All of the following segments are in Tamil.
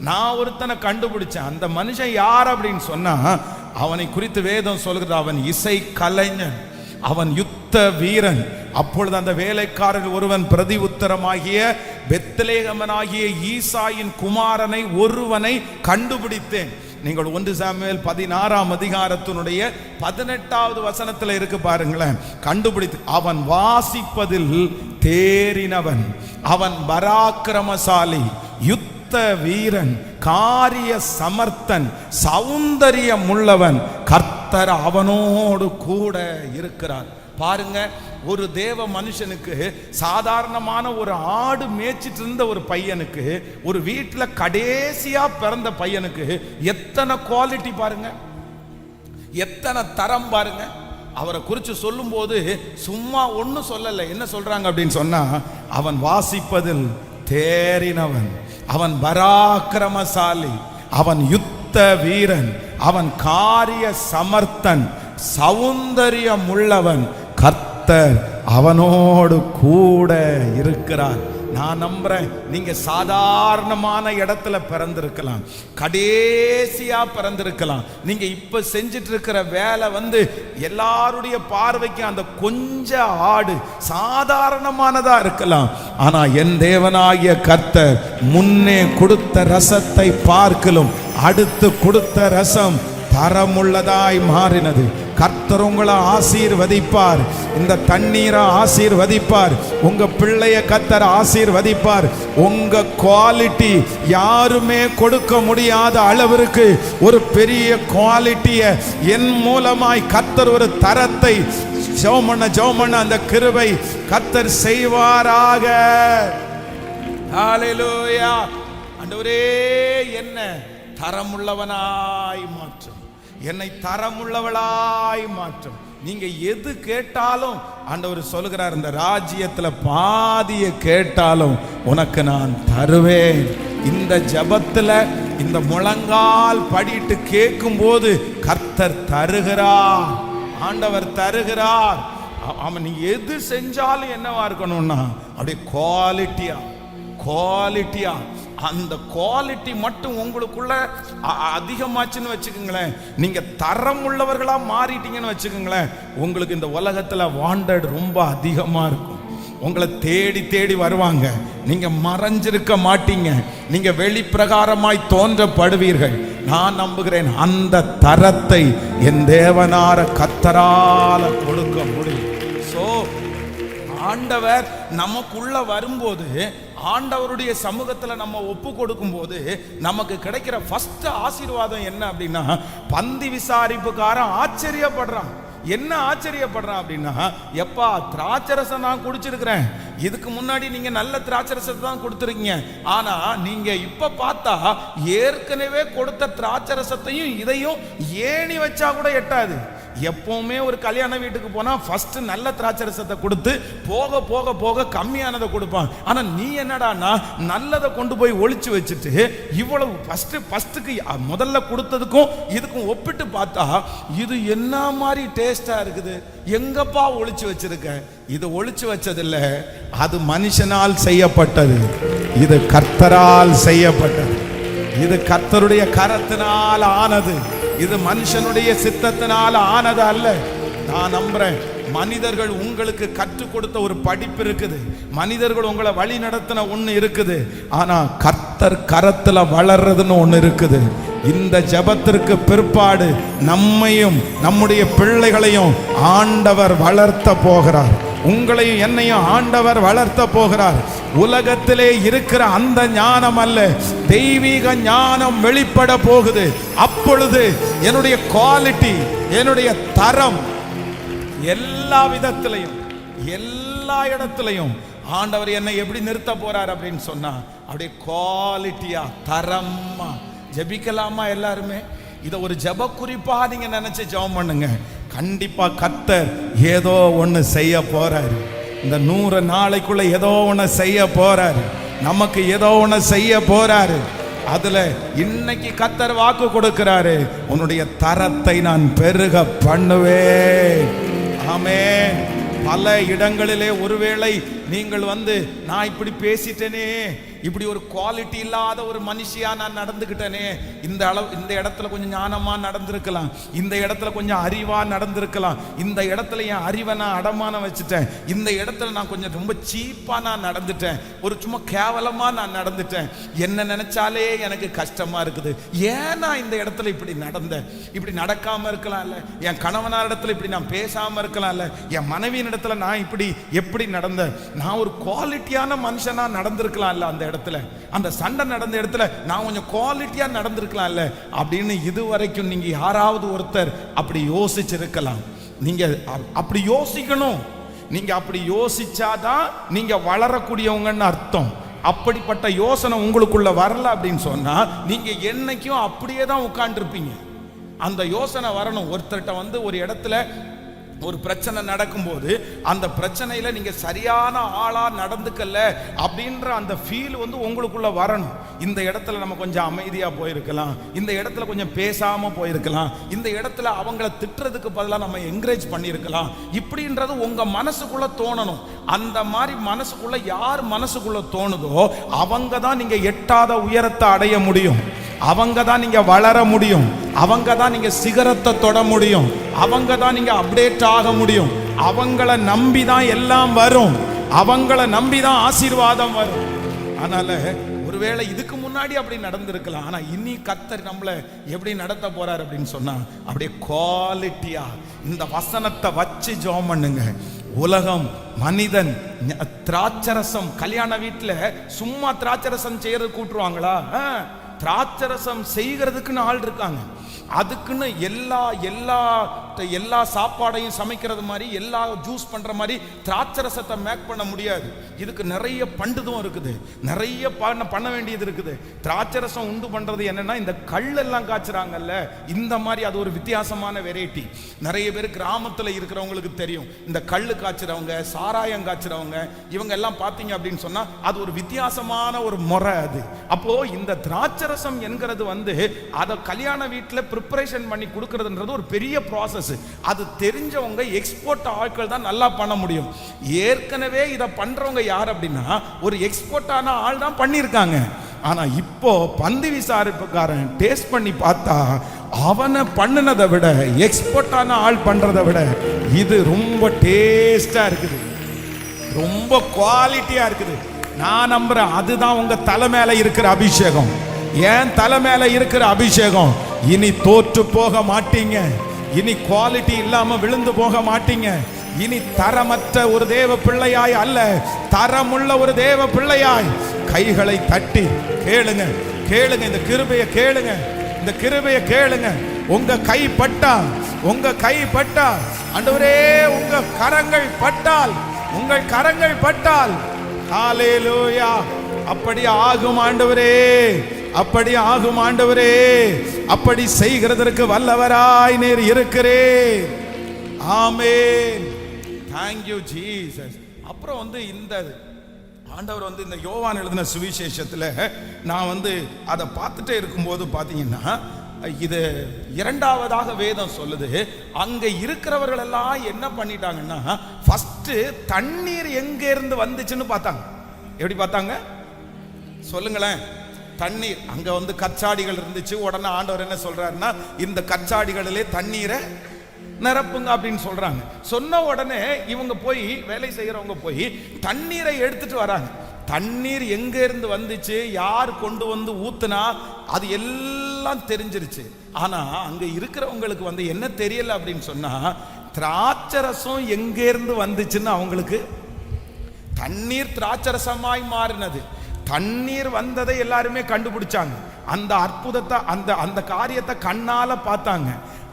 நான் ஒருத்தனை கண்டுபிடிச்சேன். அந்த மனுஷன் யார் அப்படின்னு சொன்னா, அவனை குறித்து வேதம் சொல்கிறது, அவன் இசை கலைஞன், அவன் யுத்த வீரன். அப்பொழுது அந்த வேலைக்காரன் ஒருவன் பிரதி உத்தரமாகிய பெத்லேகமனாகிய ஈசாயின் குமாரனை ஒருவனை கண்டுபிடித்தேன். நீங்கள் 1 சாமுவேல் 16ஆம் அதிகாரத்தினுடைய 18வது வசனத்தில் இருக்கு பாருங்களேன். கண்டுபிடித்து, அவன் வாசிப்பதில் தேறினவன், அவன் பராக்கிரமசாலி, யுத்த வீரன், காரிய சமர்த்தன், சௌந்தரியம் உள்ளவன், கர்த்தர் அவனோடு கூட இருக்கிறார். பாருங்க, ஒரு தேவ மனுஷனுக்கு, சாதாரணமான ஒரு ஆடு மேய்ச்சிட்டு இருந்த ஒரு பையனுக்கு, ஒரு வீட்டில் கடைசியா பிறந்த பையனுக்கு எத்தனை குவாலிட்டி பாருங்க, எத்தனை தரம் பாருங்க. அவரை குறித்து சொல்லும் போது சும்மா ஒன்னும் சொல்லல. என்ன சொல்றாங்க அப்படின்னு சொன்னா, அவன் வாசிப்பதில் தேறினவன், அவன் பராக்கிரமசாலி, அவன் யுத்த வீரன், அவன் காரிய சமர்த்தன், சௌந்தரியம் உள்ளவன், கர்த்தர் அவனோடு கூட இருக்கிறார். நான் நம்புறேன், நீங்க சாதாரணமான இடத்துல பிறந்திருக்கலாம், கடைசியா பிறந்திருக்கலாம். நீங்க இப்ப செஞ்சிட்டு இருக்கிற வேலை எல்லாருடைய பார்வைக்கு அந்த கொஞ்ச ஆடு சாதாரணமானதா இருக்கலாம். ஆனா என் தேவனாகிய கர்த்தர் முன்னே கொடுத்த ரசத்தை பார்க்கலும் அடுத்து கொடுத்த ரசம் தரமுள்ளதாய் மாறினது. கர்த்தர் உங்களை ஆசீர்வதிப்பார், இந்த தண்ணீரை ஆசீர்வதிப்பார், உங்க பிள்ளைய கர்த்தர் ஆசீர்வதிப்பார். உங்க குவாலிட்டி யாருமே கொடுக்க முடியாத அளவிற்கு ஒரு பெரிய குவாலிட்டியை என் மூலமாய் கர்த்தர் ஒரு தரத்தை ஜெபமண்ண அந்த கிருபை கர்த்தர் செய்வாராக. ஹல்லேலூயா. ஆண்டவரே, என்ன தரமுள்ளவனாய் மாற்றும், என்னை தரமுள்ளவளாய் மாற்றும். நீங்க எது கேட்டாலும் ஆண்டவர் சொல்லுகிறார், இந்த ராஜ்யத்துல பாதியை கேட்டாலும் உனக்கு நான் தருவேன். இந்த ஜபத்துல இந்த முழங்கால் படிட்டு கேட்கும் போது கர்த்தர் தருகிறார், ஆண்டவர் தருகிறார். அவன் நீங்க எது செஞ்சாலும் என்னவா இருக்கணும்னா அப்படியே குவாலிட்டியா அந்த குவாலிட்டி மட்டும் உங்களுக்குள்ள அதிகமாச்சுன்னு வச்சுக்கோங்களேன், நீங்க தரம் உள்ளவர்களா மாறிட்டீங்கன்னு வச்சுக்கோங்களேன், உங்களுக்கு இந்த உலகத்துல வாண்டட் ரொம்ப அதிகமா இருக்கும். உங்களை தேடி தேடி வருவாங்க, நீங்க மறைஞ்சிருக்க மாட்டீங்க, நீங்க வெளிப்பிரகாரமாய் தோன்றப்படுவீர்கள். நான் நம்புகிறேன், அந்த தரத்தை என் தேவனார கர்த்தரால கொடுக்க முடியும். சோ ஆண்டவர் நமக்குள்ள வரும்போது, ஆண்டவருடைய சமூகத்துல நம்ம ஒப்பு கொடுக்கும் போது நமக்கு கிடைக்கிற ஃபர்ஸ்ட் ஆசீர்வாதம் என்ன அப்படின்னா, பந்தி விசாரிப்புக்காரன் ஆச்சரியப்படுறான். என்ன ஆச்சரியப்படுறான் அப்படின்னா, எப்பா திராட்சரசம் நான் குடிச்சிருக்கிறேன், இதுக்கு முன்னாடி நீங்க நல்ல திராட்சரசத்தை தான் கொடுத்துருக்கீங்க, ஆனா நீங்க இப்ப பார்த்தா ஏற்கனவே கொடுத்த திராட்சரசத்தையும் இதையும் ஏணி வச்சா கூட எட்டாது. எப்பவுமே ஒரு கல்யாண வீட்டுக்கு போனா ஃபர்ஸ்ட் நல்ல திராட்சரசத்தை கொடுத்து போக போக போக கம்மியானதை கொடுப்பான். ஆனா நீ என்னடானா நல்லதை கொண்டு போய் ஒளிச்சு வச்சுட்டு இவ்வளவு ஃபர்ஸ்ட்டுக்கு முதல்ல கொடுத்ததுக்கும் இதுக்கும் ஒப்பிட்டு பார்த்தா இது என்ன மாதிரி டேஸ்டா இருக்குது, எங்கப்பா ஒளிச்சு வச்சிருக்க? இது ஒளிச்சு வச்சதில்ல, அது மனுஷனால் செய்யப்பட்டது, இது கர்த்தரால் செய்யப்பட்டது, இது கர்த்தருடைய கரத்தினால் ஆனது, இது மனுஷனுடைய சித்தத்தினால் ஆனது அல்ல. நான் நம்புறேன், மனிதர்கள் உங்களுக்கு கற்றுக் கொடுத்த ஒரு படிப்பு இருக்குது, மனிதர்கள் உங்களை வழி நடத்தின ஒண்ணு இருக்குது, ஆனா கர்த்தர் கரத்துல வளர்றதுன்னு ஒண்ணு இருக்குது. இந்த ஜெபத்திற்கு பிற்பாடு நம்மையும் நம்முடைய பிள்ளைகளையும் ஆண்டவர் வளர்த்த போகிறார். உங்களையும் என்னையும் ஆண்டவர் வளர்த்த போகிறார். உலகத்திலே இருக்கிற அந்த ஞானம் அல்ல, தெய்வீக ஞானம் வெளிப்பட போகுது. அப்பொழுது என்னுடைய குவாலிட்டி, என்னுடைய தரம் எல்லா விதத்திலையும் எல்லா இடத்திலையும் ஆண்டவர் என்னை எப்படி நிறுத்த போறார் அப்படின்னு சொன்னா, அப்படியே குவாலிட்டியா தரமா ஜெபிக்கலாமா? எல்லாருமே இதை ஒரு ஜெப குறிப்பா நீங்க நினைச்சு ஜெபம் பண்ணுங்க. கண்டிப்பா கர்த்தர் ஏதோ ஒண்ணு செய்ய போறாரு. இந்த 100 நாளைக்குள்ள ஏதோ ஒண்ணு செய்ய போறாரு, நமக்கு ஏதோ ஒண்ணு செய்ய போறாரு. அதுல இன்னைக்கு கர்த்தர் வாக்கு கொடுக்கிறாரு, உன்னுடைய தரத்தை நான் பெருக பண்ணுவேன். ஆமென். பல இடங்களிலே ஒருவேளை நீங்கள் நான் இப்படி பேசிட்டேனே, இப்படி ஒரு குவாலிட்டி இல்லாத ஒரு மனுஷியா நான் நடந்துக்கிட்டேனே, இந்த இடத்துல கொஞ்சம் ஞானமா நடந்திருக்கலாம், இந்த இடத்துல கொஞ்சம் அறிவா நடந்திருக்கலாம், இந்த இடத்துல என் அறிவை நான் அடமானம் வச்சுட்டேன், இந்த இடத்துல நான் கொஞ்சம் ரொம்ப சீப்பா நான் நடந்துட்டேன், ஒரு சும்மா கேவலமா நான் நடந்துட்டேன், என்ன நினைச்சாலே எனக்கு கஷ்டமா இருக்குது, ஏன் நான் இந்த இடத்துல இப்படி நடந்தேன், இப்படி நடக்காம இருக்கலாம்ல, என் கணவனார் இடத்துல இப்படி நான் பேசாம இருக்கலாம்ல, என் மனைவியின் இடத்துல நான் இப்படி எப்படி நடந்தேன், நான் ஒரு குவாலிட்டியான மனுஷனா நடந்திருக்கலாம்ல, அந்த இடத்துல அந்த சண்டை நடந்த இடத்துல நான் கொஞ்சம் குவாலிட்டியா நடந்திருக்கலாம்ல அப்படின்னு இதுவரைக்கும் நீங்க யாராவது ஒருத்தர் அப்படி யோசிச்சிருக்கலாம். நீங்க அப்படி யோசிக்கணும். நீங்க அப்படி யோசிச்சாதான் நீங்க வளரக்கூடியவங்கன்னு அர்த்தம். அப்படிப்பட்ட யோசனை உங்களுக்குள்ள வரல அப்படின்னு சொன்னா நீங்க என்னைக்கும் அப்படியே தான் உட்கார்ந்துருப்பீங்க. அந்த யோசனை வரணும். ஒருத்தர்கிட்ட ஒரு இடத்துல ஒரு பிரச்சனை நடக்கும்போது அந்த பிரச்சனையில நீங்க சரியான ஆளா நடந்துக்கல அப்படின்ற அந்த ஃபீல் உங்களுக்குள்ள வரணும். இந்த இடத்துல நம்ம கொஞ்சம் அமைதியா போயிருக்கலாம், இந்த இடத்துல கொஞ்சம் பேசாம போயிருக்கலாம், இந்த இடத்துல அவங்கள திட்டுறதுக்கு பதிலாக நம்ம என்கரேஜ் பண்ணியிருக்கலாம், இப்படின்றது உங்க மனசுக்குள்ள தோணணும். அந்த மாதிரி மனசுக்குள்ள யார் மனசுக்குள்ள தோணுதோ அவங்க தான் நீங்க எட்டாத உயரத்தை அடைய முடியும், அவங்க தான் நீங்க வளர முடியும், அவங்க தான் நீங்க சிகரத்தை தொட முடியும், அவங்க தான் நீங்க அப்டேட் ஆக முடியும். அவங்கள நம்பி தான் எல்லாம் வரும், அவங்கள நம்பி தான் ஆசீர்வாதம் வரும். அதனால ஒருவேளை இதுக்கு முன்னாடி அப்படி நடந்திருக்கலாம், ஆனா இனி கர்த்தர் நம்மளை எப்படி நடத்த போறார் அப்படின்னு சொன்னா அப்படியே குவாலிட்டியா இந்த வசனத்தை வச்சு ஜெபம் பண்ணுங்க. உலகம், மனிதன், திராட்சரசம் கல்யாண வீட்டுல சும்மா திராட்சரசம் செய்யறது கூட்டுருவாங்களா? திராட்சரசம் செய்கிறதுக்குன்னு ஆள் இருக்காங்க. அதுக்குன்னு எல்லா சாப்பாடையும் சமைக்கிறது மாதிரி, எல்லா ஜூஸ் பண்ற மாதிரி திராட்சரசத்தை மேக் பண்ண முடியாது. இதுக்கு நிறைய பண்டுதும் இருக்குது, நிறைய பண்ண வேண்டியது இருக்குது. திராட்சரசம் உண்டு பண்றது என்னன்னா இந்த கல்லெல்லாம் காய்ச்சுறாங்கல்ல, இந்த மாதிரி அது ஒரு வித்தியாசமான வெரைட்டி. நிறைய பேர் கிராமத்துல இருக்கிறவங்களுக்கு தெரியும், இந்த கல்லு காய்ச்சுறவங்க, சாராயம் காய்ச்சுறவங்க, இவங்க எல்லாம் பார்த்தீங்க அப்படின்னு சொன்னா அது ஒரு வித்தியாசமான ஒரு முறை அது. அப்போ இந்த திராட்சரசம் என்கிறது அதை கல்யாண வீட்டில் ப்ரிப்பரேஷன் பண்ணி கொடுக்கறதுன்றது ஒரு பெரிய ப்ராசஸ். அது தெரிஞ்சவங்க எக்ஸ்போர்ட் ஆட்கள் தான் நல்லா பண்ண முடியும். ஏற்கனவே இதை பண்றவங்க யார் அப்படின்னா ஒரு எக்ஸ்போர்ட்டான ஆள் தான் பண்ணியிருக்காங்க. ஆனா இப்போ பந்தி விசாரிப்புக்காரன் டேஸ்ட் பண்ணி பார்த்தா அவனை பண்ணினதை விட, எக்ஸ்போர்ட்டான ஆள் பண்றதை விட இது ரொம்ப டேஸ்டா இருக்குது, ரொம்ப குவாலிட்டியா இருக்குது. நான் நம்புறேன் அதுதான் உங்க தலை மேல இருக்கிற அபிஷேகம். ஏன் தலை மேல இருக்கிற அபிஷேகம்? இனி தோற்று போக மாட்டீங்க, இனி குவாலிட்டி இல்லாம விழுந்து போக மாட்டீங்க, இனி தரமற்ற ஒரு தேவ பிள்ளையாய் அல்ல, தரமுள்ள ஒரு தேவ பிள்ளையாய் கைகளை தட்டி கேளுங்க, கேளுங்க, இந்த கிருபையை கேளுங்க, இந்த கிருபையை கேளுங்க. உங்க கை பட்டா, உங்க கை பட்டா, ஆண்டவரே உங்க கரங்கள் பட்டால், உங்கள் கரங்கள் பட்டால், ஹல்லேலூயா, அப்படி ஆகும் ஆண்டவரே, அப்படி ஆகும் ஆண்டவரே, அப்படி செய்கிறதற்கு வல்லவராய் நீர் இருக்கிறீர். ஆமென். Thank you Jesus. அப்புறம் இந்த ஆண்டவர் இந்த யோவான் எழுதின சுவிசேஷத்துல நான் அதை பார்த்துட்டே இருக்கும்போது பார்த்தீங்கன்னா இது இரண்டாவதாக வேதம் சொல்லுது, அங்க இருக்கிறவர்கள் எல்லாம் என்ன பண்ணிட்டாங்கன்னா ஃபர்ஸ்ட் தண்ணீர் எங்க இருந்து வந்துச்சுன்னு பார்த்தாங்க. எப்படி பார்த்தாங்க சொல்லுங்களேன்? தண்ணீர் அங்க கச்சாடிகள் இருந்துச்சு. உடனே ஆண்டவர் என்ன சொல்றாருன்னா இந்த கச்சாடிகளிலே தண்ணீரை நிரப்புங்க அப்படின்னு சொல்றாங்க. சொன்ன உடனே இவங்க போய் வேலை செய்யறவங்க போய் தண்ணீரை எடுத்துட்டு வராங்க. தண்ணீர் எங்க இருந்து வந்துச்சு, யார் கொண்டு ஊத்துனா அது எல்லாம் தெரிஞ்சிருச்சு. ஆனா அங்க இருக்கிறவங்களுக்கு என்ன தெரியல அப்படின்னு சொன்னா திராட்சரசம் எங்க இருந்து வந்துச்சுன்னு அவங்களுக்கு. தண்ணீர் திராட்சரசமாய் மாறினது, தண்ணீர் வந்ததை எல்லாருமே கண்டுபிடிச்சாங்க. அந்த அற்புதத்தை அந்த காரியத்தை கண்ணால பார்த்தாங்க.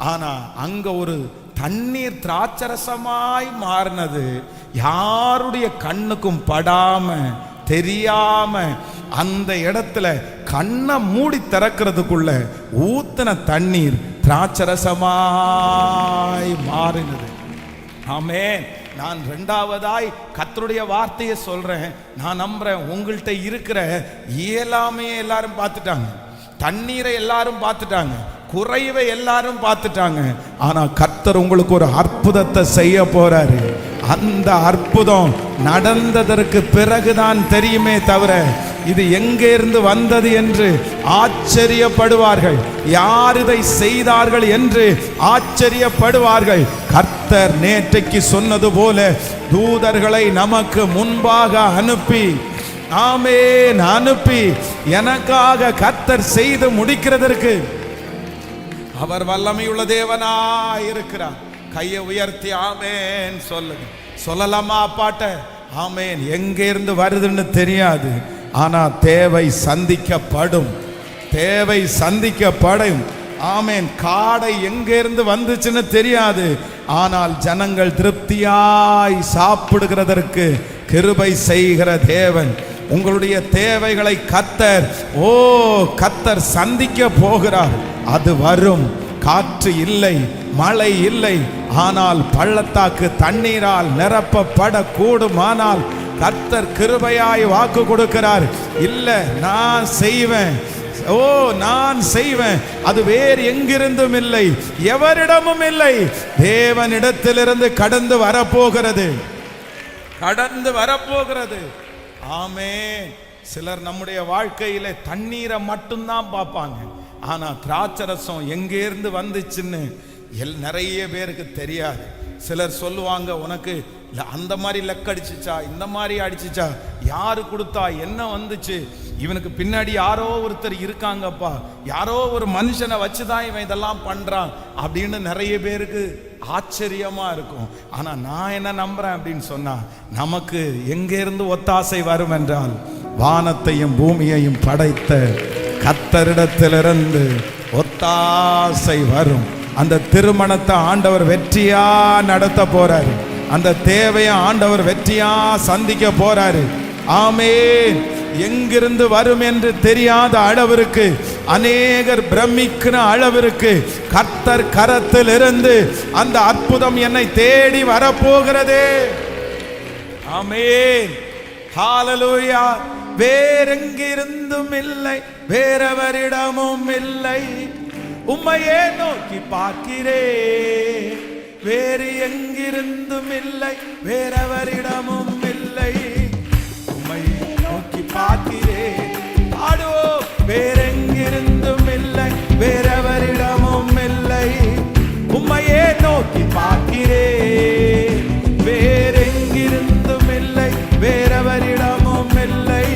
ஆனா அங்க ஒரு தண்ணீர் திராட்சரசமாய் மாறினது யாருடைய கண்ணுக்கும் படாம தெரியாம அந்த இடத்துல கண்ணை மூடி திறக்கிறதுக்குள்ள ஊத்தின தண்ணீர் திராட்சரசமாய் மாறினது. ஆமென். நான் இரண்டாவதாய் கர்த்தருடைய வார்த்தையை சொல்றேன். நான் நம்புறேன் உங்கள்கிட்ட இருக்கிற இயலாமையை எல்லாரும் பார்த்துட்டாங்க, தண்ணீரை எல்லாரும் பார்த்துட்டாங்க, குறைவை எல்லாரும் பார்த்துட்டாங்க. ஆனா கர்த்தர் உங்களுக்கு ஒரு அற்புதத்தை செய்ய போறாரு. அந்த அற்புதம் நடந்ததற்கு பிறகுதான் தெரியுமே தவிர இது எங்கே இருந்து வந்தது என்று ஆச்சரியப்படுவார்கள். யார் இதை செய்தார்கள் என்று ஆச்சரியப்படுவார்கள். கர்த்தர் நேற்றைக்கு சொன்னது போல தூதர்களை நமக்கு முன்பாக அனுப்பி, ஆமென், அனுப்பி எனக்காக கர்த்தர் செய்து முடிக்கிறதற்கு அவர் வல்லமையுள்ள தேவனாய் இருக்கிறார். கையை உயர்த்தி ஆமென் சொல்லுங்க. சொல்லலாமா பாட்ட? ஆமென். எங்கே இருந்து வருதுன்னு தெரியாது, ஆனா தேவை சந்திக்கப்படும், தேவை சந்திக்கப்படும். ஆமென். காடை எங்கே இருந்து வந்துச்சுன்னு தெரியாது, ஆனால் ஜனங்கள் திருப்தியாய் சாப்பிடுகிறதற்கு கிருபை செய்கிற தேவன். உங்களுடைய தேவைகளை கர்த்தர் சந்திக்க போகிறார். அது வரும். காற்று இல்லை, மழை இல்லை, ஆனால் பள்ளத்தாக்கு தண்ணீரால் நிரப்பப்படக்கூடுமானால் கர்த்தர் கிருபையாய் வாக்கு கொடுக்கிறார். இல்ல நான் செய்வேன், நான் செய்வேன். அது வேறு எங்கிருந்தும் இல்லை, எவரிடமும் இல்லை, தேவனிடத்திலிருந்து கடந்து வரப்போகிறது, கடந்து வரப்போகிறது. ஆமென். சிலர் நம்முடைய வாழ்க்கையில தண்ணீரை மட்டும்தான் பார்ப்பாங்க, ஆனா திராட்சரசம் எங்கே இருந்து வந்துச்சுன்னு நிறைய பேருக்கு தெரியாது. சிலர் சொல்லுவாங்க, உனக்கு அந்த மாதிரி லெக் அடிச்சுச்சா, இந்த மாதிரி அடிச்சுச்சா, யாரு கொடுத்தா, என்ன வந்துச்சு, இவனுக்கு பின்னாடி யாரோ ஒருத்தர் இருக்காங்கப்பா, யாரோ ஒரு மனுஷனை வச்சுதான் இவன் இதெல்லாம் பண்றான் அப்படின்னு நிறைய பேருக்கு ஆச்சரியமா இருக்கும். ஆனா நான் என்ன நம்புறேன் அப்படின்னு சொன்னா, நமக்கு எங்கிருந்து ஒத்தாசை வரும் என்றால் வானத்தையும் பூமியையும் படைத்த கர்த்தரிடத்திலிருந்து ஒத்தாசை வரும். அந்த திருமணத்தை ஆண்டவர் வெற்றியா நடத்த போறாரு. அந்த தேவையை ஆண்டவர் வெற்றியா சந்திக்க போறாரு. ஆமென். எங்கிருந்து வரும் என்று தெரியாத அளவிற்கு, அநேகர் பிரமிக்கிற அளவிற்கு கர்த்தர் கரத்தில் இருந்து அந்த அற்புதம் என்னை தேடி வரப்போகிறதே. ஆமென். ஹல்லேலூயா. வேறெங்கிருந்தும் இல்லை, வேறவரிடமும் இல்லை, உம்மையே நோக்கி பார்க்கிறேன். வேறு எங்கிருந்தும் இல்லை, வேறவரிடமும் இல்லை, உம்மையே நோக்கி பார்க்கிறேன். பாடுவோம். வேறெங்கிருந்தும் இல்லை, வேறவரிடமும் இல்லை, உம்மையே நோக்கி பார்க்கிறேன். வேறெங்கிருந்தும் இல்லை, வேறவரிடமும் இல்லை,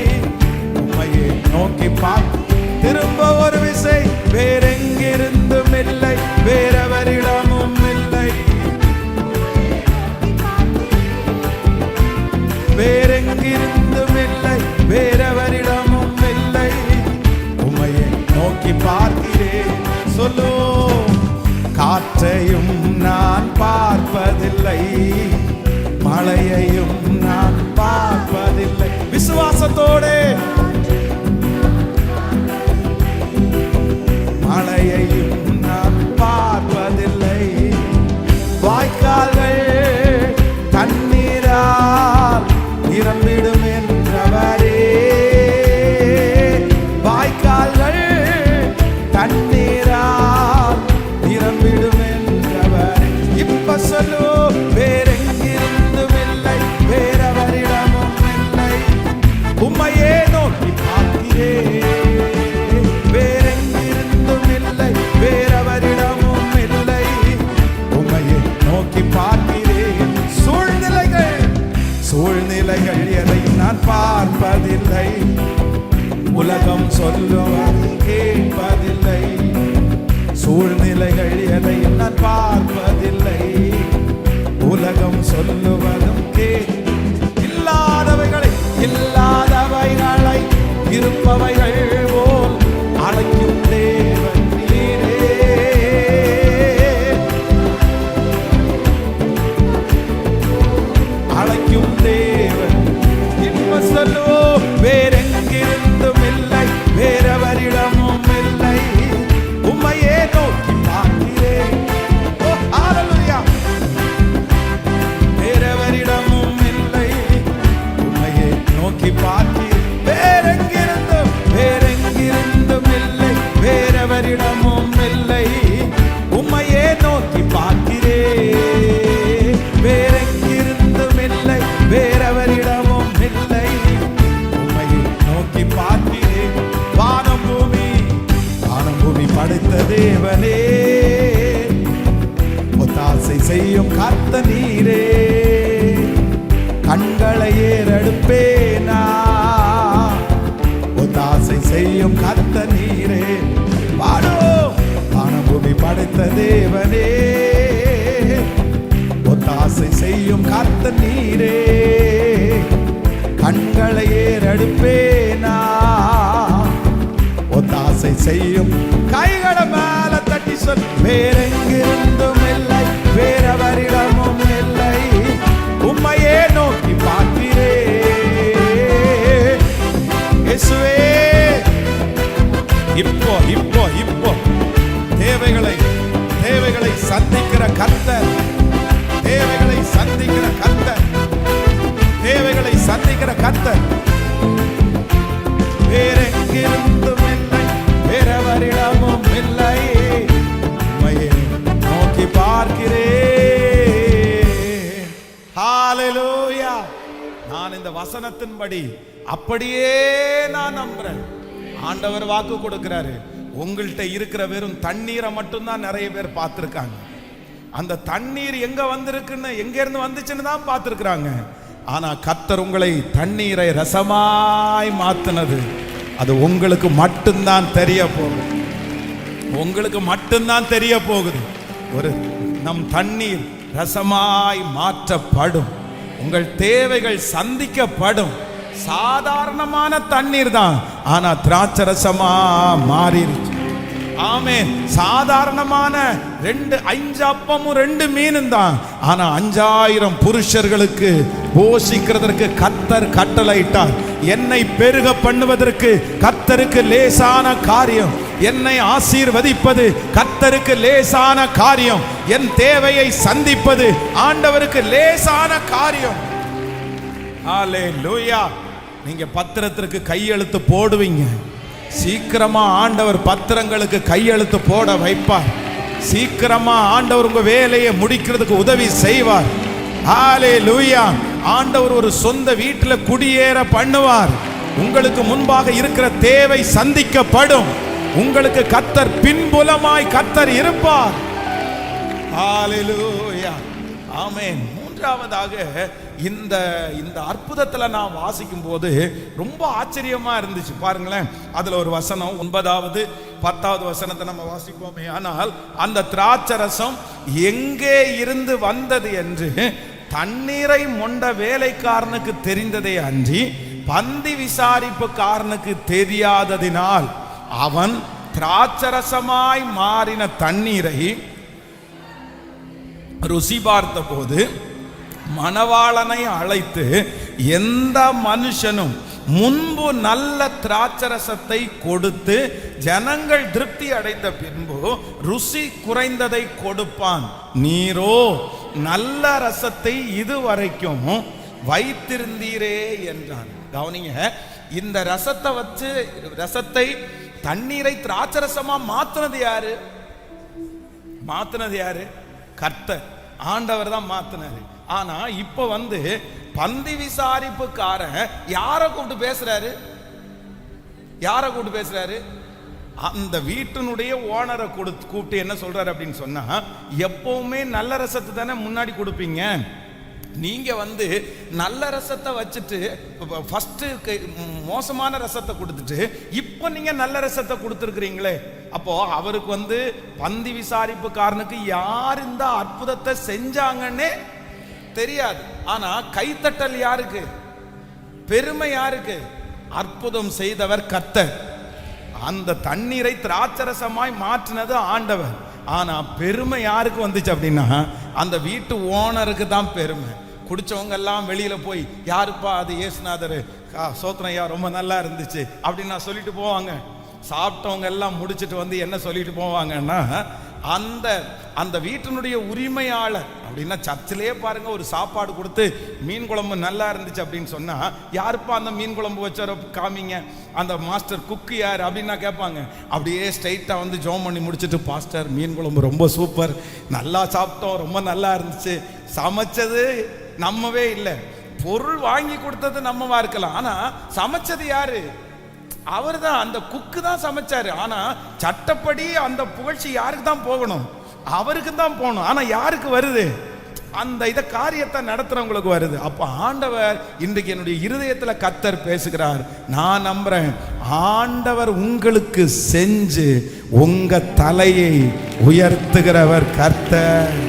உம்மையே நோக்கி பார்க்க. திரும்ப ஒரு விசை. வேறெங்கிருந்தும் இல்லை, வேறவரிடமும் இல்லை, வேறெங்கிருந்தும் இல்லை, வேறவரிடமும் இல்லை, உம்மையை நோக்கி பார்க்கிறேன். சொல்லு. காற்றையும் நான் பார்ப்பதில்லை, மழையையும் நான் பார்ப்பதில்லை. விசுவாசத்தோடு. மழையையும் நான் பார்ப்பதில்லை, வாய்க்கால்கள் தண்ணீரால் நிரம்பிடும் என்றவரே. வாய்க்கால்கள் தண்ணீரால் நிரம்பிடும் என்றவரே. இப்ப சொல்லு. வேறெங்கிருந்தும் இல்லை, வேறவரிடமும் இல்லை, உம்மையே நோக்கி பார்க்கிறேன். வேறெங்கிருந்தும் இல்லை, வேறவரிடமும் இல்லை, உம்மையே நோக்கி பார்க்கிறேன். சூழ்நிலைகள் எதையும் நான் பார்ப்பதில்லை, உலகம் சொல்லுவது கேட்பதில்லை. சூழ்நிலைகள் எதையும் நான் பார்ப்பதில்லை, உலகம் சொல்லுவதும் இல்லாதவைகளை இருப்பவைகள் போல் அழைக்கும் தேவன் நீரே. அழைக்கும் தேவன். இப்ப சொல்லுவோம். வேறெங்கிருந்தும் இல்லை, வேறவரிடமும் இல்லை, உம்மையே நோக்கி பார்க்கிறேன். ஹல்லேலூயா. வேறவரிடமும் இல்லை, உம்மையே நோக்கி பார்க்கிறேன். வேறெங்கிருந்தும் காத்த நீரே, கண்களை ஏறெடுப்பேனா, ஒத்தாசை செய்யும் காத்த நீரே. பாடோ வானபூமி படைத்த தேவனே, ஒத்தாசை செய்யும் காத்த நீரே, கண்களை ஏறெடுப்பேனா, ஒத்தாசை செய்யும். கைகளை மேல தட்டி சொல். வேறெங்கிருந்தும் இல்லை, வேறவரிடமும் இல்லை, உம்மையே நோக்கி பார்க்கிறேன் இயேசுவே. இப்போ இப்போ இப்போ தேவைகளை சந்திக்கிற கர்த்தர், தேவைகளை சந்திக்கிற கர்த்தர், தேவைகளை சந்திக்கிற கர்த்தர். வேறெங்கிருந்தும் இல்லை, வேறவரிடமும் இல்லை, உம்மையே நோக்கி பார்க்கிறேன். ஹல்லேலூயா. நான் இந்த வசனத்தின்படி அப்படியே நான் நம்புறேன். ஆண்டவர் வாக்கு கொடுக்கிறாரு. உங்கள்கிட்ட இருக்கிற வெறும் தண்ணீரை மட்டும்தான் நிறைய பேர் பார்த்திருக்காங்க. அந்த தண்ணீர் எங்க வந்திருக்குன்னு, எங்க இருந்து வந்துச்சுன்னு தான் பார்த்திருக்கிறாங்க. ஆனா கர்த்தர் உங்களை தண்ணீரை ரசமாய் மாத்தினது அது உங்களுக்கு மட்டும்தான் தெரிய போகுது. உங்களுக்கு மட்டும்தான் தெரிய போகுது. ஒரு நம் தண்ணீர் ரசமாய் மாற்றப்படும். உங்கள் தேவைகள் சந்திக்கப்படும். சாதாரணமான தண்ணீர் தான், ஆனா திராட்சை ரசமா மாறிடுச்சு. ஆமென். சாதாரணமான 5 அப்பமும் 2 மீனும் தான், ஆனா 5000 புருஷர்களுக்கு போஷிக்கிறதற்கு கர்த்தர் கட்டளையிட்டார். என்னை பெருக பண்ணுவதற்கு கர்த்தருக்கு லேசான காரியம். என்னை ஆசீர்வதிப்பது கர்த்தருக்கு லேசான காரியம். என் தேவையை சந்திப்பது ஆண்டவருக்கு லேசான காரியம். ஹல்லேலூயா. நீங்க பத்திரத்திற்கு கையெழுத்து போடுவீங்க. சீக்கிரமா ஆண்டவர் பத்திரங்களுக்கு கையெழுத்து போட வைப்பார். சீக்கிரமா ஆண்டவர் உங்க வேலையை முடிக்கிறதுக்கு உதவி செய்வார். ஹல்லேலூயா. ஆண்டவர் ஒரு சொந்த வீட்டில் குடியேற பண்ணுவார். உங்களுக்கு முன்பாக இருக்கிற தேவை சந்திக்கப்படும். உங்களுக்கு கர்த்தர் பின்புலமாய் கர்த்தர் இருப்பார். ஹல்லேலூயா. ஆமென். மூன்றாவதாக இந்த அற்புதத்துல நான் வாசிக்கும் போது ரொம்ப ஆச்சரியமா இருந்துச்சு. பாருங்களேன், அதுல ஒரு வசனம் 9வது 10வது வசனத்தை நம்ம வாசிப்போமே. ஆனால் அந்த திராட்சை ரசம் எங்கே இருந்து வந்தது என்று தண்ணீரை மொண்ட வேலைக்காரனுக்கு தெரிந்ததே அன்றி பந்தி விசாரிப்புக்காரனுக்கு தெரியாததினால் அவன் திராட்சரசமாய் மாறின தண்ணீரை ருசி பார்த்த போது மணவாளனை அழைத்து, எந்த மனுஷனும் முன்பு நல்ல திராட்சரசத்தை கொடுத்து ஜனங்கள் திருப்தி அடைந்த பின்பு ருசி குறைந்ததை கொடுப்பான், நீரோ நல்ல ரசத்தை இதுவரைக்கும் வைத்திருந்தீரே என்றான். கவனிங்க, இந்த ரசத்தை தண்ணீரை திராட்சரசமா மாத்தினது யாரு? கர்த்தர், ஆண்டவர் தான் மாத்தினாரு. ஆனா இப்ப பந்தி விசாரிப்புக்காரன் யாரை கூப்பிட்டு பேசுறாரு? அந்த வீட்டினுடைய ஓனரை கூப்பிட்டு என்ன சொல்றாரு அப்படின்னு சொன்னா, எப்பவுமே நல்ல ரசத்தை தானே முன்னாடி கொடுப்பீங்க. நீங்க நல்ல ரசத்தை வச்சுட்டு ஃபர்ஸ்ட் மோசமான ரசத்தை கொடுத்துட்டு இப்போ நீங்க நல்ல ரசத்தை கொடுத்துருக்கிறீங்களே. அப்போ அவருக்கு பந்தி விசாரிப்புக்காரனுக்கு யார் இந்த அற்புதத்தை செஞ்சாங்கன்னே தெரியாது. ஆனா கைத்தட்டல் யாருக்கு? பெருமை யாருக்கு? அற்புதம் செய்தவர் கர்த்தர். அந்த தண்ணீரை திராட்சரசமாய் மாற்றினது ஆண்டவர். ஆனா பெருமை யாருக்கு வந்துச்சு அப்படின்னா, அந்த வீட்டு ஓனருக்கு தான் பெருமை. குடிச்சவங்க எல்லாம் வெளியில போய், யாருப்பா அது? இயேசுநாதர், சோத்திரம் ஐயா, ரொம்ப நல்லா இருந்துச்சு அப்படின்னு நான் சொல்லிட்டு போவாங்க. சாப்பிட்டவங்க எல்லாம் முடிச்சுட்டு என்ன சொல்லிட்டு போவாங்கன்னா, அந்த வீட்டினுடைய உரிமையாளர் அப்படின்னா, சர்ச்சிலேயே பாருங்க, ஒரு சாப்பாடு கொடுத்து மீன் குழம்பு நல்லா இருந்துச்சு அப்படின்னு சொன்னா, யாருப்பா அந்த மீன் குழம்பு வச்சாரோ காமிங்க, அந்த மாஸ்டர் குக்கு யார் அப்படின்னா கேட்பாங்க. அப்படியே ஸ்ட்ரைட்டா ஜோம் பண்ணி முடிச்சுட்டு, பாஸ்டர் மீன் குழம்பு ரொம்ப சூப்பர், நல்லா சாப்பிட்டோம், ரொம்ப நல்லா இருந்துச்சு. சமைச்சது நம்மவே இல்லை, பொருள் வாங்கி கொடுத்தது நம்மவா இருக்கலாம், ஆனா சமைச்சது யாரு? அவர் தான், அந்த குக்கு தான் சமைச்சாரு. ஆனா சட்டப்படி அந்த புகழ்ச்சி யாருக்கு தான் போகணும்? அவருக்கு தான் போகணும். ஆனா யாருக்கு வருது? அந்த இத காரியத்தை நடத்துறவங்களுக்கு வருது. அப்ப ஆண்டவர் இன்றைக்கு என்னுடைய இருதயத்துல கர்த்தர் பேசுகிறார். நான் நம்புறேன், ஆண்டவர் உங்களுக்கு செஞ்சு உங்க தலையை உயர்த்துகிறவர் கர்த்தர்,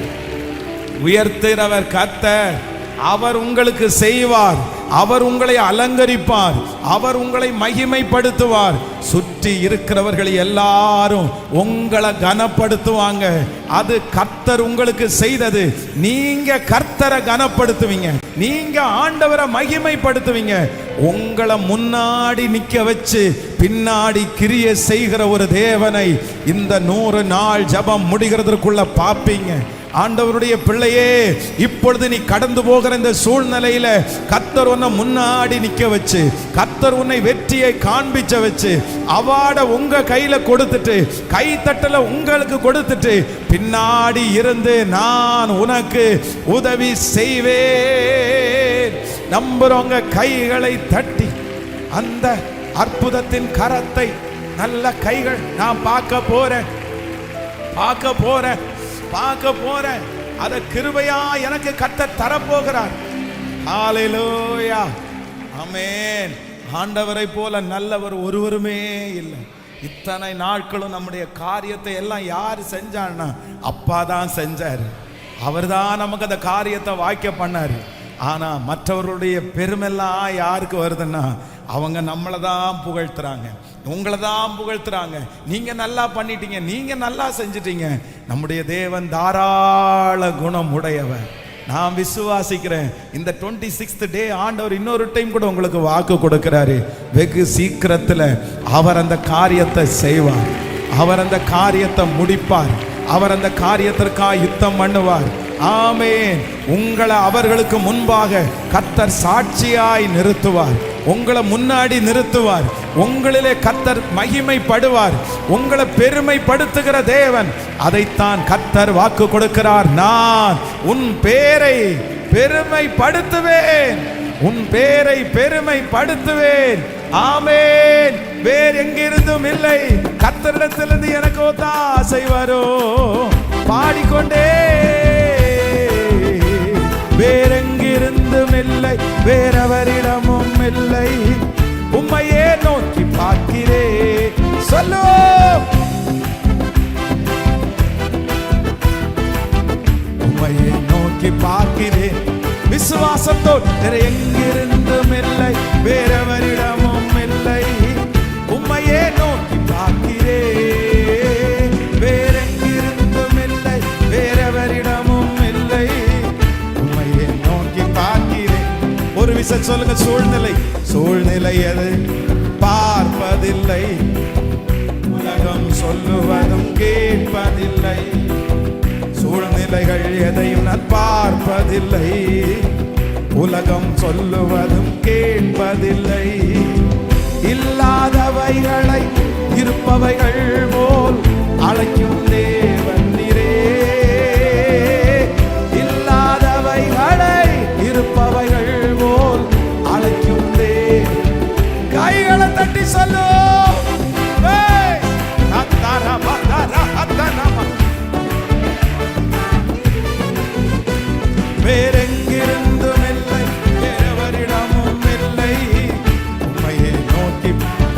உயர்த்துகிறவர் கர்த்தர். அவர் உங்களுக்கு செய்வார், அவர் உங்களை அலங்கரிப்பார், அவர் உங்களை மகிமைப்படுத்துவார். சுற்றி இருக்கிறவர்கள் எல்லாரும் உங்களை கனப்படுத்துவாங்க. அது கர்த்தர் உங்களுக்கு செய்தது. நீங்க கர்த்தரை கனப்படுத்துவீங்க, நீங்க ஆண்டவரை மகிமைப்படுத்துவீங்க. உங்களை முன்னாடி நிக்க வச்சு பின்னாடி கிரியை செய்கிற ஒரு தேவனை இந்த 100 நாள் ஜெபம் முடிகிறதுக்குள்ள பாப்பீங்க. ஆண்டவருடைய பிள்ளையே, இப்பொழுது நீ கடந்து போகிற இந்த சூழ்நிலையில கர்த்தர் உன்னை முன்னாடி நிக்க வச்சு, கர்த்தர் உன்னை வெற்றியை காண்பிச்ச வச்சு, அவார்ட உங்க கையில கொடுத்துட்டு, கை தட்டல உங்களுக்கு கொடுத்துட்டு, பின்னாடி இருந்து நான் உனக்கு உதவி செய்வேன். நம்புறவங்க கைகளை தட்டி அந்த அற்புதத்தின் கரத்தை, நல்ல கைகள், நான் பார்க்க போறேன், பார்க்க போறேன், பார்க்க போறேன். அத கிருபையா எனக்கு கர்த்தர் தரப்போகிறார். ஹல்லேலூயா, ஆமென். ஆண்டவரை போல நல்லவர் ஒருவருமே இல்லை. இத்தனை நாட்களும் நம்முடைய காரியத்தை எல்லாம் யார் செஞ்சான்னா அப்பா தான் செஞ்சாரு. அவர் தான் நமக்கு அந்த காரியத்தை வாய்க்க பண்ணாரு. ஆனா மற்றவர்களுடைய பெருமெல்லாம் யாருக்கு வருதுன்னா அவங்க நம்மளை தான் புகழ்த்துறாங்க, உங்களை தான் புகழ்த்துறாங்க. நீங்க நல்லா பண்ணிட்டீங்க, நீங்க நல்லா செஞ்சிட்டீங்க. நம்முடைய தேவன் தாராள குணம் உடையவர். நான் விசுவாசிக்கிறேன், இந்த 26th டே ஆண்டவர் இன்னொரு டைம் கூட உங்களுக்கு வாக்கு கொடுக்கிறாரு. வெகு சீக்கிரத்தில் அவர் அந்த காரியத்தை செய்வார், அவர் அந்த காரியத்தை முடிப்பார், அவர் அந்த காரியத்திற்காக யுத்தம் பண்ணுவார். ஆமென். உங்களை அவர்களுக்கு முன்பாக கர்த்தர் சாட்சியாய் நிறுத்துவார், உங்களை முன்னாடி நிறுத்துவார். உங்களிலே கர்த்தர் மகிமைப்படுவார், உங்களை பெருமைப்படுத்துகிற தேவன். அதைத்தான் கர்த்தர் வாக்கு கொடுக்கிறார். நான் உன் பேரை பெருமைப்படுத்துவேன், உன் பேரை பெருமைப்படுத்துவேன். ஆமென். வேறு எங்கிருந்தும் இல்லை, கர்த்தரிடத்திலிருந்து எனக்கு ஒத்தாசை வரும். பாடிக்கொண்டே வேறெங்கிருந்தும் இல்லை, வேறவரிடமும் இல்லை, உம்மையே நோக்கி பார்க்கிறேன். சொல்லு, உம்மையே நோக்கி பார்க்கிறேன் விசுவாசத்தோடு. வேற எங்கிருந்தும் இல்லை, வேறவரிடமும் இல்லை, உம்மையே நோக்கி பார்க்கிறேன். வேறெங்கிருந்தும் இல்லை, வேறவரிடமும் இல்லை, உம்மையே நோக்கி பார்க்கிறேன். ஒரு விஷயம் சொல்லுங்க, சூழ்நிலை எது பார்ப்பதில்லை, உலகம் சொல்லுவதும் கேட்பதில்லை. சூழ்நிலைகள் எதையும் நான் பார்ப்பதில்லை, உலகம் சொல்லுவதும் கேட்பதில்லை. இல்லாதவைகளை இருப்பவைகள் போல் அழைக்கும் தேவன் நீரே. இல்லாதவைகளை இருப்பவைகள் போல் அழைக்கும் தேவன். கைகளை தட்டி சொல்லு. வேறெங்கிருந்தும் இல்லை, வேறவரிடமும் இல்லை, உம்மையே நோக்கி.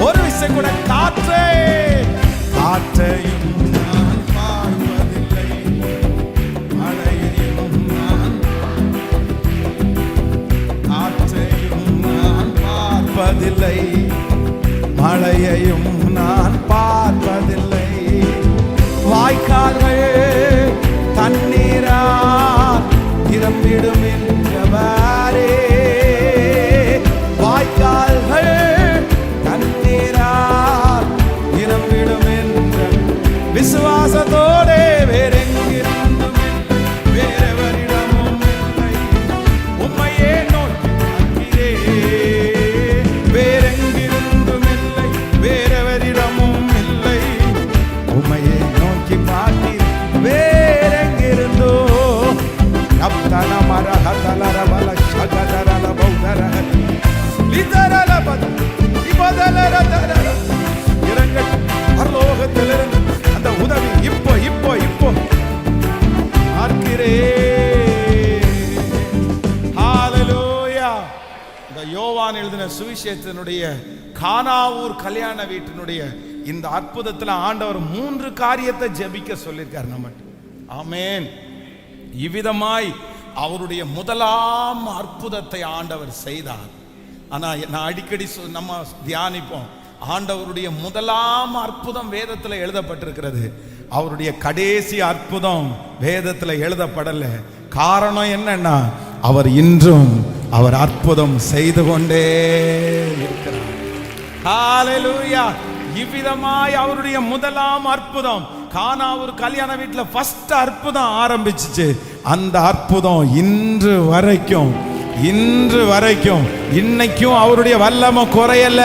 ஒரு விஷயம் கூட, காற்றையும் நான் பார்ப்பதில்லை, மழையையும் காற்றையும் நான் பார்ப்பதில்லை, மழையையும் நான் பார்ப்பதில்லை. வாய்க்கால்கள் தண்ணீரா நிரம்பிடும் என்றவரே, வாய்க்கால்கள் தண்ணீரால் நிரம்பிடும் என்ற விசுவாசத்தோடே. வேறெங்கிருந்தும் இல்லை, வேறவரிடமும் இல்லை, உம்மையே நோக்கி பார்க்கிறேன். வேறெங்கிருந்தும் இல்லை, வேறவரிடமும் இல்லை, உம்மையே நோக்கி பார்க்கிறேன். வேறெங்கிருந்தோ அந்த உதவி இப்போ இப்போ இப்போ பார்க்கிறேன். சொன்ன சுவிசேஷத்தினுடைய கானாவூர் கல்யாண வீட்டினுடைய இந்த அற்புதத்தில் ஆண்டவர் 3 காரியத்தை ஜெபிக்க சொல்லியிருக்கார் நம்மகிட்ட. ஆமென். இவ்விதமாய் அவருடைய முதலாம் அற்புதத்தை ஆண்டவர் செய்தார். ஆனா நான் அடிக்கடி நம்ம தியானிப்போம், ஆண்டவருடைய முதலாம் அற்புதம் வேதத்தில் எழுதப்பட்டிருக்கிறது, அவருடைய கடைசி அற்புதம் வேதத்தில் எழுதப்படல. காரணம் என்னன்னா, அவர் இன்றும் அவர் அற்புதம் செய்து கொண்டே இருக்கிறார். ஹல்லேலூயா. இவ்விதமாய் அவருடைய முதலாம் அற்புதம் கானாவூர் கல்யாண வீட்டில் ஃபர்ஸ்ட் அற்புதம் ஆரம்பிச்சிச்சு. அந்த அற்புதம் இன்று வரைக்கும் இன்னைக்கும் அவருடைய வல்லமை குறையல.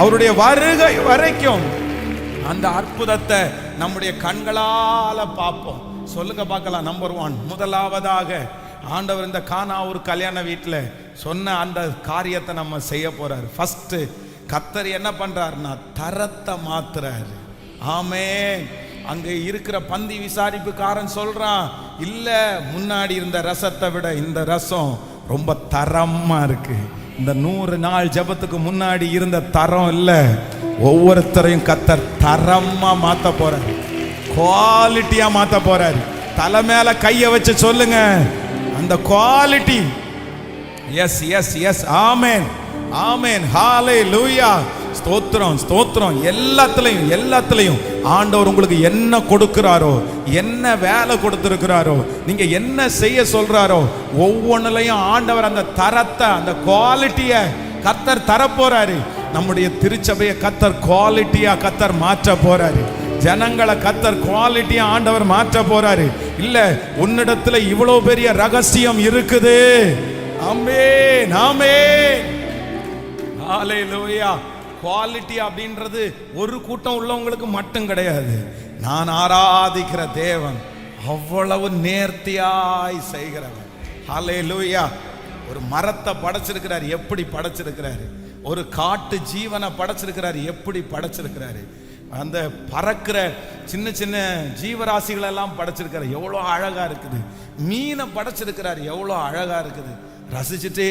அவருடைய வருகை வரைக்கும் அந்த அற்புதத்தை நம்முடைய கண்களால பார்ப்போம். சொல்லுங்க பார்க்கலாம். நம்பர் 1, முதலாவதாக ஆண்டவர் இந்த கானாவூர் கல்யாண வீட்டில் சொன்ன அந்த காரியத்தை நம்ம செய்ய போறாரு. ஃபர்ஸ்ட் கர்த்தர் என்ன பண்றாருன்னா, தரத்தை மாத்துறாரு. ஆமென். அங்க இருக்கிற பந்தி விசாரிப்புக்காரன் சொல்றான், இல்ல முன்னாடி இருந்த ரசத்தை விட இந்த ரசம் ரொம்ப தரமா இருக்கு. இந்த 100 நாள் ஜெபத்துக்கு முன்னாடி இருந்த தரம் இல்ல, ஒவ்வொருத்தரையும் கர்த்தர் தரமா மாத்த போறாரு, குவாலிட்டியா மாத்த போறாரு. தலை மேல கைய வச்சு சொல்லுங்க, அந்த quality. Yes yes yes. Amen amen. Hallelujah. ஸ்தோத்திரம் ஸ்தோத்திரம். எல்லாத்துலயும் ஆண்டவர் உங்களுக்கு என்ன கொடுக்கிறாரோ, என்ன வேலை கொடுத்திருக்கிறாரோ, நீங்க என்ன செய்ய சொல்றாரோ, ஒவ்வொன்றுலையும் ஆண்டவர் அந்த தரத்தை, அந்த குவாலிட்டியை கர்த்தர் தர போறாரு. நம்முடைய திருச்சபையை கர்த்தர் குவாலிட்டியா கர்த்தர் மாற்ற போறாரு. ஜனங்களை கர்த்தர் குவாலிட்டியா ஆண்டவர் மாற்ற போறாரு. இல்ல உன்னிடத்துல இவ்வளவு பெரிய ரகசியம் இருக்குது. ஆமென் ஆமென். ஹல்லேலூயா. குவாலிட்டி அப்படின்றது ஒரு கூட்டம் உள்ளவங்களுக்கு மட்டும் கிடையாது. நான் ஆராதிக்கிற தேவன் அவ்வளவு நேர்த்தியாய் செய்கிறவன். ஹல்லேலூயா. ஒரு மரத்தை படைச்சிருக்கிறார், எப்படி படைச்சிருக்கிறாரு. ஒரு காட்டு ஜீவனை படைச்சிருக்கிறாரு, எப்படி படைச்சிருக்கிறாரு. அந்த பறக்கிற சின்ன சின்ன ஜீவராசிகள் எல்லாம் படைச்சிருக்கிறார், எவ்வளோ அழகா இருக்குது. மீனை படைச்சிருக்கிறார், எவ்வளோ அழகா இருக்குது. ரசிச்சுட்டே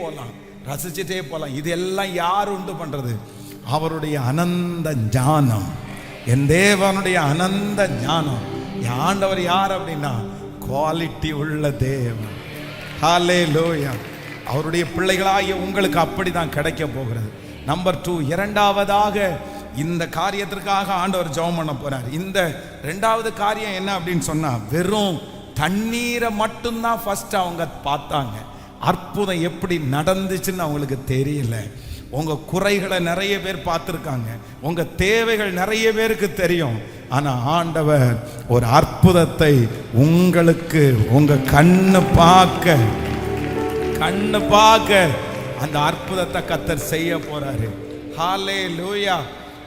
போலாம். இதெல்லாம் யார் உண்டு பண்றது? அவருடைய அனந்த ஞானம், என் தேவனுடைய அனந்த ஞானம். ஆண்டவர் யார் அப்படின்னா, குவாலிட்டி உள்ள தேவன். ஹல்லேலூயா. அவருடைய பிள்ளைகளாகிய உங்களுக்கு அப்படிதான் கிடைக்க போகிறது. நம்பர் 2, இரண்டாவதாக இந்த காரியத்திற்காக ஆண்டவர் ஜெபம் பண்ண போறார். இந்த 2வது காரியம் என்ன அப்படின்னு சொன்னா, வெறும் தண்ணீரை மட்டும்தான் ஃபர்ஸ்ட் அவங்க பார்த்தாங்க. அற்புதம் எப்படி நடந்துச்சுன்னு அவங்களுக்கு தெரியல. உங்க குறைகளை நிறைய பேர் பார்த்துருக்காங்க, உங்க தேவைகள் நிறைய பேருக்கு தெரியும். ஆனா ஆண்டவர் ஒரு அற்புதத்தை உங்களுக்கு உங்க கண்ணு பார்க்க அந்த அற்புதத்தை கர்த்தர் செய்ய போறாரு. ஹல்லேலூயா.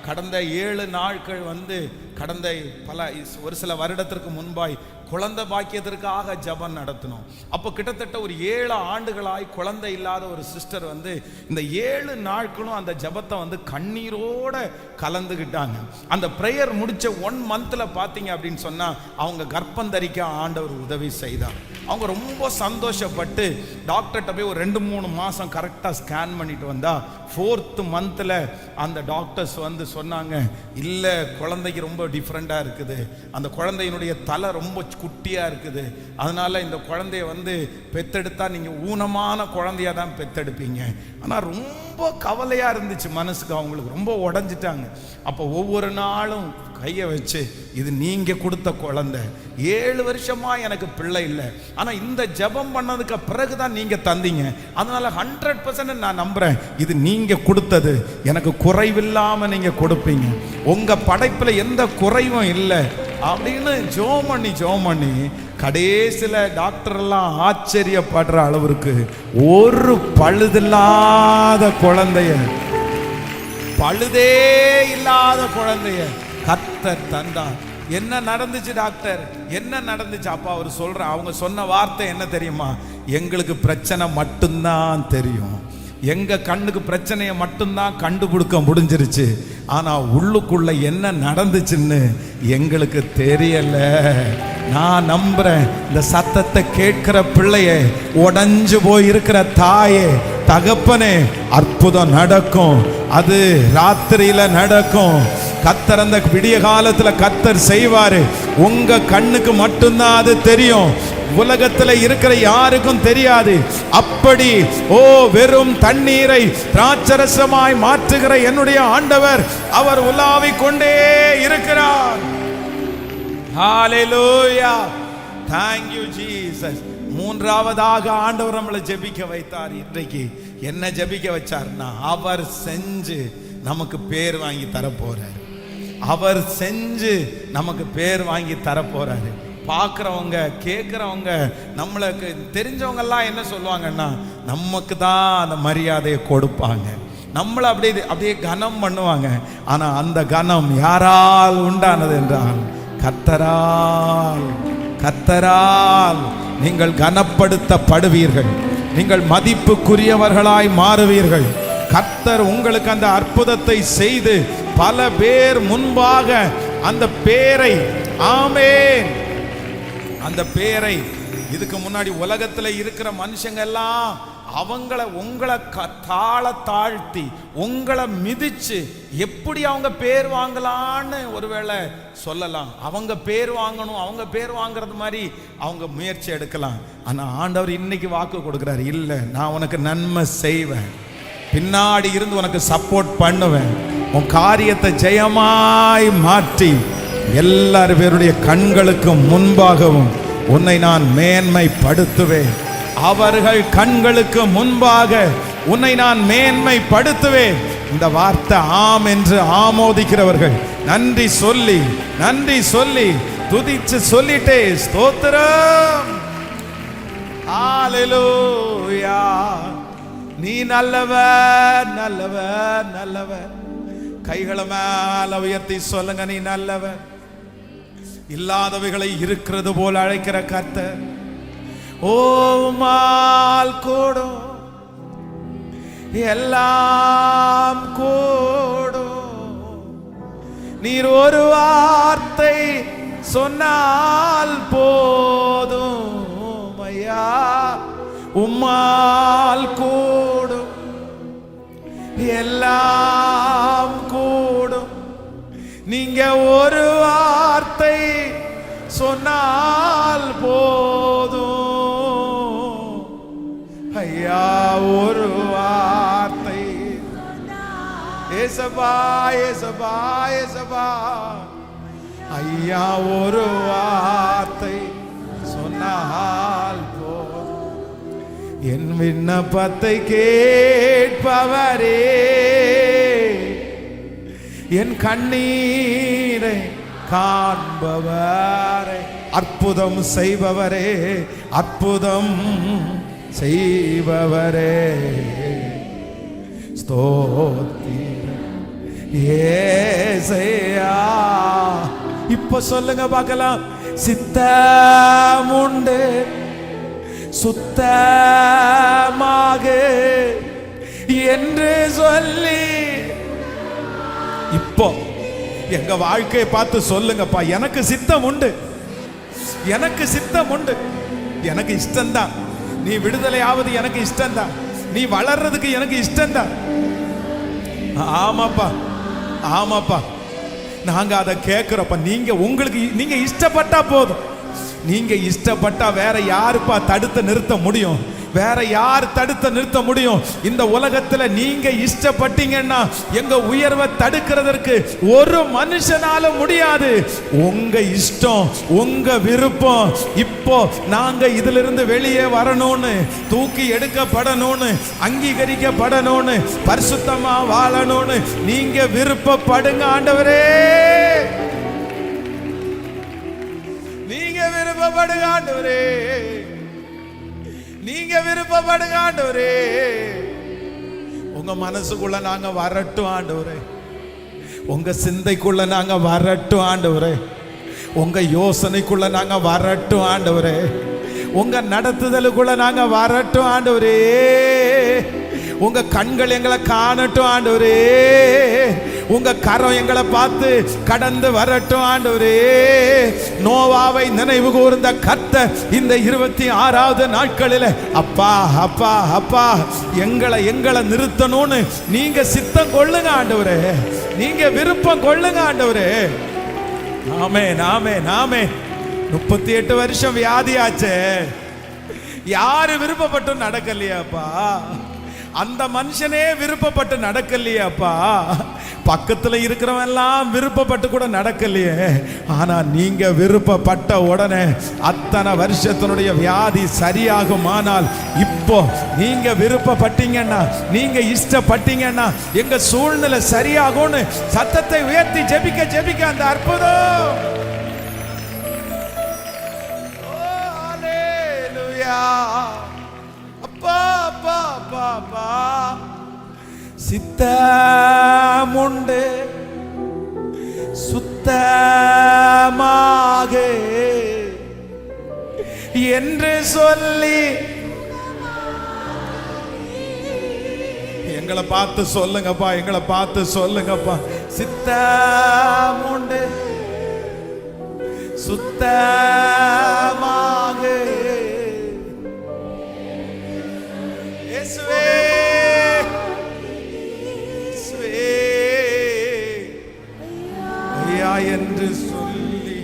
கடந்த 7 நாட்கள் கடந்த ஒரு சில வருடத்திற்கு முன்பாய் குழந்தை பாக்கியத்திற்காக ஜெபம் நடத்தினோம். அப்போ கிட்டத்தட்ட ஒரு 7 ஆண்டுகளாய் குழந்தை இல்லாத ஒரு சிஸ்டர் இந்த 7 நாட்களும் அந்த ஜெபத்தை கண்ணீரோட கலந்துக்கிட்டாங்க. அந்த பிரேயர் முடிச்ச 1 மந்த்ல பார்த்தீங்க அப்படின்னு சொன்னா அவங்க கர்ப்பம் தரிக்க ஆண்டவர் உதவி செய்தார். அவங்க ரொம்ப சந்தோஷப்பட்டு டாக்டர்கிட்ட போய் ஒரு 2-3 மாசம் கரெக்டாக ஸ்கேன் பண்ணிட்டு வந்தா 4th மந்த்ல அந்த டாக்டர்ஸ் சொன்னாங்க, இல்லை குழந்தைக்கு ரொம்ப டிஃப்ரெண்டாக இருக்குது, அந்த குழந்தையினுடைய தலை ரொம்ப குட்டியா இருக்குது, அதனால இந்த குழந்தைய பெத்தெடுத்தா நீங்க ஊனமான குழந்தையா தான் பெத்தெடுப்பீங்க. ஆனா ரொம்ப கவலையா இருந்துச்சு மனசுக்கு, அவங்களுக்கு ரொம்ப உடைஞ்சிட்டாங்க. அப்போ ஒவ்வொரு நாளும் கைய வச்சு, இது நீங்க கொடுத்த குழந்தை, 7 வருஷமா எனக்கு பிள்ளை இல்லை, ஆனா இந்த ஜெபம் பண்ணதுக்கு பிறகுதான் நீங்க தந்தீங்க, அதனால 100% நான் நம்புறேன் இது நீங்க கொடுத்தது, எனக்கு குறைவில்லாம நீங்க கொடுப்பீங்க, உங்க படைப்புல எந்த குறைவும் இல்லை அப்படின்னு ஜெபம் பண்ணி கடைசியில டாக்டர் எல்லாம் ஆச்சரியப்படுற அளவிற்கு ஒரு பழுதில்லாத குழந்தைய, பழுதே இல்லாத குழந்தைய கர்த்தர் தந்தார். என்ன நடந்துச்சு டாக்டர், என்ன நடந்துச்சு? அப்பா அவர் அவங்க சொன்ன வார்த்தை என்ன தெரியுமா? எங்களுக்கு பிரச்சனை மட்டும்தான் தெரியும், எங்க கண்ணுக்கு பிரச்சனையை மட்டும்தான் கண்டுபிடிக்க முடிஞ்சிருச்சு, ஆனா உள்ளுக்குள்ள என்ன நடந்துச்சுன்னு எங்களுக்கு தெரியல. நான் நம்புறேன் இந்த சத்தத்தை கேட்கிற பிள்ளையே, உடைஞ்சு போய் இருக்கிற தாயே, தகப்பனே, அற்புதம் நடக்கும். அது ராத்திரியில நடக்கும். கர்த்தர் அந்த விடிய காலத்துல கர்த்தர் செய்வாரு. உங்க கண்ணுக்கு மட்டும்தான் அது தெரியும், உலகத்துல இருக்கிற யாருக்கும் தெரியாது. அப்படி வெறும் தண்ணீரை திராட்சரசமாய் மாற்றுகிற என்னுடைய ஆண்டவர், அவர் உலாவிக் கொண்டே இருக்கிறார். ஹalleluya, thank you Jesus. மூன்றாவதாக ஆண்டவர் நம்மளை ஜெபிக்க வைத்தார். இன்றைக்கு என்ன ஜெபிக்க வச்சார்னா, அவர் செஞ்சு நமக்கு பேர் வாங்கி தரப்போறாரு. அவர் செஞ்சு நமக்கு பேர் வாங்கி தரப்போறாரு. பார்க்குறவங்க, கேட்குறவங்க, நம்மளுக்கு தெரிஞ்சவங்க எல்லாம் என்ன சொல்லுவாங்கன்னா, நமக்கு தான் அந்த மரியாதையை கொடுப்பாங்க, நம்மளை அப்படியே கனம் பண்ணுவாங்க. ஆனா அந்த கனம் யாரால் உண்டானது என்றால் கர்த்தரால். கர்த்தரால் நீங்கள் கனப்படுத்தப்படுவீர்கள், நீங்கள் மதிப்புக்குரியவர்களாய் மாறுவீர்கள். கர்த்தர் உங்களுக்கு அந்த அற்புதத்தை செய்து பல பேர் முன்பாக அந்த பேரை, ஆமென், அந்த பேரை, இதுக்கு முன்னாடி உலகத்துல இருக்கிற மனுஷங்க எல்லாம் உங்களை தாழ்த்தி உங்களை மிதிச்சு எப்படி அவங்க பேர் வாங்கலான்னு ஒருவேளை சொல்லலாம். அவங்க பேர் வாங்கணும், அவங்க பேர் வாங்குறது மாதிரி அவங்க முயற்சி எடுக்கலாம். ஆனா ஆண்டவர் இன்னைக்கு வாக்கு கொடுக்கிறார், இல்லை, நான் உனக்கு நன்மை செய்வேன், பின்னாடி இருந்து உனக்கு சப்போர்ட் பண்ணுவேன், உன் காரியத்தை ஜெயமாய் மாற்றி எல்லார் பேருடைய கண்களுக்கு முன்பாகவும் உன்னை நான் மேன்மைப்படுத்துவேன். அவர்கள் கண்களுக்கு முன்பாக உன்னை நான் மேன்மைப்படுத்துவேன். இந்த வார்த்தை ஆம் என்று ஆமோதிக்கிறவர்கள் நன்றி சொல்லி துதிச்சு சொல்லிட்டே ஸ்தோத்திரம். ஹalleluya. நீ நல்லவர், நல்லவர், நல்லவர். கைகளை மேல உயர்த்தி சொல்லுங்க, நீ நல்லவர். இல்லாதவைகளை இருக்கிறது போல அழைக்கிற கர்த்தர். ஓமால் கூடும், எல்லாம் கூடும். நீர் ஒரு வார்த்தை சொன்னால் போதும் ஐயா, உம்மால் கூடும், எல்லாம் கூடும். நீங்க ஒரு வார்த்தை சொன்னால் போதும் ஐயா, ஒரு வார்த்தை. ஏசப்பா, ஏசப்பா, ஏசப்பா, ஐயா, ஒரு வார்த்தை சொன்னால் போதும். என் விண்ணப்பத்தை கேட்பவரே, என் கண்ணீரை காண்பவரே, அற்புதம் செய்பவரே, அற்புதம் செய்பவரே, ஸ்தோத்திரம் ஏசையா. இப்ப சொல்லுங்க பார்க்கலாம். சித்தமுண்டு சுத்தமாக என்று சொல்லி, இப்போ எங்க வாழ்க்கையை பார்த்து சொல்லுங்கப்பா, எனக்கு சித்தம் உண்டு, எனக்கு சித்தம் உண்டு, எனக்கு இஷ்டம்தான். நீ விடுதலை ஆவது எனக்கு இஷ்டம்தான், நீ வளர்றதுக்கு எனக்கு இஷ்டம்தான். ஆமாப்பா, ஆமாப்பா, நாங்க அதை கேட்கிறோப்பா. நீங்க இஷ்டப்பட்டா போதும். நீங்க இஷ்டப்பட்டா வேற யாருப்பா தடுத்து நிறுத்த முடியும்? வேற யார் தடுத்து நிறுத்த முடியும்? இந்த உலகத்துல நீங்க இஷ்டப்பட்டீங்கன்னா எங்க உயர்வை தடுக்கிறதற்கு ஒரு மனுஷனால முடியாது. உங்க இஷ்டம், உங்க விருப்பம். இப்போ நாங்க இதுல இருந்து வெளியே வரணும்னு, தூக்கி எடுக்கப்படணும்னு, அங்கீகரிக்கப்படணும்னு, பரிசுத்தமா வாழணும்னு நீங்க விருப்பப்படுங்க. ஆண்டவரே, நீங்க விருப்பப்படுங்க ஆண்டவரே, நீங்க விருப்பப்படுங்க ஆண்டவரே. உங்க மனசுக்குள்ள நாங்க வரட்டும் ஆண்டவரே, உங்க சிந்தைக்குள்ள நாங்க வரட்டும் ஆண்டவரே, உங்க யோசனைக்குள்ள நாங்க வரட்டும் ஆண்டவரே, உங்க நடத்துதலுக்குள்ள நாங்க வரட்டும் ஆண்டவரே. உங்க கண்கள் எங்களை காணட்டும் ஆண்டவரே. உங்க கரம் எங்களை பார்த்து கடந்து வரட்டும் ஆண்டவரே. நோவாவை நினைவு கூர்ந்த கர்த்தர் இந்த 26வது நாட்களில் அப்பா அப்பா அப்பா எங்களை நிறுத்தணும்னு நீங்க சித்தம் கொள்ளுங்க ஆண்டவரே, நீங்க விருப்பம் கொள்ளுங்க ஆண்டவரே. ஆமென் ஆமென் ஆமென். 38 வருஷம் வியாதியாச்சே, யாரு விருப்பப்பட்டு நடக்கலையாப்பா? அந்த மனுஷனே விருப்பப்பட்டு நடக்கலையாப்பா? பக்கத்துல இருக்கிறவன் எல்லாம் விருப்பப்பட்டு கூட நடக்கலையே. ஆனா நீங்க விருப்பப்பட்ட உடனே அத்தனை வருஷத்தினுடைய வியாதி சரியாகும். ஆனால் இப்போ நீங்க விருப்பப்பட்டீங்கன்னா, நீங்க இஷ்டப்பட்டீங்கன்னா எங்க சூழ்நிலை சரியாகும்னு சத்தத்தை உயர்த்தி ஜெபிக்க ஜெபிக்க அந்த அற்புதம். அப்பா அப்பா அப்பா அப்பா சித்தமுண்டு சுத்தமாக என்று சொல்லி எங்களை பார்த்து சொல்லுங்கப்பா, எங்களை பார்த்து சொல்லுங்கப்பா. சித்தமுண்டு சுத்தமாக ஐயா என்று சொல்லி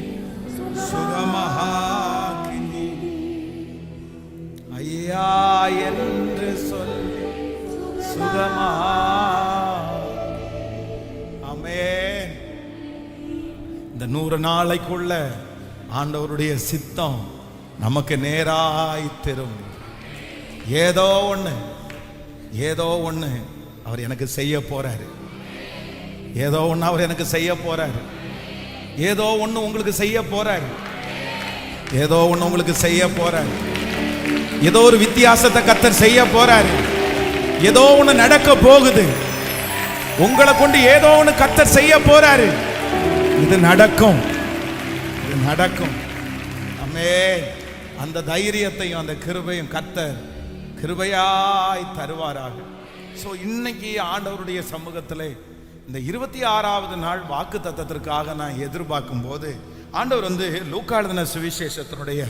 சுகமாக்கினி, ஐயா என்று சொல்லி சுகமா. ஆமென். இந்த 100 நாளைக்குள்ள ஆண்டவருடைய சித்தம் நமக்கு நேராய் தரும். ஏதோ ஒண்ணு அவர் எனக்கு செய்ய போறாரு. ஏதோ ஒண்ணு அவர் எனக்கு செய்ய போறாரு. ஏதோ ஒண்ணு உங்களுக்கு செய்ய போறாரு. ஏதோ ஒண்ணு உங்களுக்கு செய்ய போறாரு. ஏதோ ஒரு வித்தியாசத்தை கர்த்தர் செய்ய போறாரு. ஏதோ ஒண்ணு நடக்க போகுது. உங்களை கொண்டு ஏதோ ஒண்ணு கர்த்தர் செய்ய போறாரு. இது நடக்கும், இது நடக்கும். ஆமென். அந்த தைரியத்தையும் அந்த கிருபையும் கர்த்தர் கிருபையாய் தருவாராக. ஸோ இன்னைக்கு ஆண்டவருடைய சமூகத்தில் இந்த 26வது நாள் வாக்கு தத்தத்திற்காக நான் எதிர்பார்க்கும் போது ஆண்டவர் லூக்கா எழுதின சுவிசேஷத்தினுடைய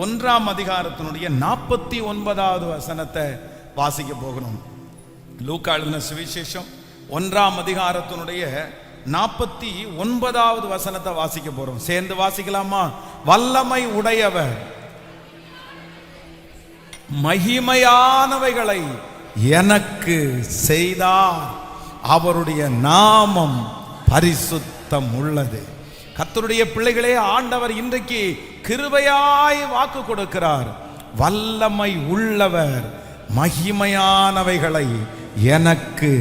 1ஆம் அதிகாரத்தினுடைய 49வது வசனத்தை வாசிக்க போகணும். லூக்கா எழுதின சுவிசேஷம் 1ஆம் அதிகாரத்தினுடைய 49வது வசனத்தை வாசிக்க போறோம். சேர்ந்து வாசிக்கலாமா? வல்லமை உடையவர் மகிமையானவைகளை எனக்கு செய்தார், அவருடைய நாமம் பரிசுத்தம் உள்ளது. கர்த்தருடைய பிள்ளைகளே, ஆண்டவர் இன்றைக்கு கிருபையாய் வாக்கு கொடுக்கிறார். வல்லமை உள்ளவர் மகிமையானவைகளை எனக்கு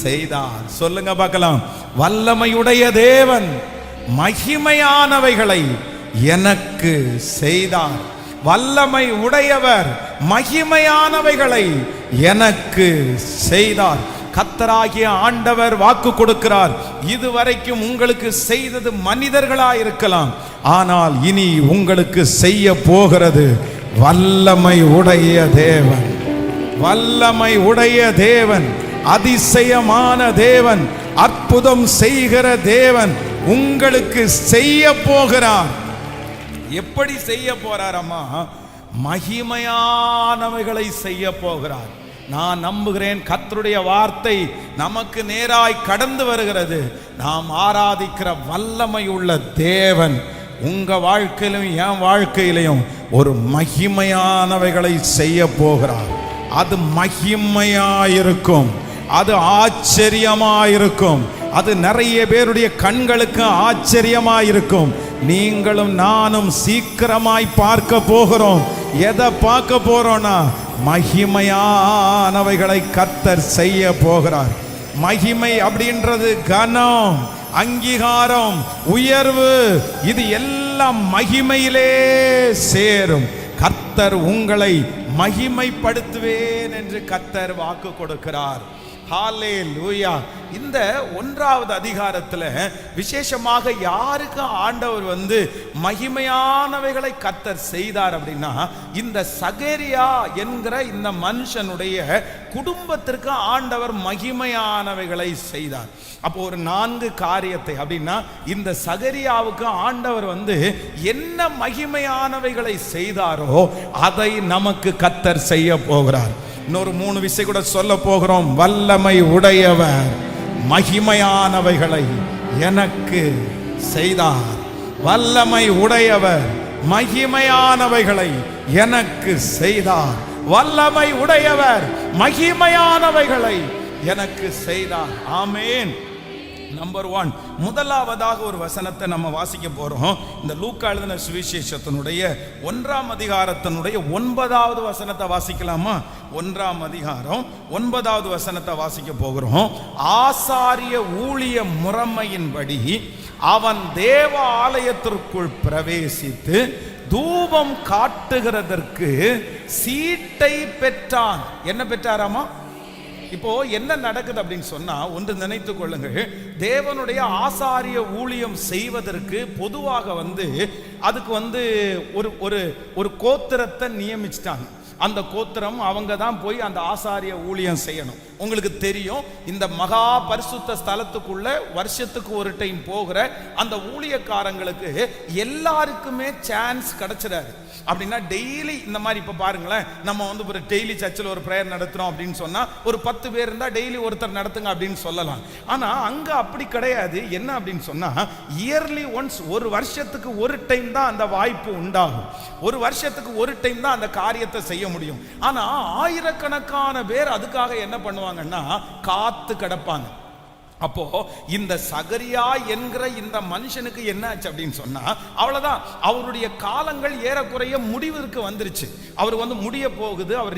செய்தார். சொல்லுங்க பார்க்கலாம். வல்லமையுடைய தேவன் மகிமையானவைகளை எனக்கு செய்தார். வல்லமை உடையவர் மகிமையானவைகளை எனக்கு செய்தார். கர்த்தராகிய ஆண்டவர் வாக்கு கொடுக்கிறார். இதுவரைக்கும் உங்களுக்கு செய்தது மனிதர்களா இருக்கலாம், ஆனால் இனி உங்களுக்கு செய்ய போகிறது வல்லமை உடைய தேவன். வல்லமை உடைய தேவன், அதிசயமான தேவன், அற்புதம் செய்கிற தேவன் உங்களுக்கு செய்ய போகிறார். எப்படி செய்ய போறார் அம்மா? மகிமையானவைகளை செய்ய போகிறார். நான் நம்புகிறேன் கர்த்தருடைய வார்த்தை நமக்கு நேராய் கடந்து வருகிறது. நாம் ஆராதிக்கிற வல்லமை உள்ள தேவன் உங்க வாழ்க்கையிலும் என் வாழ்க்கையிலையும் ஒரு மகிமையானவைகளை செய்ய போகிறார். அது மகிமையாயிருக்கும், அது ஆச்சரியமாயிருக்கும், அது நிறைய பேருடைய கண்களுக்கு ஆச்சரியமாயிருக்கும். நீங்களும் நானும் சீக்கிரமாய் பார்க்க போகிறோம். எதை பார்க்க போறோம்னா, மகிமையானவைகளை கர்த்தர் செய்ய போகிறார். மகிமை அப்படின்றது கனம், அங்கீகாரம், உயர்வு, இது எல்லாம் மகிமையிலே சேரும். கர்த்தர் உங்களை மகிமைப்படுத்துவேன் என்று கர்த்தர் வாக்கு கொடுக்கிறார். ஹல்லேலூயா. இந்த 1வது அதிகாரத்துல விசேஷமாக யாருக்கு ஆண்டவர் மகிமையானவைகளை கர்த்தர் செய்தார் அப்படின்னா, இந்த சகரியா என்கிற இந்த மனுஷனுடைய குடும்பத்திற்கு ஆண்டவர் மகிமையானவைகளை செய்தார். அப்போ ஒரு 4 காரியத்தை அப்படின்னா, இந்த சகரியாவுக்கு ஆண்டவர் என்ன மகிமையானவைகளை செய்தாரோ அதை நமக்கு கர்த்தர் செய்ய போகிறார். இன்னொரு 3 விஷயம் கூட சொல்ல போகிறோம். வல்லமை உடையவர் மகிமையானவைகளை எனக்கு செய்தார். வல்லமை உடையவர் மகிமையானவைகளை எனக்கு செய்தார். வல்லமை உடையவர் மகிமையானவைகளை எனக்கு செய்தார். ஆமென். நம்பர் 1, முதலாவதாக ஒரு வசனத்தை நம்ம வாசிக்க போறோம். இந்த லூக்கா எழுதின சுவிசேஷத்தினுடைய 1ஆம் அதிகாரத்தினுடைய 9வது வசனத்தை வாசிக்கலாமா? 1ஆம் அதிகாரம் 9வது வசனத்தை வாசிக்க போகிறோம். ஆசாரிய ஊழிய முறைமையின்படி அவன் தேவ ஆலயத்திற்குள் பிரவேசித்து தூபம் காட்டுகிறதற்கு சீட்டை பெற்றான். என்ன பெற்றாராமா? இப்போ என்ன நடக்குது அப்படின்னு சொன்னா, ஒன்று நினைத்துக் கொள்ளுங்கள். தேவனுடைய ஆசாரிய ஊழியம் செய்வதற்கு பொதுவாக அதுக்கு ஒரு கோத்திரத்தை நியமிச்சிட்டாங்க. அந்த கோத்திரம் அவங்க தான் போய் அந்த ஆசாரிய ஊழியம் செய்யணும். உங்களுக்கு தெரியும், இந்த மகா பரிசுத்த ஸ்தலத்துக்குள்ள வருஷத்துக்கு ஒரு டைம் போகிற அந்த ஊழியக்காரங்களுக்கு எல்லாருக்குமே சான்ஸ் கிடைச்சிடாது. அப்படின்னா டெய்லி இந்த மாதிரி இப்போ பாருங்களேன், நம்ம ஒரு டெய்லி சர்ச்சில் ஒரு ப்ரேயர் நடத்துகிறோம் அப்படின்னு சொன்னால் ஒரு 10 பேர் இருந்தால் டெய்லி ஒருத்தர் நடத்துங்க அப்படின்னு சொல்லலாம். ஆனால் அங்கே அப்படி கிடையாது. என்ன அப்படின்னு சொன்னால், இயர்லி ஒன்ஸ், ஒரு வருஷத்துக்கு ஒரு டைம் தான் அந்த வாய்ப்பு உண்டாகும். ஒரு வருஷத்துக்கு ஒரு டைம் தான் அந்த காரியத்தை செய்ய முடியும். ஆனால் ஆயிரக்கணக்கான பேர் அதுக்காக என்ன பண்ணுவாங்கன்னா காத்து கிடப்பாங்க. அப்போ இந்த சகரியா என்கிற இந்த மனுஷனுக்கு என்ன ஆச்சு அப்படின்னு சொன்னா, அவ்வளவுதான், அவருடைய காலங்கள் ஏறக்குறைய முடிவிற்கு வந்துருச்சு. அவர் முடிய போகுது. அவர்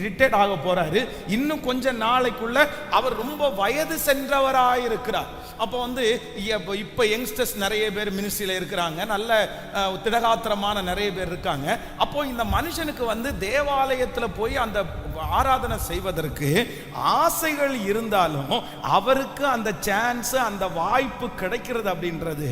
ரிட்டையர்ட் ஆக போறாரு. இன்னும் கொஞ்ச நாளைக்குள்ள அவர் ரொம்ப வயது சென்றவராயிருக்கிறார். அப்போ இப்போ யங்ஸ்டர்ஸ் நிறைய பேர் மினிஸ்ட்ரியில இருக்கிறாங்க. நல்ல திடகாத்திரமான நிறைய பேர் இருக்காங்க. அப்போ இந்த மனுஷனுக்கு தேவாலயத்துல போய் அந்த ஆராதனை செய்வதற்கு ஆசைகள் இருந்தாலும் அவருக்கு அந்த சான்ஸ், அந்த வாய்ப்பு கிடைக்கிறது அப்படின்றது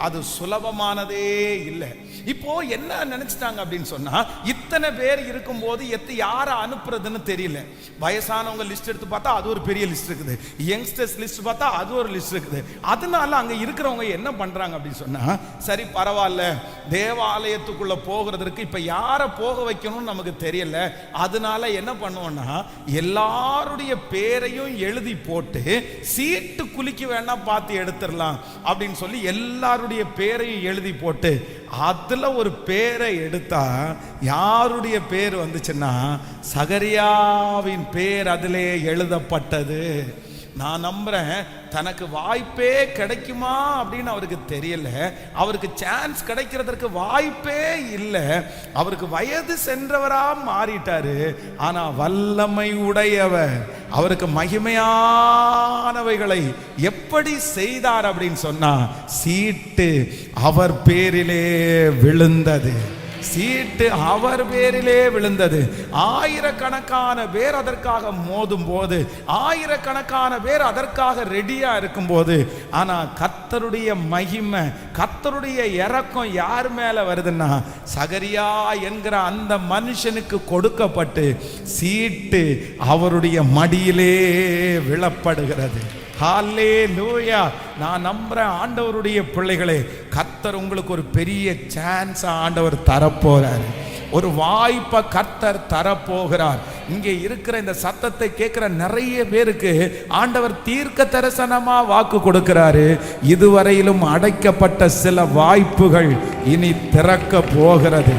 அது சுலபமானதே இல்லை. இப்போ என்ன நினைச்சிட்டாங்க அப்படின்னு சொன்னா, இத்தனை பேர் இருக்கும்போது யாரை அனுப்புறதுன்னு தெரியல. வயசானவங்க லிஸ்ட் எடுத்து பார்த்தா அது ஒரு பெரிய லிஸ்ட் இருக்குது. யங்ஸ்டர்ஸ் லிஸ்ட் பார்த்தா அது ஒரு லிஸ்ட் இருக்குது. அதனால அங்க இருக்கிறவங்க என்ன பண்றாங்க அப்படின்னு சொன்னா, சரி பரவாயில்ல, தேவாலயத்துக்குள்ள போகிறதுக்கு இப்ப யாரை போக வைக்கணும்னு நமக்கு தெரியல. அதனால என்ன பண்ணுவோம்னா, எல்லாருடைய பேரையும் எழுதி போட்டு சீட்டு குலுக்கி வேணா பார்த்து எடுத்துடலாம் அப்படின்னு சொல்லி எல்லாருடைய பேரையும் எழுதி போட்டு அதுல ஒரு பேரை எடுத்தா யாருடைய பேர் வந்துச்சுன்னா சகரியாவின் பேர் அதிலே எழுதப்பட்டது. நான் நம்புறேன், தனக்கு வாய்ப்பே கிடைக்குமா அப்படின்னு அவருக்கு தெரியல. அவருக்கு சான்ஸ் கிடைக்கிறதுக்கு வாய்ப்பே இல்லை. அவருக்கு வயது சென்றவரா மாறிட்டாரு. ஆனா வல்லமை உடையவர் அவருக்கு மகிமையானவைகளை எப்படி செய்தார் அப்படின்னு சொன்னா, சீட்டு அவர் பேரிலே விழுந்தது. சீட்டு அவர் பேரிலே விழுந்தது. ஆயிரக்கணக்கான பேர் அதற்காக மோதும் போது, ஆயிரக்கணக்கான பேர் அதற்காக ரெடியா இருக்கும் போது, ஆனா கர்த்தருடைய மகிமை, கர்த்தருடைய இரக்கம் யார் மேல வருதுன்னா, சகரியா என்கிற அந்த மனுஷனுக்கு கொடுக்கப்பட்டு சீட்டு அவருடைய மடியிலே விழப்படுகிறது. ஹல்லேலூயா. நான் நம்புறேன், ஆண்டவருடைய பிள்ளைகளே, கர்த்தர் உங்களுக்கு ஒரு பெரிய சான்ஸ் ஆண்டவர் தரப்போறார். ஒரு வாய்ப்பை கர்த்தர் தரப்போகிறார். இங்கே இருக்கிற இந்த சத்தத்தை கேட்கிற நிறைய பேருக்கு ஆண்டவர் தீர்க்க தரிசனமா வாக்கு கொடுக்கிறாரு. இதுவரையிலும் அடைக்கப்பட்ட சில வாய்ப்புகள் இனி திறக்க போகிறது.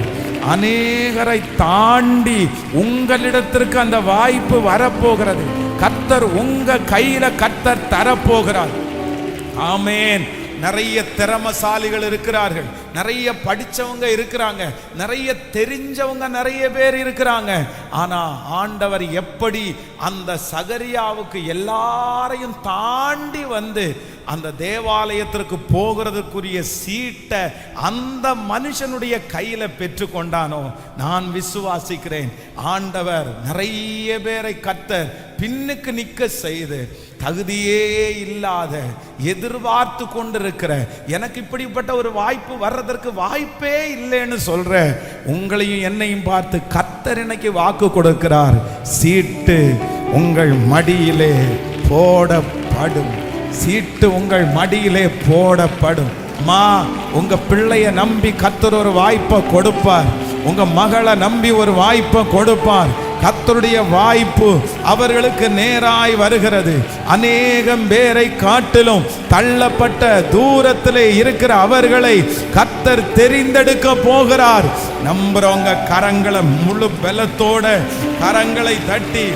அநேகரை தாண்டி உங்களிடத்திற்கு அந்த வாய்ப்பு வரப்போகிறது. கர்த்தர் உங்க கையில கர்த்தர் தரப்போகிறார். ஆமென். நிறைய திறமசாலிகள் இருக்கிறார்கள், நிறைய படிச்சவங்க இருக்கிறாங்க, நிறைய தெரிஞ்சவங்க நிறைய பேர் இருக்கிறாங்க. ஆனா ஆண்டவர் எப்படி அந்த சகரியாவுக்கு எல்லாரையும் தாண்டி அந்த தேவாலயத்திற்கு போகிறதுக்குரிய சீட்டை அந்த மனுஷனுடைய கையில பெற்றுக்கொண்டானோ, நான் விசுவாசிக்கிறேன், ஆண்டவர் நிறைய பேரை கர்த்தர் பின்னுக்கு நிற்க செய்து, தகுதியே இல்லாத எதிர்பார்த்து கொண்டிருக்கிற, எனக்கு இப்படிப்பட்ட ஒரு வாய்ப்பு வர்றதற்கு வாய்ப்பே இல்லைன்னு சொல்ற உங்களையும் என்னையும் பார்த்து கர்த்தர் இன்னைக்கு வாக்கு கொடுக்கிறார். சீட்டு உங்கள் மடியிலே போடப்படும். சீட்டு உங்கள் மடியிலே போடப்படும். மா, உங்க பிள்ளைய நம்பி கர்த்தர் ஒரு வாய்ப்பை கொடுப்பார். உங்க மகளை நம்பி ஒரு வாய்ப்பை கொடுப்பார். கர்த்தருடைய வாய்ப்பு அவர்களுக்கு நேராய் வருகிறது. அநேகம் பேரை காட்டிலும் தள்ளப்பட்ட தூரத்திலே இருக்கிற அவர்களை கர்த்தர் தெரிந்தெடுக்க போகிறார். நம்புறவங்க கரங்களை முழு பலத்தோட கரங்களை தட்டி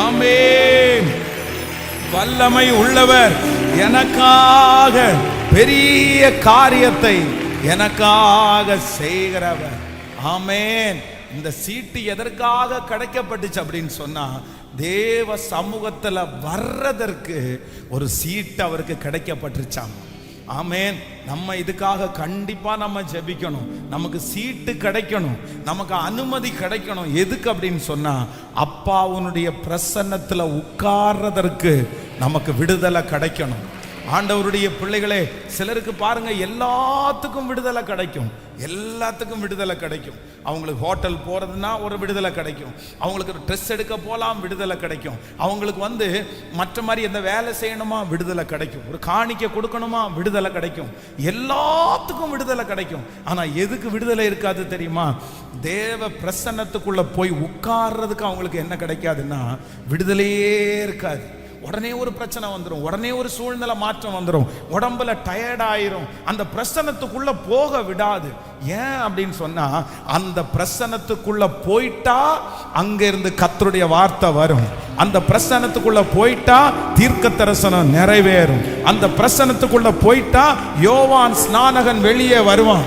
ஆமென். வல்லமை உள்ளவர் எனக்காக பெரிய காரியத்தை எனக்காக செய்கிறவர். ஆமென். இந்த சீட்டு எதற்காக கிடைக்கப்பட்டுச்சு அப்படின்னு சொன்னா, தேவ சமூகத்துல வர்றதற்கு ஒரு சீட்டு அவருக்கு கிடைக்கப்பட்டுருச்சாம். ஆமென். நம்ம இதுக்காக கண்டிப்பா நம்ம ஜெபிக்கணும். நமக்கு சீட்டு கிடைக்கணும், நமக்கு அனுமதி கிடைக்கணும். எதுக்கு அப்படின்னு சொன்னா, அப்பாவுடைய பிரசன்னத்துல உட்கார்றதற்கு நமக்கு விடுதலை கிடைக்கணும். ஆண்டவருடைய பிள்ளைகளே, சிலருக்கு பாருங்க எல்லாத்துக்கும் விடுதலை கிடைக்கும், எல்லாத்துக்கும் விடுதலை கிடைக்கும். அவங்களுக்கு ஹோட்டல் போறதுன்னா ஒரு விடுதலை கிடைக்கும், அவங்களுக்கு ட்ரெஸ் எடுக்க போகலாம் விடுதலை கிடைக்கும், அவங்களுக்கு மற்ற மாதிரி எந்த வேலை செய்யணுமா விடுதலை கிடைக்கும், ஒரு காணிக்கை கொடுக்கணுமா விடுதலை கிடைக்கும், எல்லாத்துக்கும் விடுதலை கிடைக்கும். ஆனா எதுக்கு விடுதலை இருக்காது தெரியுமா? தேவ பிரசன்னத்துக்குள்ள போய் உட்கார்றதுக்கு அவங்களுக்கு என்ன கிடைக்காதுன்னா விடுதலையே இருக்காது. உடனே ஒரு பிரச்சனை வந்துடும், உடனே ஒரு சூழ்நிலை மாற்றம் வந்துடும், உடம்புல டயர்ட் ஆயிரும், அந்த பிரசன்னத்துக்குள்ள போக விடாது. ஏன் அப்படின்னு சொன்னா, அந்த பிரசன்னத்துக்குள்ள போயிட்டா அங்க இருந்து கர்த்தருடைய வார்த்தை வரும். அந்த பிரசன்னத்துக்குள்ள போயிட்டா தீர்க்க தரிசனம் நிறைவேறும். அந்த பிரசன்னத்துக்குள்ள போயிட்டா யோவான் ஸ்நானகன் வெளியே வருவான்.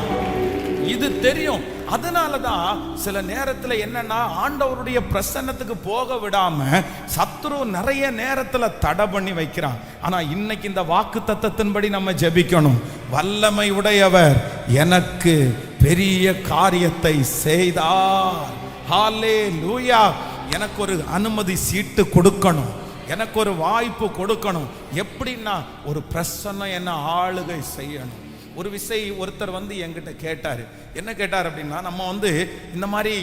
இது தெரியும். அதனாலதான் சில நேரத்துல என்னன்னா, ஆண்டவருடைய பிரசன்னத்துக்கு போக விடாம சத்துரு நிறைய நேரத்துல தடை பண்ணி வைக்கிறான். ஆனா இன்னைக்கு இந்த வாக்கு தத்தத்தின்படி நம்ம ஜெபிக்கணும். வல்லமை உடையவர் எனக்கு பெரிய காரியத்தை செய்தார். ஹல்லேலூயா. எனக்கு ஒரு அனுமதி சீட்டு கொடுக்கணும், எனக்கு ஒரு வாய்ப்பு கொடுக்கணும். எப்படின்னா, ஒரு பிரசன்னம் என்ன ஆளுகை செய்யணும். ஒரு ஒருத்தர் என்கிட்ட கேட்டார். என்ன கேட்டார் அப்படின்னா, நம்ம இந்த மாதிரி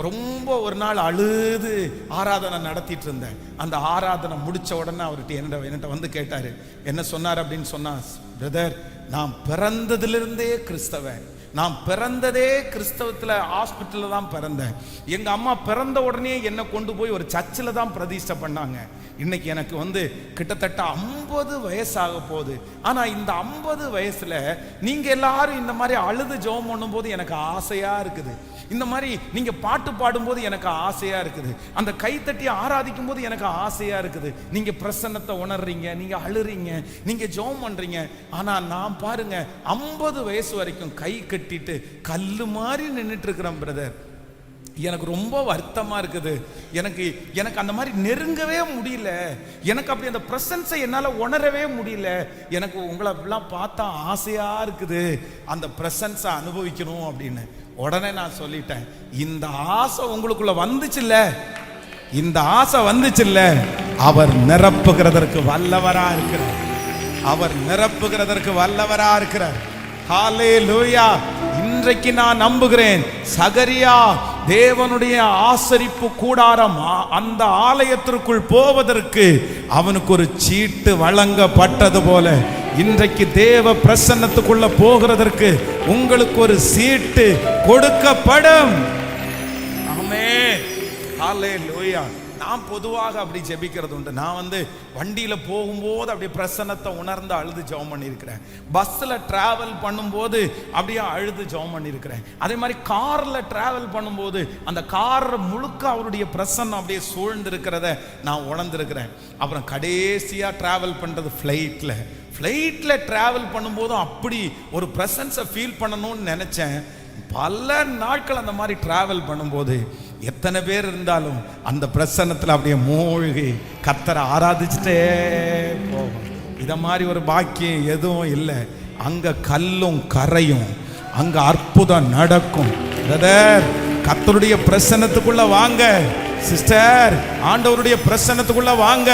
ரொம்ப ஒரு நாள் அழுது ஆராதனை நடத்திட்டு இருந்தேன். அந்த ஆராதனை முடிச்ச உடனே அவர்கிட்ட என்கிட்ட கேட்டார். என்ன சொன்னார் அப்படின்னு சொன்னா, பிரதர், நான் பிறந்ததிலிருந்தே கிறிஸ்தவன். நான் பிறந்ததே கிறிஸ்தவத்தில் ஹாஸ்பிட்டலில் தான் பிறந்தேன். எங்கள் அம்மா பிறந்த உடனே என்னை கொண்டு போய் ஒரு சர்ச்சில் தான் பிரதிஷ்டை பண்ணாங்க. இன்னைக்கு எனக்கு கிட்டத்தட்ட 50 வயசாக போகுது. ஆனால் இந்த 50 வயசில் நீங்கள் எல்லாரும் இந்த மாதிரி அழுது ஜெபம் பண்ணும்போது எனக்கு ஆசையாக இருக்குது. இந்த மாதிரி நீங்கள் பாட்டு பாடும்போது எனக்கு ஆசையாக இருக்குது. அந்த கைத்தட்டி ஆராதிக்கும் போது எனக்கு ஆசையாக இருக்குது. நீங்கள் பிரசன்னத்தை உணர்றீங்க, நீங்கள் அழுறீங்க, நீங்கள் ஜெபம் பண்ணுறீங்க. ஆனால் நான் பாருங்க 50 வயசு வரைக்கும் கை கட்டிட்டு கல்லு மாதிரி நின்றுட்டு இருக்கிறேன் பிரதர். எனக்கு ரொம்ப வருத்தமா இருக்குது. எனக்கு அந்த மாதிரி நெருங்கவே முடியல. எனக்கு அப்படி அந்த பிரசன்ஸை என்னால உணரவே முடியல. எனக்கு உங்களை எல்லாம் பார்த்தா ஆசையா இருக்குது, அந்த பிரசன்ஸை அனுபவிக்கணும் அப்படின்னு. உடனே நான் சொல்லிட்டேன், இந்த ஆசை உங்களுக்குள்ள வந்துச்சுல்ல, இந்த ஆசை வந்துச்சுல்ல, அவர் நிரப்புகிறதற்கு வல்லவரா இருக்கிறார். அவர் நிரப்புகிறதற்கு வல்லவரா இருக்கிறார். ஹல்லேலூயா. இன்றைக்கு நான் நம்புகிறேன், சகரியா தேவனுடைய ஆசரிப்பு கூடாரம் அந்த ஆலயத்திற்குள் போவதற்கு அவனுக்கு ஒரு சீட்டு வழங்கப்பட்டது போல, இன்றைக்கு தேவ பிரசன்னத்துக்குள்ள போகிறதற்கு உங்களுக்கு ஒரு சீட்டு கொடுக்கப்படும். ஆமென். ஹல்லேலூயா. நான் பொதுவாக அப்படி ஜெபிக்கிறது உண்டு. நான் வண்டியில போகும்போது அப்படியே பிரசன்னத்தை உணர்ந்து அழுது ஜெபம் பண்ணியிருக்கிறேன். பஸ்ல டிராவல் பண்ணும்போது அப்படியே அழுது ஜெபம் பண்ணியிருக்கிறேன். அதே மாதிரி கார்ல டிராவல் பண்ணும்போது அந்த கார் முழுக்க அவருடைய பிரசன்னம் அப்படியே சூழ்ந்து இருக்கிறத நான் உணர்ந்திருக்கிறேன். அப்புறம் கடைசியா டிராவல் பண்றது ஃப்ளைட்ல டிராவல் பண்ணும்போதும் அப்படி ஒரு பிரசன்ஸை ஃபீல் பண்ணணும்னு நினைச்சேன். பல நாட்கள் அந்த மாதிரி டிராவல் பண்ணும்போது எத்தனை பேர் இருந்தாலும் அந்த பிரசன்னத்தில் அப்படியே மூழ்கி கர்த்தரை ஆராதிச்சுட்டே போகும். இத மாதிரி ஒரு பாக்கியம் எதுவும் இல்லை. அங்க கல்லும் கரையும், அங்க அற்புதம் நடக்கும். பிரதர், கர்த்தருடைய பிரசன்னத்துக்குள்ள வாங்க. சிஸ்டர், ஆண்டவருடைய பிரசன்னத்துக்குள்ள வாங்க.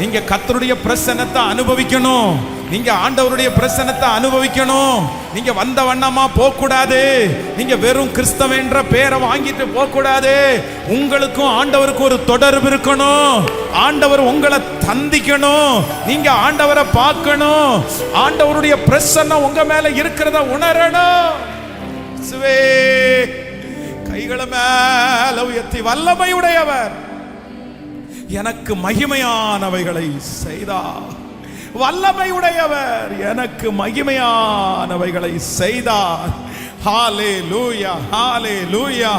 நீங்க கர்த்தருடைய பிரசன்னத்தை அனுபவிக்கணும். நீங்க ஆண்டவருடைய பிரசன்னத்தை அனுபவிக்கணும். நீங்க வந்த வண்ணமா போக கூடாது. நீங்க வெறும் கிறிஸ்தவ என்ற பேரை வாங்கிட்டு போக கூடாது. உங்களுக்கும் ஆண்டவருக்கும் ஒரு தொடர்பு இருக்கணும். ஆண்டவர் உங்களை சந்திக்கணும். நீங்க ஆண்டவரை பார்க்கணும். ஆண்டவருடைய பிரசன்னம் உங்க மேல இருக்கிறத உணரணும். கைகளை மேல உயர்த்தி, வல்லமை உடையவர் எனக்கு மகிமையானவைகளை செய்தார். வல்லமை உடையவர் எனக்கு மகிமையானவைகளை செய்தார். ஹalleluya, ஹalleluya.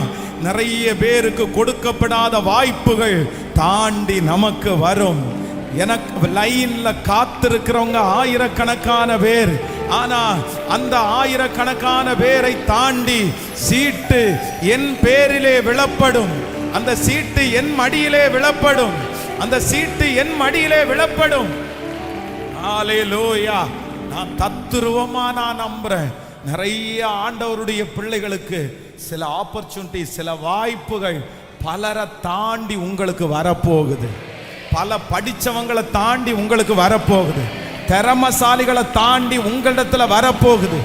நிறைய பேருக்கு கொடுக்கப்படாத வாய்ப்புகள் தாண்டி நமக்கு வரும். எனக்கு லைன்ல காத்திருக்கிறவங்க ஆயிரக்கணக்கான பேர். ஆனா அந்த ஆயிரக்கணக்கான பேரை தாண்டி சீட்டு என் பேரிலே விழப்படும். அந்த சீட்டு என் மடியிலே விழப்படும். அந்த சீட்டு என் மடியிலே விழப்படும். ஹalleluya. நான் தத்துருவமா நான் நம்புறேன். நிறைய ஆண்டவருடைய பிள்ளைகளுக்கு சில ஆப்பர்ச்சுனிட்டி, சில வாய்ப்புகள் பலரை தாண்டி உங்களுக்கு வரப்போகுது. பல படிச்சவங்களை தாண்டி உங்களுக்கு வரப்போகுது. திறமசாலிகளை தாண்டி உங்களிடத்துல வரப்போகுது.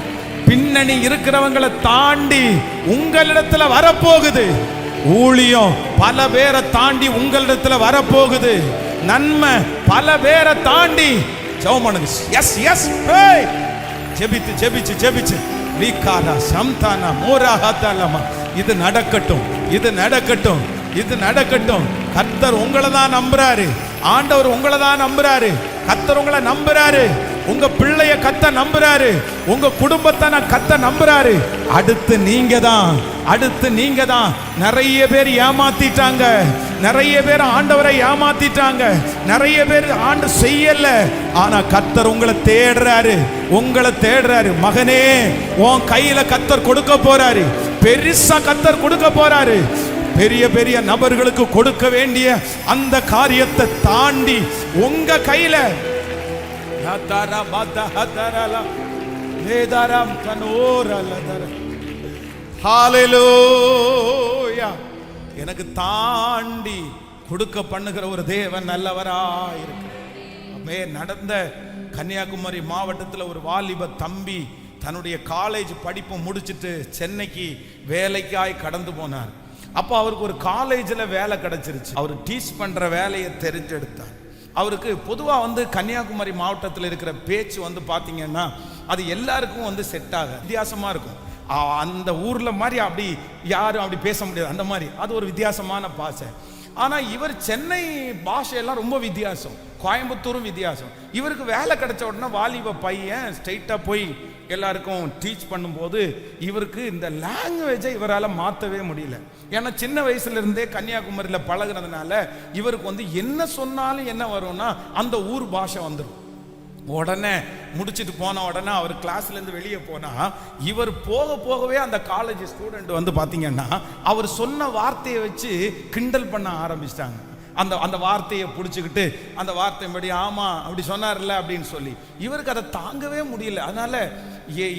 பின்னணி இருக்கிறவங்களை தாண்டி உங்களிடத்துல வரப்போகுது. ஊழியம் பல பேரை தாண்டி உங்களிடத்துல வரப்போகுது. நன்மை பல பேரை தாண்டி. ஜெபம், எஸ் எஸ், ஜெபித்து ஜெபிச்சு ஜெபிச்சு லீகாரா சம்தானா மோராஹாதலமா. இது நடக்கட்டும், இது நடக்கட்டும், இது நடக்கட்டும். கர்த்தர் உங்களை தான் நம்புறாரு. ஆண்டவர் உங்களை தான் நம்புறாரு. கர்த்தர் உங்களை நம்புறாரு. உங்க பிள்ளைய கத்த நம்புறாரு. உங்க குடும்பத்தை நான் கத்த நம்புறாரு. அடுத்து நீங்க தான், அடுத்து நீங்க தான். நிறைய பேர் ஏமாத்திட்டாங்க. நிறைய பேர் ஆண்டவரை ஏமாத்திட்டாங்க. நிறைய பேர் ஆண்டு செய்யல. ஆனா கர்த்தர் உங்களை தேடுறாரு. உங்களை தேடுறாரு. மகனே, உன் கையில கர்த்தர் கொடுக்க போறாரு. பெருசா கர்த்தர் கொடுக்க போறாரு. பெரிய பெரிய நபர்களுக்கு கொடுக்க வேண்டிய அந்த காரியத்தை தாண்டி உங்க கையில எனக்கு தாண்டி கொடுக்க பண்ணுகிற ஒரு தேவன் நல்லவராயிருக்கு. நடந்த கன்னியாகுமரி மாவட்டத்தில் ஒரு வாலிப தம்பி தன்னுடைய காலேஜ் படிப்பு முடிச்சுட்டு சென்னைக்கு வேலைக்காய் கடந்து போனார். அப்போ அவருக்கு ஒரு காலேஜில் வேலை கிடைச்சிருச்சு. அவர் டீச் பண்ணுற வேலையை தெரிஞ்செடுத்தார். அவருக்கு பொதுவாக கன்னியாகுமரி மாவட்டத்தில் இருக்கிற பேச்சு பார்த்தீங்கன்னா அது எல்லாருக்கும் செட் ஆக வித்தியாசமாக இருக்கும். அந்த ஊரில் மாதிரி அப்படி யாரும் அப்படி பேச முடியாது. அந்த மாதிரி அது ஒரு வித்தியாசமான பாஷை. ஆனால் இவர் சென்னை பாஷையெல்லாம் ரொம்ப வித்தியாசம், கோயம்புத்தூரும் வித்தியாசம். இவருக்கு வேலை கிடைச்ச உடனே வாலிப பையன் ஸ்ட்ரெயிட்டாக போய் எல்லாருக்கும் டீச் பண்ணும்போது இவருக்கு இந்த லாங்குவேஜை இவரால் மாற்றவே முடியல. ஏன்னா சின்ன வயசுல இருந்தே கன்னியாகுமரியில் பழகுனதுனால இவருக்கு என்ன சொன்னாலும் என்ன வரும்னா அந்த ஊர் பாஷை வந்துடும். உடனே முடிச்சுட்டு போன உடனே அவர் கிளாஸ்ல இருந்து வெளியே போனா இவர் போக போகவே அந்த காலேஜ் ஸ்டூடெண்ட் பாத்தீங்கன்னா அவர் சொன்ன வார்த்தையை வச்சு கிண்டல் பண்ண ஆரம்பிச்சிட்டாங்க. அந்த வார்த்தையை பிடிச்சிக்கிட்டு அந்த வார்த்தையின்படி ஆமா அப்படி சொன்னார்ல அப்படின்னு சொல்லி இவருக்கு அதை தாங்கவே முடியல. அதனால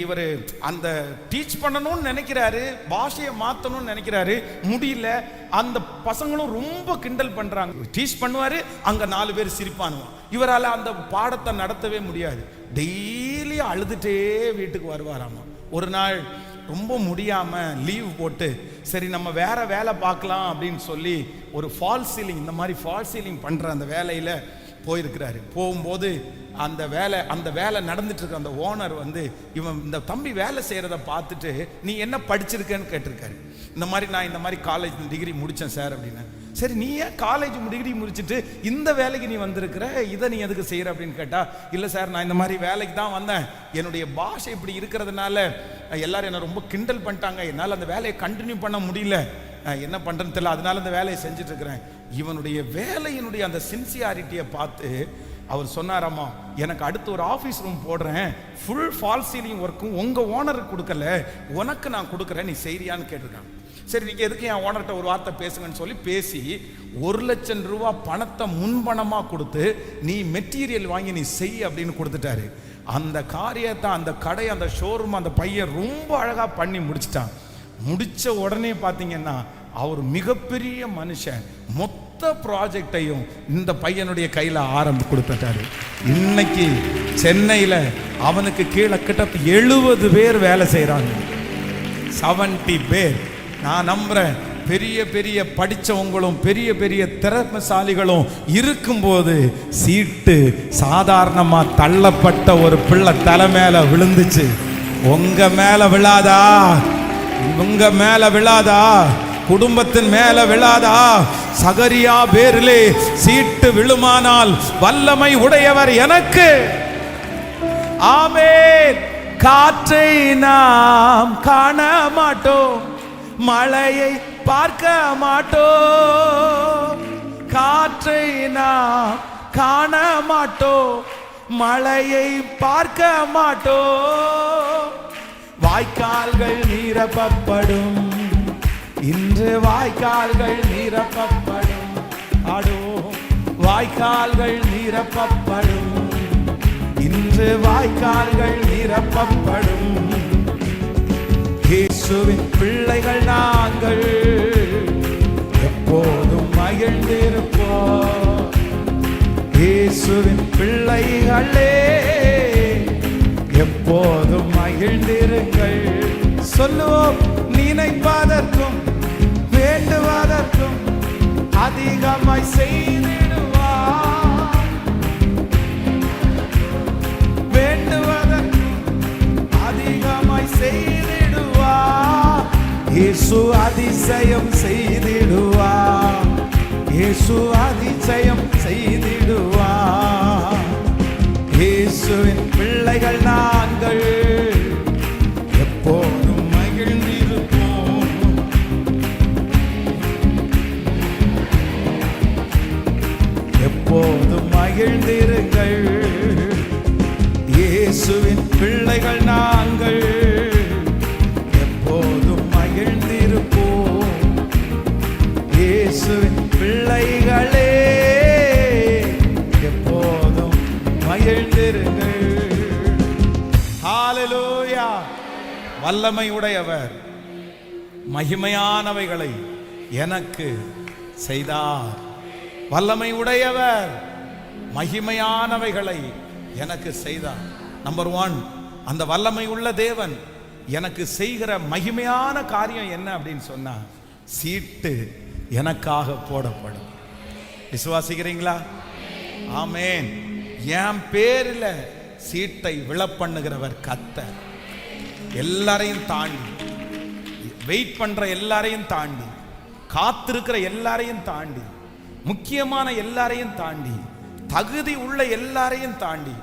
இவர் அந்த டீச் பண்ணணும்னு நினைக்கிறாரு, பாஷையை மாற்றணும்னு நினைக்கிறாரு, முடியல. அந்த பசங்களும் ரொம்ப கிண்டல் பண்றாங்க. டீச் பண்ணுவாரு, அங்க 4 பேர் சிரிப்பானுவான். இவரால் அந்த பாடத்தை நடத்தவே முடியாது. டெய்லி அழுதுட்டே வீட்டுக்கு வருவாராமா. ஒரு நாள் ரொம்ப முடியாம லீவ் போட்டு சரி நம்ம வேற வேலை பார்க்கலாம் அப்படின்னு சொல்லி ஒரு ஃபால் சீலிங், இந்த மாதிரி ஃபால் சீலிங் பண்ற அந்த வேலையில போயிருக்கிறாரு. போகும்போது அந்த வேலை நடந்துட்டு இருக்க அந்த ஓனர் இவன் இந்த தம்பி வேலை செய்யறத பார்த்துட்டு நீ என்ன படிச்சிருக்கேன்னு கேட்டிருக்காரு. இந்த மாதிரி நான் இந்த மாதிரி காலேஜ் டிகிரி முடிச்சேன் சார் அப்படின்னா. சரி நீ ஏன் காலேஜ் டிகிரி முடிச்சுட்டு இந்த வேலைக்கு நீ வந்திருக்கிற, இதை நீ எதுக்கு செய்யற அப்படின்னு கேட்டா, இல்லை சார் நான் இந்த மாதிரி வேலைக்கு தான் வந்தேன், என்னுடைய பாஷை இப்படி இருக்கிறதுனால எல்லாரும் என்ன ரொம்ப கிண்டல் பண்ணிட்டாங்க, என்னால் அந்த வேலையை கண்டினியூ பண்ண முடியல, என்ன பண்றேன்னு தெரியல, அதனால அந்த வேலையை செஞ்சுட்டு இருக்கிறேன். இவனுடைய வேலையினுடைய அந்த சின்சியாரிட்டியை பார்த்து அவர் சொன்னாராமா, எனக்கு அடுத்து ஒரு ஆஃபீஸ் ரூம் போடுறேன், ஃபுல் ஃபால் சீலிங் ஒர்க்கும் உங்கள் ஓனருக்கு கொடுக்கல, உனக்கு நான் கொடுக்குறேன், நீ செய்றியான்னு கேட்டிருக்காங்க. சரி நீங்கள் எதுக்கு என் ஓனர்கிட்ட ஒரு வார்த்தை பேசுங்கன்னு சொல்லி பேசி 1,00,000 ரூபா பணத்தை முன்பணமாக கொடுத்து நீ மெட்டீரியல் வாங்கி நீ செய் அப்படின்னு கொடுத்துட்டாரு. அந்த காரியத்தை அந்த கடை அந்த ஷோரூம் அந்த பையன் ரொம்ப அழகாக பண்ணி முடிச்சிட்டான். முடித்த உடனே பார்த்தீங்கன்னா அவர் மிகப்பெரிய மனுஷன். மொத்த ப்ராஜெக்டையும் இந்த பையனுடைய கையில் கொடுத்துட்டாரு. இன்னைக்கு சென்னையில் அவனுக்கு கீழே கிட்ட 70 பேர் வேலை செய்கிறாங்க. 70 பேர். நான் நம்புறேன் பெரிய பெரிய படித்தவங்களும் பெரிய பெரிய திறமைசாலிகளும் இருக்கும்போது சீட்டு சாதாரணமாக தள்ளப்பட்ட ஒரு பிள்ளை தலை மேலே விழுந்துச்சு. உங்க மேலே விழாதா? உங்க மேலே விழாதா? குடும்பத்தின் மேல விழாதா? சகரியா பேரிலே சீட்டு விழுமானால் வல்லமை உடையவர் எனக்கு. ஆமென். காற்றை நாம் காண மாட்டோம், மழையை பார்க்க மாட்டோம். காற்றை நாம் காண மாட்டோம், மழையை பார்க்க மாட்டோம். வாய்க்கால்கள் நிரப்பப்படும், இன்று வாய்க்கால்கள் நிரப்பப்படும். ஆடுவோம். வாய்க்கால்கள் நிரப்பப்படும், இன்று வாய்க்கால்கள் நிரப்பப்படும். இயேசுவின் பிள்ளைகள் நாங்கள் எப்போதும் மகிழ்ந்திருப்போம். இயேசுவின் பிள்ளைகளே எப்போதும் மகிழ்ந்திருங்கள். சொல்லுவோம். நினைப்பதற்கும் வேண்டுவதற்கும் அதிகமாய் செய்திடுவார். வேண்டுவதற்கும் அதிகமாய் செய்திடுவார். இயேசு அதிசயம் செய்திடுவார். இயேசு அதிசயம் செய்திடுவார். இயேசுவின் பிள்ளைகள் நாங்கள் எப்போதும் மகிழ்ந்திருப்போம். எப்போதும் மகிழ்ந்திருங்கள். இயேசுவின் பிள்ளைகள் நாங்கள் எப்போதும் மகிழ்ந்திருப்போம். இயேசுவின் பிள்ளைகளே எப்போதும் மகிழ்ந்திருங்கள். ஹல்லேலூயா. வல்லமை உடையவர் மகிமையானவைகளை எனக்கு செய்தார். வல்லமை உடையவர் மகிமையானவைகளை எனக்கு செய்தார். நம்பர் 1, அந்த வல்லமை உள்ள தேவன் எனக்கு செய்கிற மகிமையான காரியம் என்ன அப்படின்னு சொன்னா, சீட்டு எனக்காக போடப்படும். விசுவாசிக்கிறீங்களா? ஆமென். என் பேரில் சீட்டை விழப்பண்ணுகிறவர் கர்த்தர். எல்லாரையும் தாண்டி, வெயிட் பண்ற எல்லாரையும் தாண்டி, காத்திருக்கிற எல்லாரையும் தாண்டி, முக்கியமான எல்லாரையும் தாண்டி, தகுதி உள்ள எல்லாரையும் தாண்டி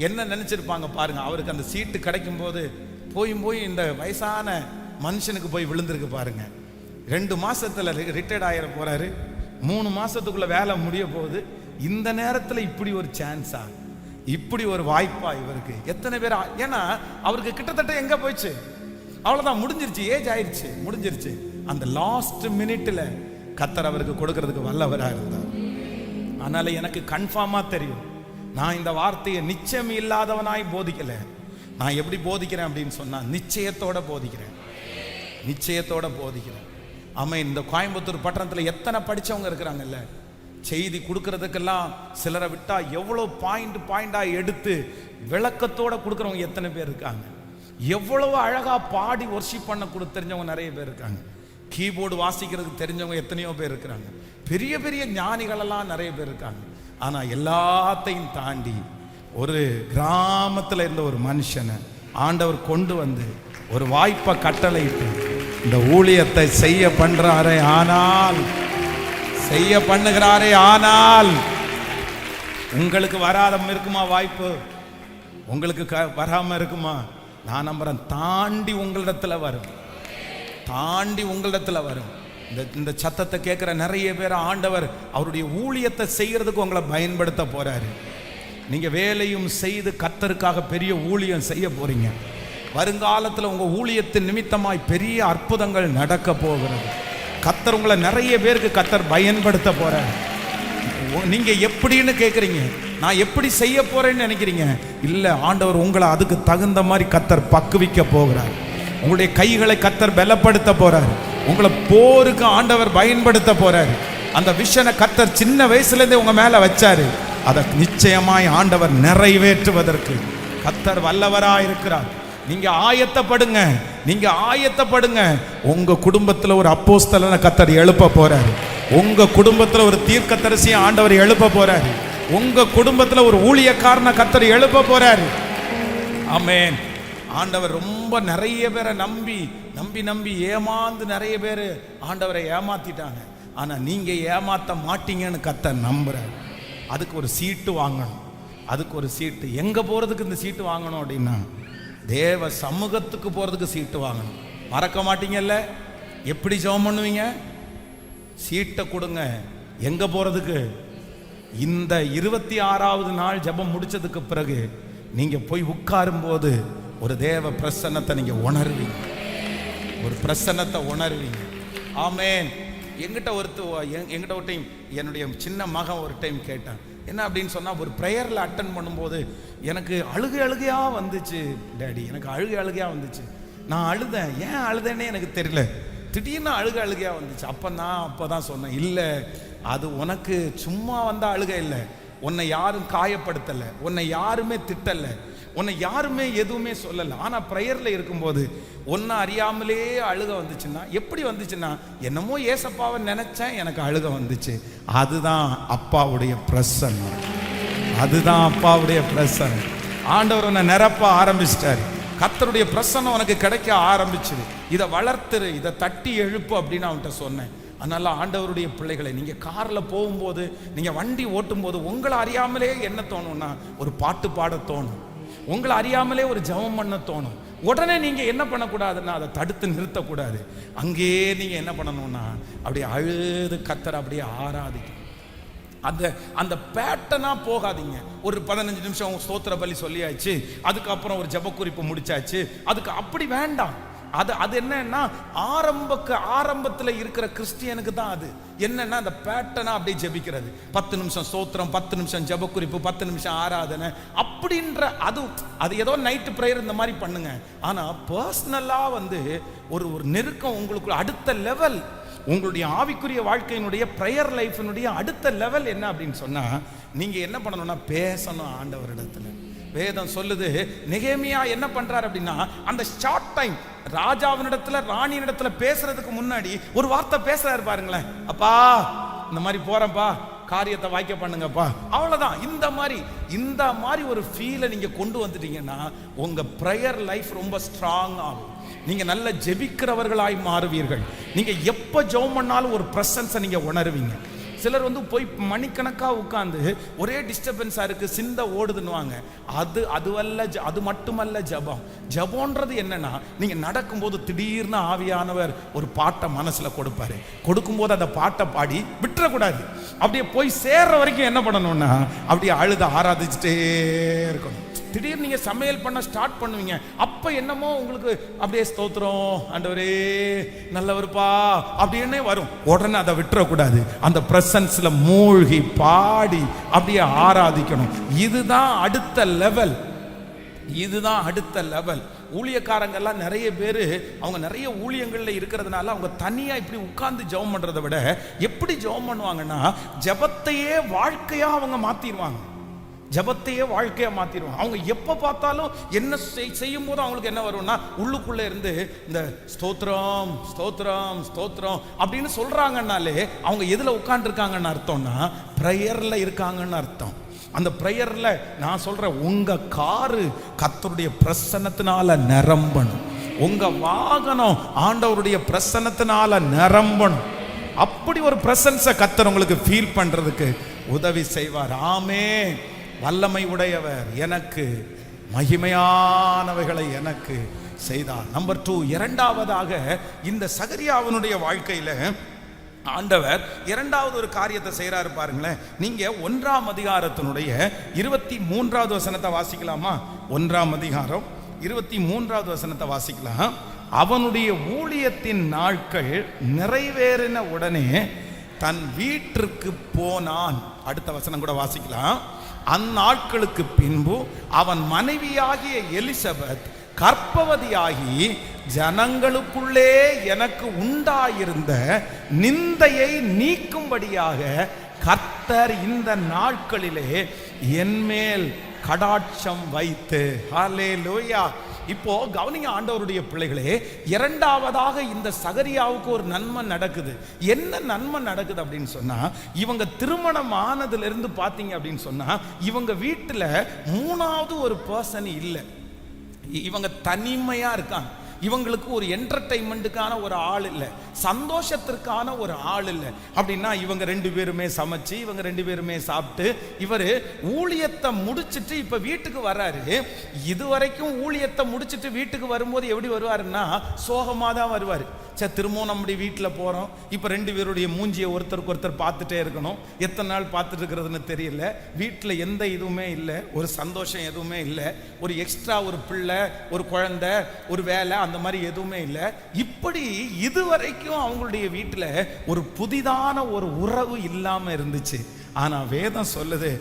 என்ன நினைச்சிருப்பாங்க பாருங்க. அவருக்கு அந்த சீட்டு கிடைக்கும் போது போய் இந்த வயசான மனுஷனுக்கு போய் விழுந்திருக்கு பாருங்க. 2 மாசத்துல ரிட்டையர்ட் ஆகிற போறாரு. 3 மாசத்துக்குள்ள வேலை முடிய போகுது. இந்த நேரத்தில் இப்படி ஒரு சான்ஸா, இப்படி ஒரு வாய்ப்பா இவருக்கு? எத்தனை பேர்? ஏன்னா அவருக்கு கிட்டத்தட்ட எங்க போயிடுச்சு, அவ்வளவுதான், முடிஞ்சிருச்சு, ஏஜ் ஆயிடுச்சு, முடிஞ்சிருச்சு. அந்த லாஸ்ட் மினிட்ல கர்த்தர் அவருக்கு கொடுக்கறதுக்கு வல்லவரா இருந்தார். அதனால எனக்கு கன்ஃபார்மா தெரியும், நான் இந்த வார்த்தையை நிச்சயம் இல்லாதவனாய் போதிக்கல. நான் எப்படி போதிக்கிறேன் அப்படின்னு சொன்னா, நிச்சயத்தோட போதிக்கிறேன், நிச்சயத்தோட போதிக்கிறேன். ஆமா, இந்த கோயம்புத்தூர் பட்டணத்தில் எத்தனை படிச்சவங்க இருக்கிறாங்கல்ல, செய்தி கொடுக்கறதுக்கெல்லாம் சிலரை விட்டா எவ்வளோ பாயிண்டா எடுத்து விளக்கத்தோட கொடுக்குறவங்க எத்தனை பேர் இருக்காங்க. எவ்வளவு அழகா பாடி வொர்ஷிப் பண்ண தெரிஞ்சவங்க நிறைய பேர் இருக்காங்க. கீபோர்டு வாசிக்கிறதுக்கு தெரிஞ்சவங்க எத்தனையோ பேர் இருக்கிறாங்க. பெரிய பெரிய ஞானிகளெல்லாம் நிறைய பேர் இருக்காங்க. ஆனா எல்லாத்தையும் தாண்டி ஒரு கிராமத்தில் இருந்த ஒரு மனுஷனை ஆண்டவர் கொண்டு வந்து ஒரு வாய்ப்பை கட்டளையிட்டு இந்த ஊழியத்தை செய்ய பண்றாரே, ஆனால் செய்ய பண்ணுகிறாரே, ஆனால் உங்களுக்கு வராத இருக்குமா வாய்ப்பு? உங்களுக்கு வராம இருக்குமா? நான் நம்புறேன், தாண்டி உங்களிடத்துல வரும், தாண்டி உங்களிடத்துல வரும். இந்த சத்தத்தை கேட்கிற நிறைய பேர் ஆண்டவர் அவருடைய ஊழியத்தை செய்யறதுக்கு உங்களை பயன்படுத்த போறாரு. நீங்க வேலையும் செய்து கர்த்தருக்காக பெரிய ஊழியம் செய்ய போறீங்க. வருங்காலத்தில் உங்க ஊழியத்தின் நிமித்தமாய் பெரிய அற்புதங்கள் நடக்க போகிறது. கர்த்தர் உங்களை நிறைய பேருக்கு கர்த்தர் பயன்படுத்த போறாரு. நீங்க எப்படின்னு கேட்குறீங்க, நான் எப்படி செய்ய போறேன்னு நினைக்கிறீங்க. இல்லை, ஆண்டவர் உங்களை அதுக்கு தகுந்த மாதிரி கர்த்தர் பக்குவிக்க போகிறார். உங்களுடைய கைகளை கர்த்தர் பலப்படுத்த போறார். உங்களை போருக்கு ஆண்டவர் பயன்படுத்த போறாரு. அந்த விஷனை கர்த்தர் சின்ன வயசுல இருந்தே உங்க மேல வச்சாரு. அதை நிச்சயமாய் ஆண்டவர் நிறைவேற்றுவதற்கு கர்த்தர் வல்லவராய் இருக்கிறார். நீங்க ஆயத்தப்படுங்க, நீங்க ஆயத்தப்படுங்க. உங்க குடும்பத்துல ஒரு அப்போஸ்தலனை கர்த்தர் எழுப்ப போறாரு. உங்க குடும்பத்துல ஒரு தீர்க்கதரிசியை ஆண்டவர் எழுப்ப போறாரு. உங்க குடும்பத்துல ஒரு ஊழியக்காரனை கர்த்தர் எழுப்ப போறாரு. ஆமென். ஆண்டவர் ரொம்ப நிறைய பேரை நம்பி நம்பி நம்பி ஏமாந்து நிறைய பேர் ஆண்டவரை ஏமாத்திட்டாங்க. ஆனா நீங்க ஏமாத்த மாட்டீங்கன்னு கர்த்தர் நம்புறாரு. அதுக்கு ஒரு சீட்டு வாங்கணும். அதுக்கு ஒரு சீட்டு. எங்க போறதுக்கு இந்த சீட்டு வாங்கணும் அப்படின்னா, தேவ சமூகத்துக்கு போறதுக்கு சீட்டு வாங்கணும். மறக்க மாட்டீங்கல்ல? எப்படி ஜெபம் பண்ணுவீங்க? சீட்டை கொடுங்க. எங்க போறதுக்கு? இந்த 26வது நாள் ஜெபம் முடிச்சதுக்கு பிறகு நீங்க போய் உட்காரும் போது ஒரு தேவ பிரசன்னத்தை நீங்க உணர்வீங்க. ஒரு பிரசன்னத்தை உணர்வீங்க. ஆமென். எங்கிட்ட ஒரு டைம் என்னுடைய சின்ன மகன் ஒரு டைம் கேட்டான். என்ன அப்படின்னு சொன்னா, ஒரு ப்ரேயர்ல அட்டன் பண்ணும்போது எனக்கு அழுகையா வந்துச்சு டேடி, எனக்கு அழுகையா வந்துச்சு. நான் அழுதேன். ஏன் அழுதேன்னே எனக்கு தெரியல. திடீர்னு அழுகையா வந்துச்சு. அப்பதான் சொன்னேன், இல்லை அது உனக்கு சும்மா வந்த அழுகை இல்லை. உன்னை யாரும் காயப்படுத்தல, உன்னை யாருமே திட்டல, உன்னை யாருமே எதுவுமே சொல்லல. ஆனா பிரேயர்ல இருக்கும்போது ஒன்ன அறியாமலே அழுக வந்துச்சுன்னா, எப்படி வந்துச்சுன்னா, என்னமோ ஏசப்பாவை நினைச்சேன், எனக்கு அழுக வந்துச்சு. அதுதான் அப்பாவுடைய பிரசன்னம். அதுதான் அப்பாவுடைய பிரசன்னம். ஆண்டவர் உன்னை நிரப்ப ஆரம்பிச்சிட்டாரு. கர்த்தருடைய பிரசன்னம் உனக்கு கிடைக்க ஆரம்பிச்சுது. இதை வளர்த்துரு, இதை தட்டி எழுப்பு அப்படின்னு அவன்கிட்ட சொன்னேன். அதனால ஆண்டவருடைய பிள்ளைகளை, நீங்க கார்ல போகும்போது, நீங்க வண்டி ஓட்டும் போது உங்களை அறியாமலே என்ன தோணும்னா, ஒரு பாட்டு பாட தோணும். உங்களை அறியாமலே ஒரு ஜெபம் பண்ண தோணும். உடனே நீங்க என்ன பண்ணக்கூடாதுன்னா, அதை தடுத்து நிறுத்தக்கூடாது. அங்கேயே நீங்க என்ன பண்ணணும்னா, அப்படியே அழுது கர்த்தரை அப்படியே ஆராதிக்கணும். அந்த பேட்டனா போகாதீங்க. ஒரு 15 நிமிஷம் ஸ்தோத்திர பலி சொல்லியாச்சு, அதுக்கப்புறம் ஒரு ஜெப குறிப்பு முடிச்சாச்சு, அதுக்கு அப்படி வேண்டாம். அது என்னன்னா, ஆரம்பத்துல இருக்கிற கிறிஸ்டியனுக்கு தான் அது என்னன்னா, அந்த பேட்டர்னா அப்படியே ஜெபிக்கிறது. 10 நிமிஷம் ஸ்தோத்திரம், 10 நிமிஷம் ஜெப குறிப்பு, 10 நிமிஷம் ஆராதனை அப்படின்ற அது ஏதோ நைட்டு பிரேயர் இந்த மாதிரி பண்ணுங்க. ஆனா பர்சனலா ஒரு நெருக்கம் உங்களுக்கு அடுத்த லெவல், உங்களுடைய ஆவிக்குரிய வாழ்க்கையினுடைய பிரேயர் லைஃபினுடைய அடுத்த லெவல் என்ன அப்படின்னு சொன்னா, நீங்க என்ன பண்ணணும்னா, பேசணும் ஆண்டவரிடத்துல. வேதம் சொல்லுது, நெகேமியா என்ன பண்றாரு அப்படின்னா, அந்த ஷார்ட் டைம் ராஜாவினிடத்துல ராணியினிடத்துல பேசுறதுக்கு முன்னாடி ஒரு வார்த்தை பேசுறாரு பாருங்களேன். அப்பா இந்த மாதிரி போறப்பா, காரியத்தை வாய்க்க பண்ணுங்கப்பா, அவ்வளவுதான். இந்த மாதிரி ஒரு ஃபீலை நீங்க கொண்டு வந்துட்டீங்கன்னா, உங்க பிரேயர் லைஃப் ரொம்ப ஸ்ட்ராங் ஆகும். நீங்க நல்ல ஜெபிக்கிறவர்களாய் மாறுவீர்கள். நீங்க எப்ப ஜெபம் பண்ணாலும் ஒரு பிரசன்ஸை நீங்க உணர்வீங்க. சிலர் போய் மணிக்கணக்கா உட்கார்ந்து ஒரே டிஸ்டர்பன்ஸா இருக்கு, சிந்த ஓடுதுன்னுவாங்க. அது மட்டுமல்ல ஜெபம். ஜெபம்ன்றது என்னன்னா, நீங்க நடக்கும்போது திடீர்னு ஆவியானவர் ஒரு பாட்டை மனசுல கொடுப்பாரு. கொடுக்கும்போது அந்த பாட்டை பாடி விட்டுறக்கூடாது. அப்படியே போய் சேர்ற வரைக்கும் என்ன பண்ணணும்னா, அப்படியே அழுத ஆராதிச்சுட்டே இருக்கணும். திடீர்னு நீங்க சமையல் பண்ண ஸ்டார்ட் பண்ணுவீங்க, அப்ப என்னமோ உங்களுக்கு அப்படியே ஸ்தோத்திரம் ஆண்டவரே நல்லவருப்பா அப்படின்னு வரும். உடனே அதை விட்டுறக்கூடாது. அந்த பிரசன்ஸ்ல மூழ்கி பாடி அப்படியே ஆராதிக்கணும். இதுதான் அடுத்த லெவல். இதுதான் அடுத்த லெவல். ஊழியக்காரங்கெல்லாம் நிறைய பேர் அவங்க நிறைய ஊழியங்கள்ல இருக்கிறதுனால அவங்க தனியா இப்படி உட்கார்ந்து ஜெபம் பண்றதை விட எப்படி ஜெபம் பண்ணுவாங்கன்னா, ஜெபத்தையே வாழ்க்கையா அவங்க மாத்திடுவாங்க. ஜபத்தையே வாழ்க்கையா மாத்திடுவாங்க. அவங்க எப்ப பார்த்தாலும் என்ன செய்யும் போது அவங்களுக்கு என்ன வரும்னா, உள்ளுக்குள்ள இருந்து இந்த ஸ்தோத்திரம் ஸ்தோத்திரம் ஸ்தோத்திரம் அப்படின்னு சொல்றாங்கன்னாலே அவங்க எதுல உட்கார்ந்து இருக்காங்கன்னு அர்த்தம்னா, பிரேயர்ல இருக்காங்கன்னு அர்த்தம். அந்த பிரேயர்ல நான் சொல்றேன், உங்க காரு கர்த்தருடைய பிரசன்னத்தினால நிரம்பணும். உங்க வாகனம் ஆண்டவருடைய பிரசன்னத்தினால நிரம்பணும். அப்படி ஒரு பிரசன்ஸை கர்த்தர் உங்களுக்கு ஃபீல் பண்றதுக்கு உதவி செய்வார். ஆமென். வல்லமை உடையவர் எனக்கு மகிமையானவைகளை எனக்கு செய்தார். நம்பர் 2, இரண்டாவதாக இந்த சகரியாவினுடைய வாழ்க்கையில ஆண்டவர் இரண்டாவது ஒரு காரியத்தை செய்யறாரு பாருங்களேன். நீங்க 1ஆம் அதிகாரத்தினுடைய 23வது வசனத்தை வாசிக்கலாமா? 1ஆம் அதிகாரம் 23வது வசனத்தை வாசிக்கலாம். அவனுடைய ஊழியத்தின் நாட்கள் நிறைவேறின உடனே தன் வீட்டிற்கு போனான். அடுத்த வசனம் கூட வாசிக்கலாம். அந்நாட்களுக்கு பின்பு அவன் மனைவியாகிய எலிசபெத் கர்ப்பவதியாகி ஜனங்களுக்குள்ளே எனக்கு உண்டாயிருந்த நிந்தையை நீக்கும்படியாக கர்த்தர் இந்த நாட்களிலே என்மேல் கடாட்சம் வைத்து. ஹல்லேலூயா. இப்போ கவனிங்க ஆண்டவருடைய பிள்ளைகளே, இரண்டாவதாக இந்த சகரியாவுக்கு ஒரு நன்மை நடக்குது. என்ன நன்மை நடக்குது அப்படின்னு சொன்னா, இவங்க திருமணம் ஆனதுல இருந்து பாத்தீங்க அப்படின்னு சொன்னா இவங்க வீட்டுல மூணாவது ஒரு பர்சன் இல்லை. இவங்க தனிமையா இருக்காங்க. இவங்களுக்கு ஒரு என்டர்டைன்மெண்ட்டுக்கான ஒரு ஆள் இல்லை, சந்தோஷத்திற்கான ஒரு ஆள் இல்லை. அப்படின்னா இவங்க ரெண்டு பேருமே சமைச்சு, இவங்க ரெண்டு பேருமே சாப்பிட்டு, இவர் ஊழியத்தை முடிச்சுட்டு இப்ப வீட்டுக்கு வர்றாரு. இதுவரைக்கும் ஊழியத்தை முடிச்சுட்டு வீட்டுக்கு வரும்போது எப்படி வருவாருன்னா சோகமாக தான் வருவார். சரி, திரும்பவும் நம்முடைய வீட்டில் போகிறோம், இப்போ ரெண்டு பேருடைய மூஞ்சியை ஒருத்தருக்கு ஒருத்தர் பார்த்துட்டே இருக்கணும். எத்தனை நாள் பார்த்துட்டு இருக்கிறதுன்னு தெரியல. வீட்டில் எந்த இதுவுமே இல்லை, ஒரு சந்தோஷம் எதுவுமே இல்லை, ஒரு எக்ஸ்ட்ரா ஒரு பிள்ளை, ஒரு குழந்தை, ஒரு வேலை, அந்த மாதிரி எதுவுமே இல்லை. இப்படி இதுவரைக்கும் அவங்களுடைய வீட்டில் ஒரு புதிதான ஒரு உறவு இல்லாமல் இருந்துச்சு. ஆனால் வேதம் சொல்லுது,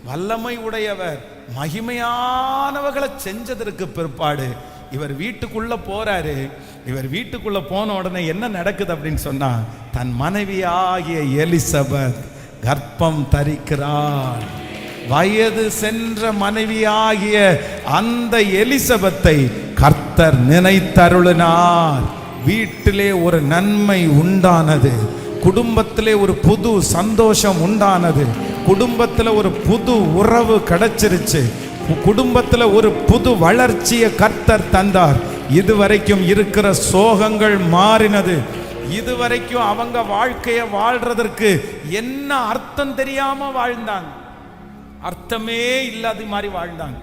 வல்லமை உடையவர் மகிமையானவர்களை செஞ்சதற்கு பிற்பாடு இவர் வீட்டுக்குள்ள போறாரு. இவர் வீட்டுக்குள்ள போன உடனே என்ன நடக்குது அப்படின்னு சொன்னா, தன் மனைவியாகிய எலிசபெத் கர்ப்பம் தரிக்கிறாள். வயது சென்ற மனைவியாகிய அந்த எலிசபெத்தை கர்த்தர் நினைத்தருளினார். வீட்டிலே ஒரு நன்மை உண்டானது, குடும்பத்திலே ஒரு புது சந்தோஷம் உண்டானது, குடும்பத்தில் ஒரு புது உறவு கிடைச்சிருச்சு, குடும்பத்தில் ஒரு புது வளர்ச்சியை கர்த்தர் தந்தார். இதுவரைக்கும் இருக்கிற சோகங்கள் மாறினது. இதுவரைக்கும் அவங்க வாழ்க்கையை வாழ்றதற்கு என்ன அர்த்தம் தெரியாம வாழ்ந்தாங்க, அர்த்தமே இல்லாத மாதிரி வாழ்ந்தாங்க.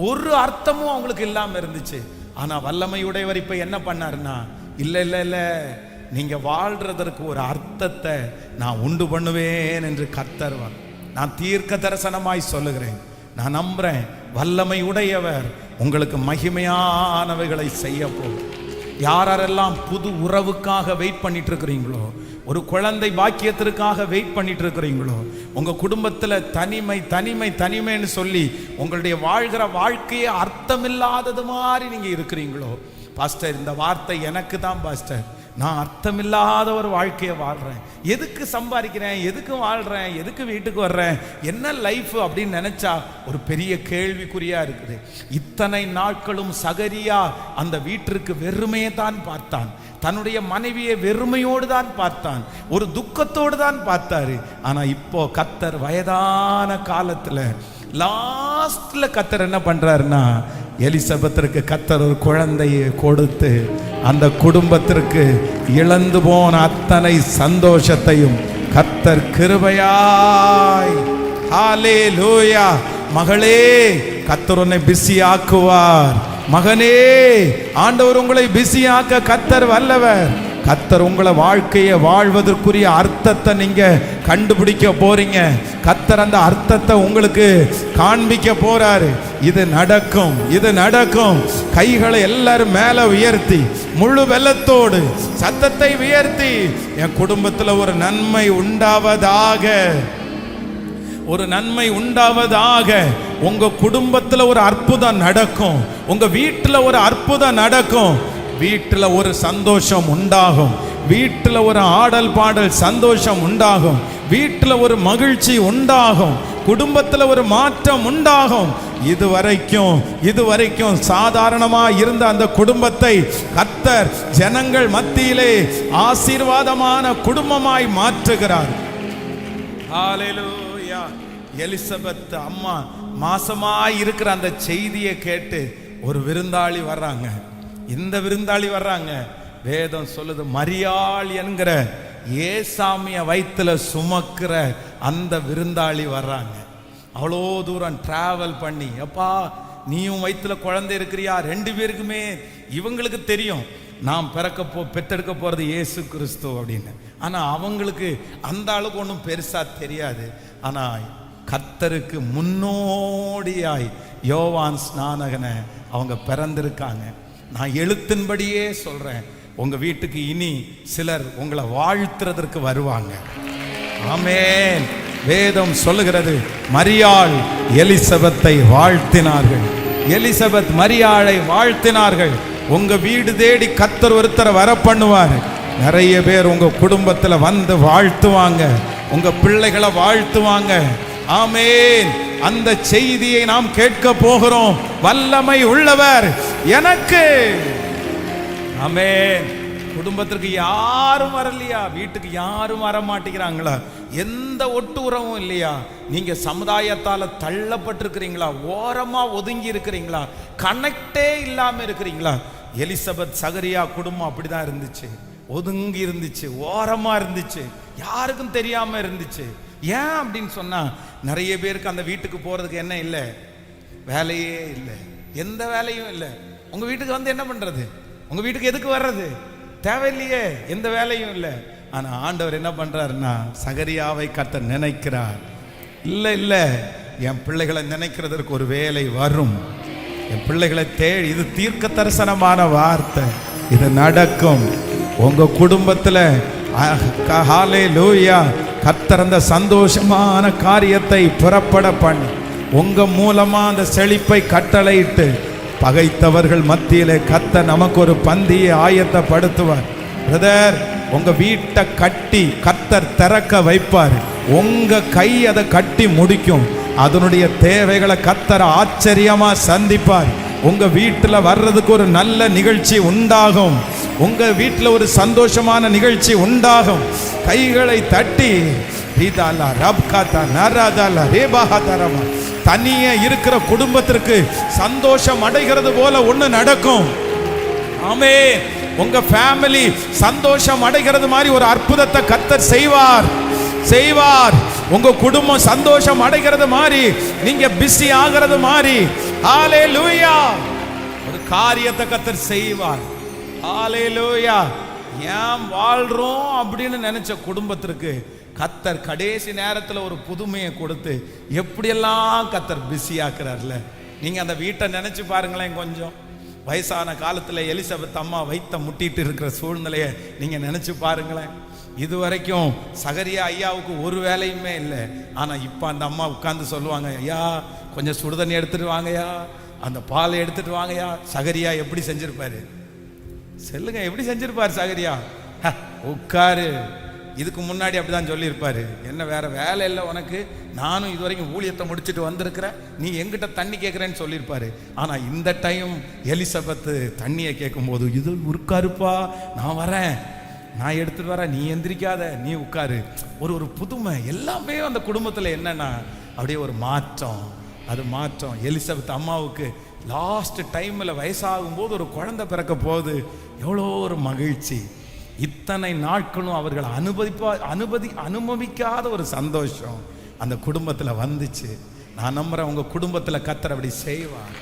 ஒரு அர்த்தமும் அவங்களுக்கு இல்லாம இருந்துச்சு. ஆனா வல்லமையுடையவர் இப்ப என்ன பண்ணாருன்னா, இல்ல இல்ல இல்ல, நீங்க வாழ்றதற்கு ஒரு அர்த்தத்தை நான் உண்டு பண்ணுவேன் என்று கர்த்தர். நான் தீர்க்க தரிசனமாய் சொல்லுகிறேன், நான் நம்புறேன், வல்லமை உடையவர் உங்களுக்கு மகிமையானவைகளை செய்ய போகும். யாரெல்லாம் புது உறவுக்காக வெயிட் பண்ணிட்டு இருக்கிறீங்களோ, ஒரு குழந்தை பாக்கியத்திற்காக வெயிட் பண்ணிட்டு இருக்கிறீங்களோ, உங்க குடும்பத்தில் தனிமை தனிமை தனிமைன்னு சொல்லி உங்களுடைய வாழ்கிற வாழ்க்கையே அர்த்தமில்லாதது மாதிரி நீங்க இருக்கிறீங்களோ, பாஸ்டர் இந்த வார்த்தை எனக்கு தான் பாஸ்டர். நான் அர்த்தமில்லாத ஒரு வாழ்க்கையை வாழ்றேன், எதுக்கு சம்பாதிக்கிறேன், எதுக்கு வாழ்றேன், எதுக்கு வீட்டுக்கு வர்றேன், என்ன லைஃப் அப்படின்னு நினைச்சா ஒரு பெரிய கேள்விக்குறியா இருக்குது. இத்தனை நாட்களும் சகரியா அந்த வீட்டிற்கு வெறுமையை தான் பார்த்தான், தன்னுடைய மனைவியை வெறுமையோடு தான் பார்த்தான், ஒரு துக்கத்தோடு தான் பார்த்தாரு. ஆனா இப்போ கர்த்தர் வயதான காலத்துல லாஸ்ட்ல கர்த்தர் என்ன பண்றாருன்னா, எலிசபெத்திற்கு கர்த்தர் ஒரு குழந்தையை கொடுத்து அந்த குடும்பத்திற்கு இழந்து போன அத்தனை சந்தோஷத்தையும் கர்த்தர் கிருபையாய். ஹல்லேலூயா. மகளே, கர்த்தர் உன்னை பிஸி ஆக்குவார். மகனே, ஆண்டவர் உங்களை பிஸி ஆக்க கர்த்தர் வல்லவர். கர்த்தர் உங்களை வாழ்க்கையை வாழ்வதற்குரிய அர்த்தத்தை நீங்க கண்டுபிடிக்க போறீங்க. கர்த்தர் அந்த அர்த்தத்தை உங்களுக்கு காண்பிக்க போறாரு. இது நடக்கும், இது நடக்கும். கைகளை எல்லாரும் மேல உயர்த்தி முழு வெள்ளத்தோடு சத்தத்தை உயர்த்தி, என் குடும்பத்தில் ஒரு நன்மை உண்டாவதாக, ஒரு நன்மை உண்டாவதாக. உங்க குடும்பத்தில் ஒரு அற்புதம் நடக்கும், உங்க வீட்டில் ஒரு அற்புதம் நடக்கும், வீட்டில் ஒரு சந்தோஷம் உண்டாகும், வீட்டில் ஒரு ஆடல் பாடல் சந்தோஷம் உண்டாகும், வீட்டில் ஒரு மகிழ்ச்சி உண்டாகும், குடும்பத்தில் ஒரு மாற்றம் உண்டாகும். இதுவரைக்கும் சாதாரணமா இருந்த அந்த குடும்பத்தை கர்த்தர் ஜனங்கள் மத்தியிலே ஆசீர்வாதமான குடும்பமாய் மாற்றுகிறார். ஹல்லேலூயா. எலிசபெத் அம்மா மாசமாய் இருக்கிற அந்த செய்தியை கேட்டு ஒரு விருந்தாளி வர்றாங்க. இந்த விருந்தாளி வர்றாங்க, வேதம் சொல்லுது, மரியாள் என்கிற ஏசாமிய வயிற்றுல சுமக்கிற அந்த விருந்தாளி வர்றாங்க. அவ்வளோ தூரம் டிராவல் பண்ணி, அப்பா நீயும் வயிற்றுல குழந்தை இருக்கிறியா, ரெண்டு பேருக்குமே இவங்களுக்கு தெரியும் நாம் பெற்றெடுக்க போறது இயேசு கிறிஸ்து அப்படின்னு. ஆனா அவங்களுக்கு அந்த அளவுக்கு ஒன்றும் பெருசா தெரியாது. ஆனா கர்த்தருக்கு முன்னோடியாய் யோவான் ஸ்நானகனை அவங்க பிறந்திருக்காங்க. நான் எழுத்தின்படியே சொல்றேன், உங்க வீட்டுக்கு இனி சிலர் உங்களை வாழ்த்துறதற்கு வருவாங்க. ஆமென். வேதம் சொல்லுகிறது, மரியாள் எலிசபெத்தை வாழ்த்தினார்கள். எலிசபெத் மரியாளை வாழ்த்தினார்கள். உங்க வீடு தேடி கர்த்தர் ஒருத்தரை வர பண்ணுவார். நிறைய பேர் உங்க குடும்பத்துல வந்து வாழ்த்துவாங்க, உங்க பிள்ளைகளை வாழ்த்துவாங்க. ஆமென். அந்த செய்தியை நாம் கேட்க போகிறோம். வல்லமை உள்ளவர் எனக்கு. ஆமென். குடும்பத்திற்கு யாரும் வரலையா? வீட்டுக்கு யாரும் வர மாட்டேங்கிறாங்களா? எந்த ஒட்டு உறவும் இல்லையா? நீங்க சமுதாயத்தால தள்ளப்பட்டிருக்கிறீங்களா? ஓரமா ஒதுங்கி இருக்கிறீங்களா? கனெக்டே இல்லாம இருக்கிறீங்களா? எலிசபெத் சகரியா குடும்பம் அப்படிதான் இருந்துச்சு. ஒதுங்கி இருந்துச்சு, ஓரமா இருந்துச்சு, யாருக்கும் தெரியாம இருந்துச்சு. ஏன் அப்படின்னு சொன்னா, நிறைய பேருக்கு அந்த வீட்டுக்கு போறதுக்கு என்ன இல்லை, வேலையே இல்லை, எந்த வேலையும் இல்லை. உங்க வீட்டுக்கு வந்து என்ன பண்றது? உங்க வீட்டுக்கு எதுக்கு வர்றது? தேவையில்லையே, எந்த வேலையும் இல்லை. ஆனா ஆண்டவர் என்ன பண்றாருன்னா, சகரியாவை கர்த்தர் நினைக்கிறார். இல்ல இல்ல, என் பிள்ளைகளை நினைக்கிறதற்கு ஒரு வேலை வரும். என் பிள்ளைகளை தேடி, இது தீர்க்க தரிசனமான வார்த்தை, இது நடக்கும் உங்க குடும்பத்துல. ஹல்லேலூயா. கர்த்தர் அந்த சந்தோஷமான காரியத்தை புறப்பட பண்ணி உங்க மூலமா அந்த செழிப்பை கட்டளையிட்டு பகைத்தவர்கள் மத்தியிலே கர்த்தர் நமக்கு ஒரு பந்தியை ஆயத்தப்படுத்துவார். பிரதர், உங்க வீட்டை கட்டி கர்த்தர் திறக்க வைப்பார். உங்க கை அதை கட்டி முடிக்கும். அதனுடைய தேவைகளை கர்த்தர் ஆச்சரியமா சந்திப்பார். உங்க வீட்டில் வர்றதுக்கு ஒரு நல்ல நிகழ்ச்சி உண்டாகும். உங்க வீட்டில் ஒரு சந்தோஷமான நிகழ்ச்சி உண்டாகும். கைகளை தட்டி தனியே இருக்கிற குடும்பத்திற்கு சந்தோஷம் அடைகிறது போல ஒண்ணு நடக்கும். ஆமென். உங்க ஃபேமிலி சந்தோஷம் அடைகிறது மாதிரி ஒரு அற்புதத்தை கர்த்தர் செய்வார் செய்வார். உங்க குடும்பம் சந்தோஷம் அடைகிறது மாதிரி, நீங்க பிஸி ஆகிறது மாதிரி, ஹல்லேலூயா, ஒரு காரியத்தை கர்த்தர் செய்வார். ஹல்லேலூயா. ஏன் வாழ்றோம் அப்படின்னு நினைச்ச குடும்பத்திற்கு கர்த்தர் கடைசி நேரத்தில் ஒரு புதுமையை கொடுத்து எப்படியெல்லாம் கர்த்தர் பிஸி ஆக்குறார்ல. நீங்க அந்த வீட்டை நினைச்சு பாருங்களேன். கொஞ்சம் வயசான காலத்தில் எலிசபெத் அம்மா வைத்த முட்டிட்டு இருக்கிற சூழ்நிலையை நீங்க நினைச்சு பாருங்களேன். இதுவரைக்கும் சகரியா ஐயாவுக்கு ஒரு வேலையுமே இல்லை. ஆனா இப்ப அந்த அம்மா உட்கார்ந்து சொல்லுவாங்க, ஐயா கொஞ்சம் சுடுதண்ணி எடுத்துட்டு வாங்கயா, அந்த பாலை எடுத்துட்டு வாங்கயா. சகரியா எப்படி செஞ்சிருப்பாரு சொல்லுங்க? எப்படி செஞ்சிருப்பாரு சகரியா? உட்காரு. இதுக்கு முன்னாடி அப்படிதான் சொல்லியிருப்பாரு, என்ன வேற வேலை இல்லை உனக்கு, நானும் இதுவரைக்கும் ஊழியத்தை முடிச்சுட்டு வந்திருக்கிறேன், நீ எங்கிட்ட தண்ணி கேட்குறேன்னு சொல்லியிருப்பாரு. ஆனா இந்த டைம் எலிசபெத் தண்ணியை கேட்கும் போது, இது உட்காருப்பா, நான் வரேன், நான் எடுத்துட்டு வரேன், நீ எந்திரிக்காத, நீ உட்காரு. ஒரு புதுமை எல்லாமே அந்த குடும்பத்தில். என்னன்னா அப்படியே ஒரு மாற்றம். அது மாற்றம். எலிசபெத் அம்மாவுக்கு லாஸ்ட் டைம்ல வயசாகும் போது ஒரு குழந்தை பிறக்க போகுது. எவ்வளோ ஒரு மகிழ்ச்சி. இத்தனை நாட்களும் அவர்கள் அனுபவிக்காத ஒரு சந்தோஷம் அந்த குடும்பத்தில் வந்துச்சு. நான் நம்புறேன் உங்க குடும்பத்தில் கர்த்தர் அப்படி செய்வார்.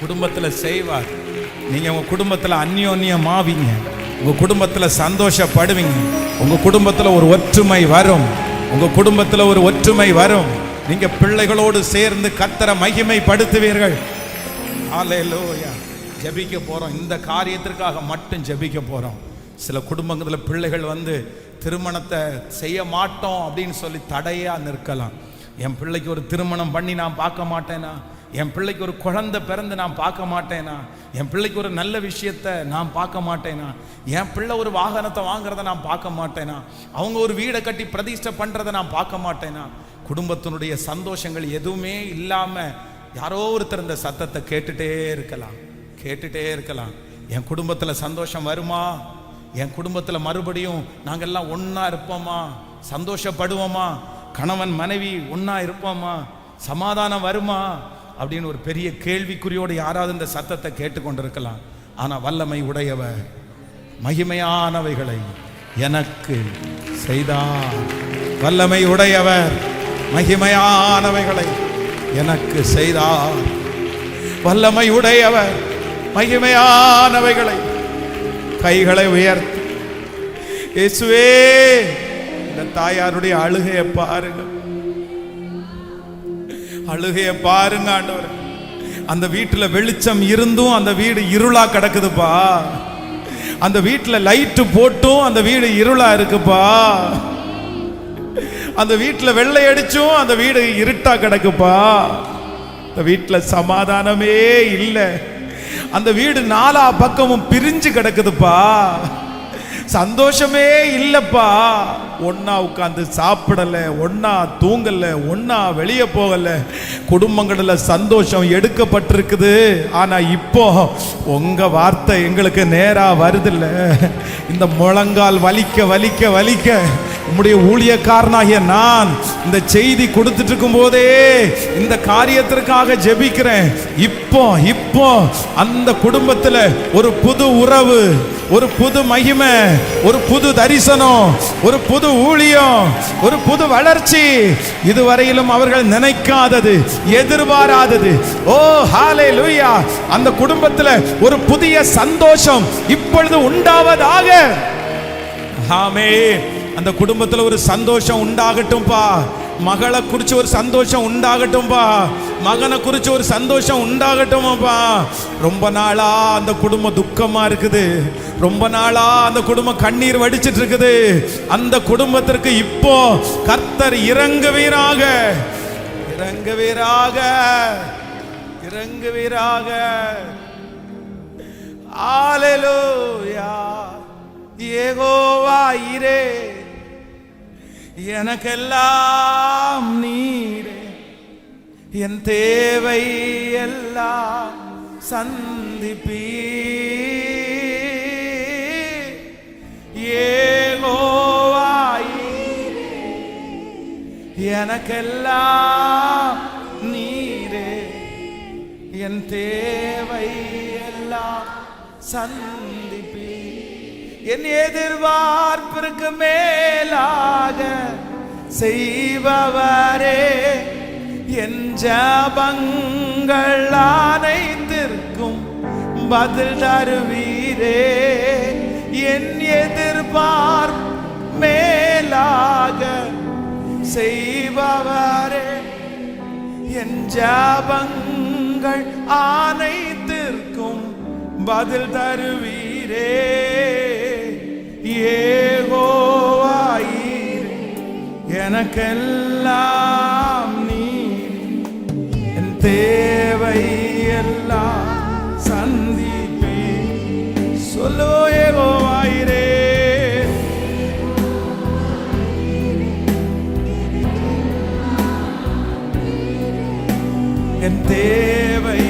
குடும்பத்தில் செய்வார். நீங்க உங்க குடும்பத்தில் அந்யோன்யமாவீங்க. உங்க குடும்பத்தில் சந்தோஷப்படுவீங்க. உங்க குடும்பத்தில் ஒரு ஒற்றுமை வரும். உங்க குடும்பத்தில் ஒரு ஒற்றுமை வரும். நீங்க பிள்ளைகளோடு சேர்ந்து கர்த்தரை மகிமைப்படுத்துவீர்கள். ஹல்லேலூயா. ஜெபிக்க போறோம். இந்த காரியத்திற்காக மட்டும் ஜெபிக்க போறோம். சில குடும்பங்களில் பிள்ளைகள் வந்து திருமணத்தை செய்ய மாட்டோம் அப்படின்னு சொல்லி தடையா நிற்கலாம். என் பிள்ளைக்கு ஒரு திருமணம் பண்ணி நான் பார்க்க மாட்டேனா, என் பிள்ளைக்கு ஒரு குழந்தை பிறந்து நான் பார்க்க மாட்டேனா, என் பிள்ளைக்கு ஒரு நல்ல விஷயத்தை நான் பார்க்க மாட்டேனா, என் பிள்ளை ஒரு வாகனத்தை வாங்குறத நான் பார்க்க மாட்டேனா, அவங்க ஒரு வீடை கட்டி பிரதிஷ்டை பண்றதை நான் பார்க்க மாட்டேனா. குடும்பத்தினுடைய சந்தோஷங்கள் எதுவுமே இல்லாம யாரோ ஒருத்தர் இந்த சத்தத்தை கேட்டுட்டே இருக்கலாம். என் குடும்பத்துல சந்தோஷம் வருமா? என் குடும்பத்துல மறுபடியும் நாங்கெல்லாம் ஒன்னா இருப்போமா? சந்தோஷப்படுவோமா? கணவன் மனைவி ஒன்னா இருப்போமா? சமாதானம் வருமா? அப்படின்னு ஒரு பெரிய கேள்விக்குறியோடு யாராவது இந்த சத்தத்தை கேட்டுக்கொண்டிருக்கலாம். ஆனா வல்லமை உடையவர் மகிமையானவைகளை எனக்கு செய்தார். வல்லமை உடையவர் மகிமையானவைகளை எனக்கு செய்தார். வல்லமை உடையவர் மகிமையானவைகளை. கைகளை உயர்த்தி இயேசுவே, இந்த தாயாருடைய அழுகையை பாருங்க, அழுகையை பாருங்க ஆண்டவரே. அந்த வீட்டுல வெளிச்சம் இருந்தும் அந்த வீடு இருளா கிடக்குதுப்பா. அந்த வீட்டுல லைட்டு போட்டும் அந்த வீடு இருளா இருக்குப்பா. அந்த வீட்டுல வெள்ளை அடிச்சும் அந்த வீடு இருட்டா கிடக்குப்பா. இந்த வீட்டுல சமாதானமே இல்லை. அந்த வீடு நாலா பக்கமும் பிரிஞ்சு கிடக்குதுப்பா. சந்தோஷமே இல்லப்பா. ஒன்னா உட்கார்ந்து சாப்பிடல, ஒன்னா தூங்கல, ஒன்னா வெளியே போகல. குடும்பங்கள்ல சந்தோஷம் எடுக்கப்பட்டிருக்குது. ஆனா இப்போ உங்க வார்த்தை எங்களுக்கு நேரா வருதில்ல. இந்த முழங்கால் வலிக்க வலிக்க வலிக்க உம்முடைய ஊழியக்காரனாகிய நான் இந்த செய்தி கொடுத்துட்டு இருக்கும் போதே இந்த காரியத்திற்காக ஜெபிக்கிறேன். இப்போ அந்த குடும்பத்துல ஒரு புது உறவு, ஒரு புது மகிமை, ஒரு புது தரிசனம், ஒரு புது ஊழியம், ஒரு புது வளர்ச்சி, இதுவரையிலும் அவர்கள் நினைக்காதது, எதிர்பாராதது. ஓ ஹalleluya! அந்த குடும்பத்தில் ஒரு புதிய சந்தோஷம் இப்பொழுது உண்டாவதாக. ஆமென். அந்த குடும்பத்தில் ஒரு சந்தோஷம் உண்டாகட்டும்பா. மகளை குறிச்சு ஒரு சந்தோஷம் உண்டாகட்டும்பா. மகனை குறிச்சு ஒரு சந்தோஷம் உண்டாகட்டும்பா. ரொம்ப நாளா அந்த குடும்பம் துக்கமா இருக்குது. ரொம்ப நாளா அந்த குடும்பம் கண்ணீர் வடிச்சிட்டு இருக்குது. அந்த குடும்பத்திற்கு இப்போ கர்த்தர் இறங்குவீராக, இறங்குவீராக, இறங்குவீராக. ஹalleluya! யெகோவா ஈரே, எனக்கெல்லாம் நீரே, என் தேவை எல்லாம் சந்திப்பீ. யெகோவா ஈரே, எனக்கெல்லாம் நீரே, என் தேவை எல்லாம் சந்திப்பீ. என் எதிர்பார்ப்பிற்கு மேலாக செய்பவரே, என் ஜெபங்கள் அனைத்திற்கும் பதில் தருவீரே. என் எதிர்பார்ப்பு மேலாக செய்பவரே, என் ஜெபங்கள் அனைத்திற்கும் பதில் தருவீரே. யெகோவா ஈரே, எனக்கெல்லாம் நீர், என் தேவை எல்லாம் சந்திப்பீ. சொல்லோ யெகோவா ஈரே, என் தேவை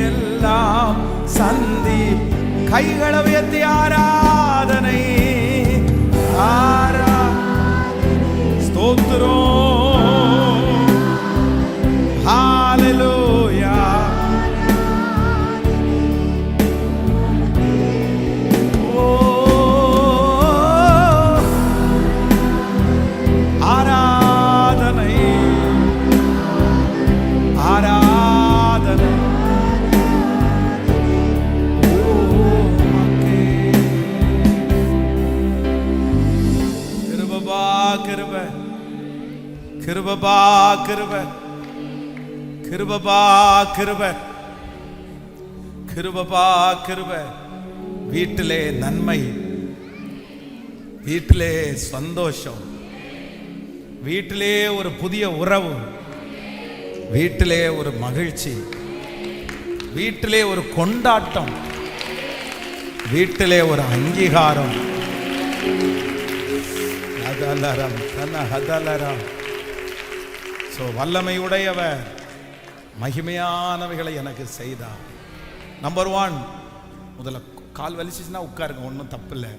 எல்லாம் சந்திப்பீ. கைகளை உயர்த்தி ஆராதனை, ஸ்தோத்திரம். ஹalleluya! ஓ ஆராதனை, ஆராதனை. கிருபா கிருபா கிருப, கிருபா கிருப, கிருபா கிருப. வீட்டிலே நன்மை, வீட்டிலே சந்தோஷம், வீட்டிலே ஒரு புதிய உறவு, வீட்டிலே ஒரு மகிழ்ச்சி, வீட்டிலே ஒரு கொண்டாட்டம், வீட்டிலே ஒரு அங்கீகாரம். ஹதலரம் தன ஹதலரம். வல்லமை உடையவர் மகிமையானவைகளை எனக்கு செய்தார். நம்பர் 1, முதல்ல கால் வலிச்சுன்னா உட்காருங்க, ஒன்றும் தப்பு இல்லை.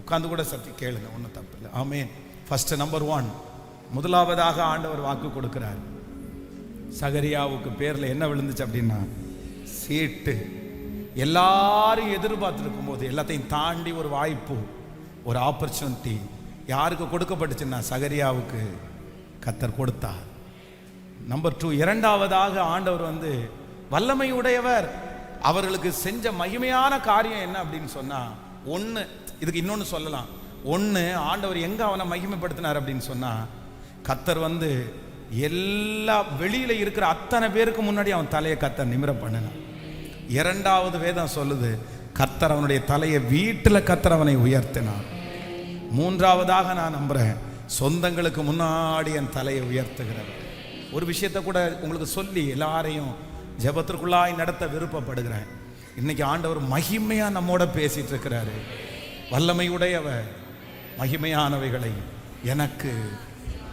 உட்கார்ந்து கூட சத்தி கேளுங்க, ஒன்றும் தப்பு இல்லை. ஆமென். ஃபர்ஸ்ட் நம்பர் 1, முதலாவதாக ஆண்டவர் வாக்கு கொடுக்கிறார். சகரியாவுக்கு பேர்ல என்ன விழுந்துச்சு அப்படின்னா சீட்டு. எல்லாரும் எதிர்பார்த்துருக்கும் போது எல்லாத்தையும் தாண்டி ஒரு வாய்ப்பு, ஒரு ஆப்பர்ச்சுனிட்டி யாருக்கு கொடுக்கப்பட்டுச்சுன்னா சகரியாவுக்கு கர்த்தர் கொடுத்தார். நம்பர் 2, இரண்டாவதாக ஆண்டவர் வல்லமை உடையவர். அவர்களுக்கு செஞ்ச மகிமையான காரியம் என்ன அப்படின்னு சொன்னா, ஒன்று இதுக்கு இன்னொன்று சொல்லலாம். ஒன்று, ஆண்டவர் எங்க அவனை மகிமைப்படுத்தினார் அப்படின்னு சொன்னா, கர்த்தர் எல்லா வெளியில இருக்கிற அத்தனை பேருக்கு முன்னாடி அவன் தலையை கர்த்தர் நிமிர பண்ணினான். இரண்டாவது வேதம் சொல்லுது, கர்த்தர் அவனுடைய தலையை வீட்டில் கர்த்தர் அவனை உயர்த்தினார். மூன்றாவதாக நான் நம்புறேன், சொந்தங்களுக்கு முன்னாடி என் தலையை உயர்த்துகிறவர். ஒரு விஷயத்தை கூட உங்களுக்கு சொல்லி எல்லாரையும் ஜெபத்திற்குள்ளாய் நடத்த விருப்பப்படுகிறேன். இன்னைக்கு ஆண்டவர் மகிமையா நம்மோட பேசிட்டு இருக்கிறாரு. வல்லமை உடையவர், மகிமையானவைகளை எனக்கு,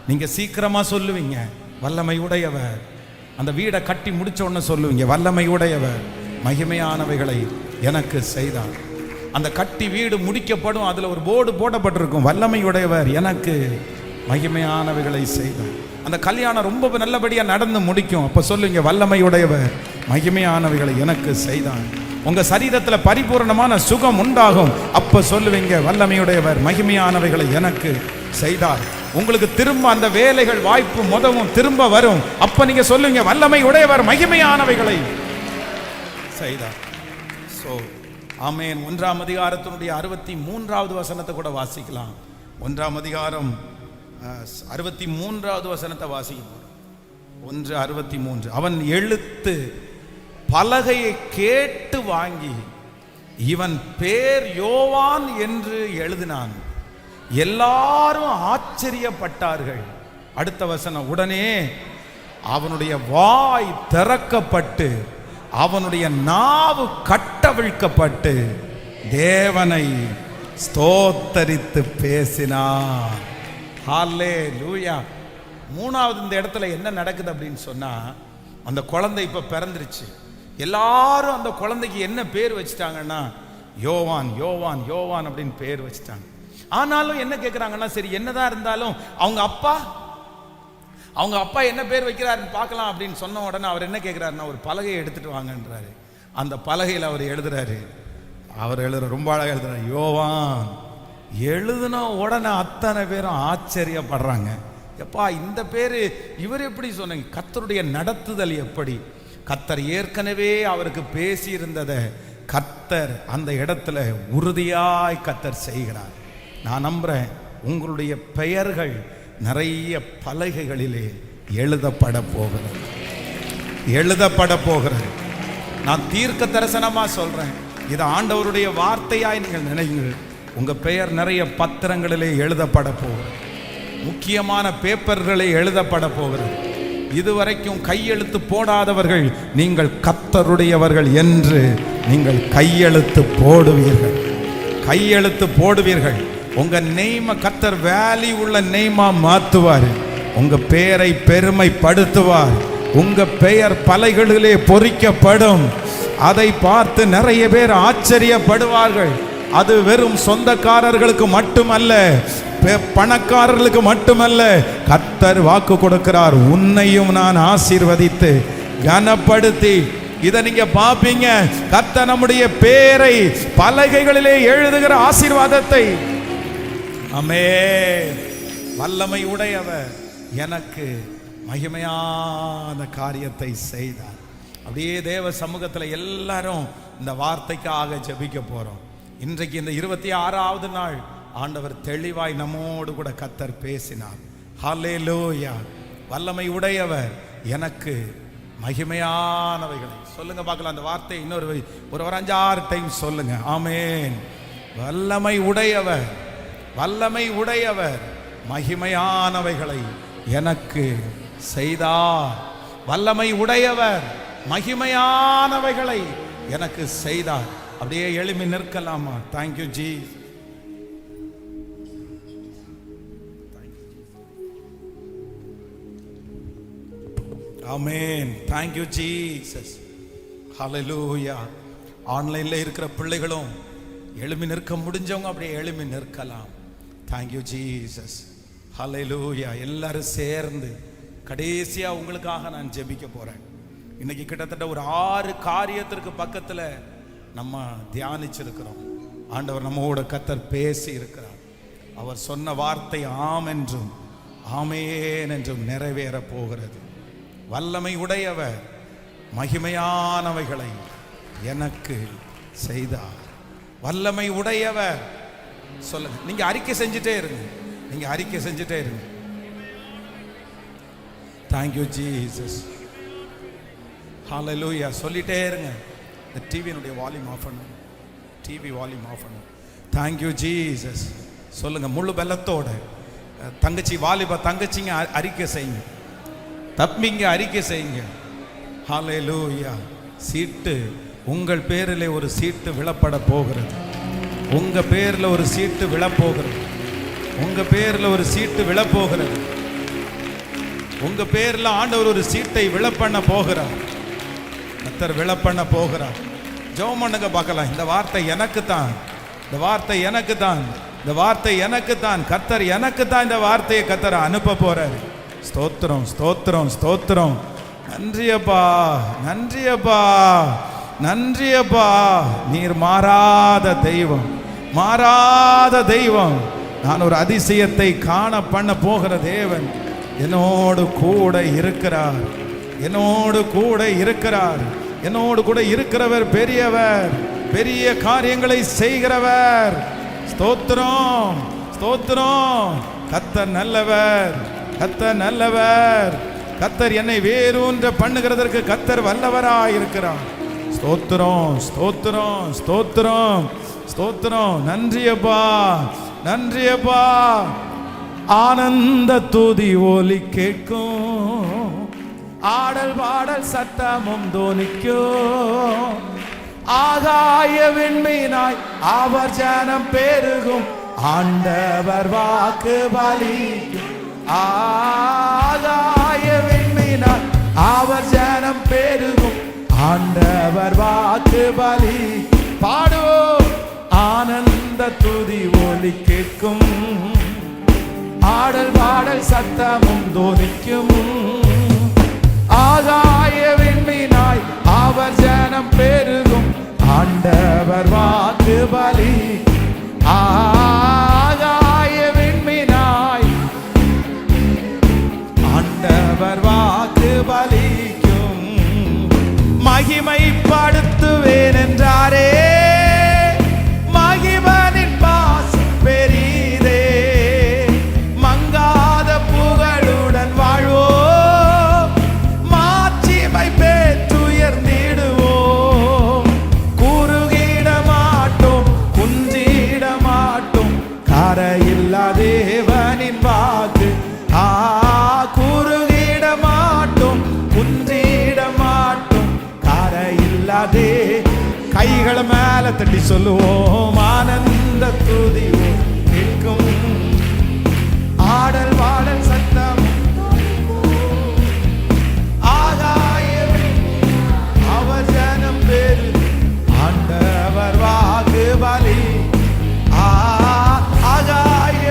நீங்க சீக்கிரமா சொல்லுவீங்க வல்லமை உடையவர். அந்த வீடை கட்டி முடிச்ச உடனே சொல்லுவீங்க வல்லமை உடையவர் மகிமையானவைகளை எனக்கு செய்தார். அந்த கட்டி வீடு முடிக்கப்படும், அதுல ஒரு போர்டு போடப்பட்டிருக்கும் வல்லமை உடையவர் எனக்கு மகிமையானவைகளை செய்தார். அந்த கல்யாணம் ரொம்ப நல்லபடியா நடந்து முடிக்கும். அப்ப சொல்லுவீங்க வல்லமை உடையவர் மகிமையானவைகளை எனக்கு செய்தார். உங்க சரீரத்துல பரிபூர்ணமான சுகம் உண்டாகும். அப்ப சொல்லுவீங்க வல்லமையுடையவர் மகிமையானவைகளை எனக்கு செய்தார். உங்களுக்கு திரும்ப அந்த வேலைகள் வாய்ப்பு முதவும் திரும்ப வரும். அப்ப நீங்க சொல்லுவீங்க வல்லமை உடையவர் மகிமையானவைகளை செய்தார். சோ ஆமென். 1ஆம் அதிகாரத்தினுடைய 63வது வசனத்தை கூட வாசிக்கலாம். 1ஆம் அதிகாரம் 63வது வசனத்தை வாசிக்க 1:63. அவன் எழுத்து பலகையை கேட்டு வாங்கி இவன் பேர் யோவான் என்று எழுதினான். எல்லாரும் ஆச்சரியப்பட்டார்கள். அடுத்த வசனம், உடனே அவனுடைய வாய் திறக்கப்பட்டு அவனுடைய நாவு கட்டவிழ்க்கப்பட்டு தேவனை ஸ்தோத்தரித்து பேசினான். ஹல்லேலூயா. மூணாவது இந்த இடத்துல என்ன நடக்குது அப்படின்னு சொன்னா, அந்த குழந்தை இப்ப பிறந்துருச்சு. எல்லாரும் அந்த குழந்தைக்கு என்ன பேர் வச்சுட்டாங்கன்னா யோவான் யோவான் யோவான் அப்படின்னு பேர் வச்சுட்டாங்க. ஆனாலும் என்ன கேட்குறாங்கன்னா, சரி என்னதான் இருந்தாலும் அவங்க அப்பா என்ன பேர் வைக்கிறாருன்னு பார்க்கலாம் அப்படின்னு சொன்ன உடனே அவர் என்ன கேட்குறாருன்னா, ஒரு பலகையை எடுத்துட்டு வாங்கன்றாரு. அந்த பலகையில் அவர் எழுதுறாரு. ரொம்ப அழகாக எழுதுறாரு யோவான். எழுதுன உடனே அத்தனை பேரும் ஆச்சரியப்படுறாங்க. எப்பா இந்த பேரு இவர் எப்படி சொன்னீங்க? கர்த்தருடைய நடத்துதல் எப்படி? கர்த்தர் ஏற்கனவே அவருக்கு பேசி இருந்ததை கர்த்தர் அந்த இடத்துல உறுதியாய் கர்த்தர் செய்கிறார். நான் நம்புறேன் உங்களுடைய பெயர்கள் நிறைய பலகைகளிலே எழுதப்பட போகிறது. நான் தீர்க்க தரிசனமா சொல்றேன், இது ஆண்டவருடைய வார்த்தையாய் நீங்கள் நினைங்கள். உங்க பெயர் நிறைய பத்திரங்களிலே எழுதப்பட போகிறது. முக்கியமான பேப்பர்களை எழுதப்பட போகிறது. இதுவரைக்கும் கையெழுத்து போடாதவர்கள் நீங்கள் கர்த்தருடையவர்கள் என்று நீங்கள் கையெழுத்து போடுவீர்கள். உங்க நெய்ம கர்த்தர் வேல்யூ உள்ள நெய்மா மாத்துவார். உங்க பெயரை பெருமைப்படுத்துவார். உங்க பெயர் பலகைகளிலே பொறிக்கப்படும். அதை பார்த்து நிறைய பேர் ஆச்சரியப்படுவார்கள். அது வெறும் சொந்தக்காரர்களுக்கு மட்டுமல்ல, பணக்காரர்களுக்கு மட்டுமல்ல, கர்த்தர் வாக்கு கொடுக்கிறார், உன்னையும் நான் ஆசீர்வதித்து கனப்படுத்தி. இதை நீங்க பாப்பீங்க. கர்த்தர் நம்முடைய பேரை பலகைகளிலே எழுதுகிற ஆசீர்வாதத்தை. ஆமென். வல்லமை உடையவர் எனக்கு மகிமையான காரியத்தை செய்தார். அப்படியே தேவ சமூகத்துல எல்லாரும் இந்த வார்த்தைக்காக ஜெபிக்க போறோம். இன்றைக்கு இந்த 26வது நாள் ஆண்டவர் தெளிவாய் நம்மோடு கூட கர்த்தர் பேசினார். ஹல்லேலூயா. வல்லமை உடையவர் எனக்கு மகிமையானவைகளை சொல்லுங்க பார்க்கலாம். அந்த வார்த்தை இன்னொரு 5-6 டைம் சொல்லுங்க. ஆமென். வல்லமை உடையவர் மகிமையானவைகளை எனக்கு செய்தார். வல்லமை உடையவர் மகிமையானவைகளை எனக்கு செய்தார். அப்படியே எழுப்பி நிற்கலாமா? Thank you ji. Amen. Thank you Jesus. Hallelujah. ஆன்லைன்ல இருக்கிற பிள்ளைகளும் எழுப்பி நிற்க முடிஞ்சவங்க அப்படியே எழுப்பி நிற்கலாம். Thank you Jesus. ஹல்லேலூயா. எல்லாரும் சேர்ந்து கடைசியா உங்களுக்காக நான் ஜெபிக்க போறேன். இன்னைக்கு கிட்டத்தட்ட ஒரு 6 காரியத்திற்கு பக்கத்துல நம்ம தியானிச்சிருக்கிறோம். ஆண்டவர் நம்மோட கர்த்தர் பேசி இருக்கிறார். அவர் சொன்ன வார்த்தை ஆம் என்றும் ஆமேன் என்றும் நிறைவேற போகிறது. வல்லமை உடையவர் மகிமையானவைகளை எனக்கு செய்தார். வல்லமை உடையவர். சொல்லுங்க. நீங்க அறிக்கை செஞ்சுட்டே இருங்க. Thank you Jesus. ஹல்லேலூயா. சொல்லிட்டே இருங்க. இந்த டிவியினுடைய வால்யூம் ஆஃப் பண்ணுங்க. டிவி வால்யூம் ஆஃப் பண்ணுங்க. Thank you Jesus. சொல்லுங்க முழு பலத்தோட. தங்கச்சிங்க அறிக்கை செய்யுங்க. தம்பிங்க அறிக்கை செய்யுங்க. ஹல்லேலூயா. சீட்டு, உங்கள் பேரிலே ஒரு சீட்டு விழப்பட போகிறது. உங்க பேர்ல ஒரு சீட்டு விழப்போகிறது. உங்க பேர்ல ஒரு சீட்டு விழப்போகிறது. உங்க பேர்ல ஆண்டவர் ஒரு சீட்டை விழப்பண்ண போகிறார். கர்த்தர் விழப்பண்ண போகிறார். ஜெபம் பண்ணுங்க பார்க்கலாம். இந்த வார்த்தை எனக்கு தான், இந்த வார்த்தை எனக்கு தான், இந்த வார்த்தை எனக்கு தான். கர்த்தர் எனக்கு தான் இந்த வார்த்தையை கர்த்தர் அனுப்ப போறார். ஸ்தோத்திரம், ஸ்தோத்திரம், ஸ்தோத்திரம். நன்றியப்பா, நன்றியப்பா, நன்றியப்பா. நீர் மாறாத தெய்வம், மாறாத தெய்வம். நான் ஒரு அதிசயத்தை காண பண்ண போகிற தேவன் என்னோடு கூட இருக்கிறார். என்னோடு கூட இருக்கிறார். என்னோடு கூட இருக்கிறவர் பெரியவர், பெரிய காரியங்களை செய்கிறவர். ஸ்தோத்திரம், ஸ்தோத்திரம். கர்த்தர் நல்லவர், கர்த்தர் நல்லவர். கர்த்தர் என்னை வேரூன்ற பண்ணுகிறதற்கு கர்த்தர் வல்லவராய் இருக்கிறார். ஸ்தோத்திரம், ஸ்தோத்திரம், ஸ்தோத்திரம், ஸ்தோத்திரம். நன்றியப்பா, நன்றியப்பா. ஆனந்த துதி ஒலி கேட்கும், ஆடல் பாடல் சத்தமும் தோனிக்கும். ஆகாய விண்மீனாய் அவர் ஜனம் பெருகும், ஆண்டவர் வாக்கு பலிக்கும். ஆகாய விண்மீனாய் அவர் ஜனம் பெருகும், ஆண்டவர் வாக்கு பலி. பாடுவோம். ஆனந்த துதி ஒலி கேட்கும், ஆடல் பாடல் சத்தமும் தோனிக்கும். ஆகாய விண்மீனாய் அவர் ஜனம் பெருகும், ஆண்டவர் வாக்கு பலி. ஆகாய விண்மீனாய் ஆண்டவர் வாக்கு பலிக்கும். மகிமைப்படுத்துவேன் என்றாரே, மகிமனின் பாசம் பெரிதே. மங்காத புகழுடன் வாழ்வோம், மாட்சிமை பெற்றுயர்ந்திடுவோம். குறுகிட மாட்டோம், குன்றிட மாட்டோம், கரையில்லா தேவனின் வாக்கு. குறுகிட மாட்டோம், குன்றிட மாட்டோம், கரையில்லாதே. கைகளை மேல தட்டி சொல்லுவோம். ஆனந்த துதி கேட்கும், ஆடல் பாடல் சத்தம். ஆகாய அவர் ஜனம் பேரு, ஆண்டவர் வாக்கு பலி. ஆகாய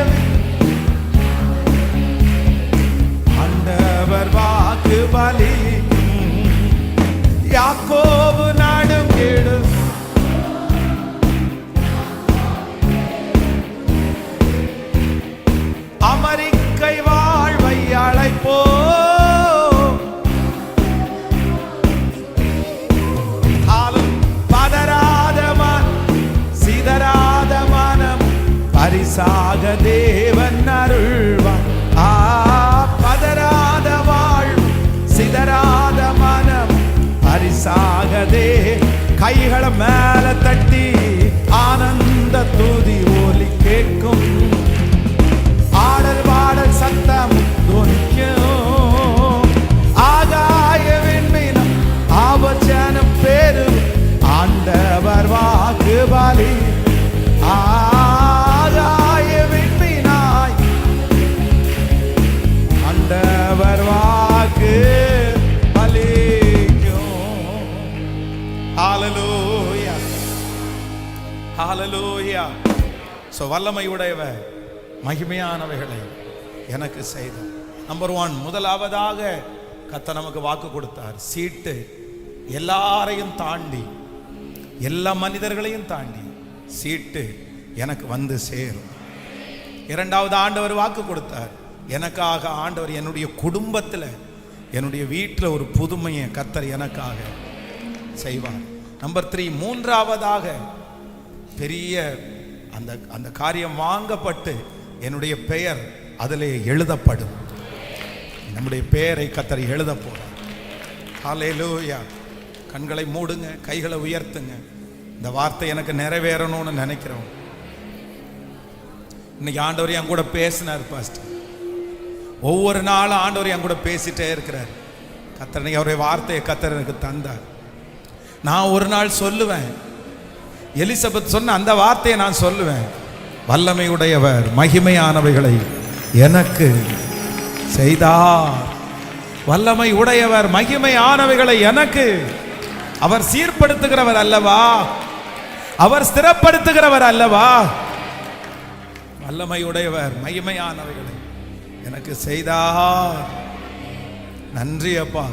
ஆண்டவர் வாக்கு பலி. யாக்கோபு நாடும் கேடு, அமெரிக்கை வாழ்வை அழைப்போ. பதராத மனம், சிதறாத மனம், பரிசாக தேவன் அருள்வார். பதராத வாழ்வு, சிதறாத மனம், பரிசாகதே. கைகளை மேல தட்டி ஆனந்த துதி ஒலி கேட்கும், ஆடல் பாடல் சத்தம் துணிக்கும். ஆகாய விண்மீனம் அவர் ஜனம் பெரும், ஆண்டவர் வாக்கு பலி. ஆகாய விண்மீனாய் ஆண்டவர் வாக்கு பலிக்கும். ஹல்லேலூயா, ஹல்லேலூயா. சோ வல்லமை உடையவர் மகிமையானவைகளை எனக்கு செய்தார். நம்பர் 1, முதலாவதாக கர்த்தர் நமக்கு வாக்கு கொடுத்தார். சீட்டு எல்லாரையும் தாண்டி, எல்லா மனிதர்களையும் தாண்டி சீட்டு எனக்கு வந்து சேரும். இரண்டாவது ஆண்டவர் வாக்கு கொடுத்தார். எனக்காக ஆண்டவர் என்னுடைய குடும்பத்தில், என்னுடைய வீட்டில் ஒரு புதுமையை கர்த்தர் எனக்காக செய்வார். நம்பர் 3, மூன்றாவதாக பெரிய அந்த காரியம் வாங்கப்பட்டு என்னுடைய பெயர் அதிலே எழுதப்படும். நம்முடைய பெயரை கர்த்தர் எழுத போறார். ஹல்லேலூயா. கண்களை மூடுங்க, கைகளை உயர்த்துங்க. இந்த வார்த்தை எனக்கு நிறைவேறணும்னு நினைக்கிறோம். இன்னைக்கு ஆண்டவர் என் கூட பேசினார் பாஸ்டர். ஒவ்வொரு நாளும் ஆண்டவர் என் கூட பேசிட்டே இருக்கிறார். கர்த்தர் அவருடைய வார்த்தையை கர்த்தர் எனக்கு தந்தார். நான் ஒரு நாள் சொல்லுவேன், எலிசபெத் சொன்ன அந்த வார்த்தையை நான் சொல்லுவேன், வல்லமை உடையவர் மகிமையானவைகளை எனக்கு செய்தார். வல்லமை உடையவர் மகிமையானவைகளை எனக்கு. அவர் சீர்படுத்துகிறவர் அல்லவா, அவர் ஸ்திரப்படுத்துகிறவர் அல்லவா. வல்லமை உடையவர் மகிமையானவைகளை எனக்கு செய்தார். நன்றி அப்பா,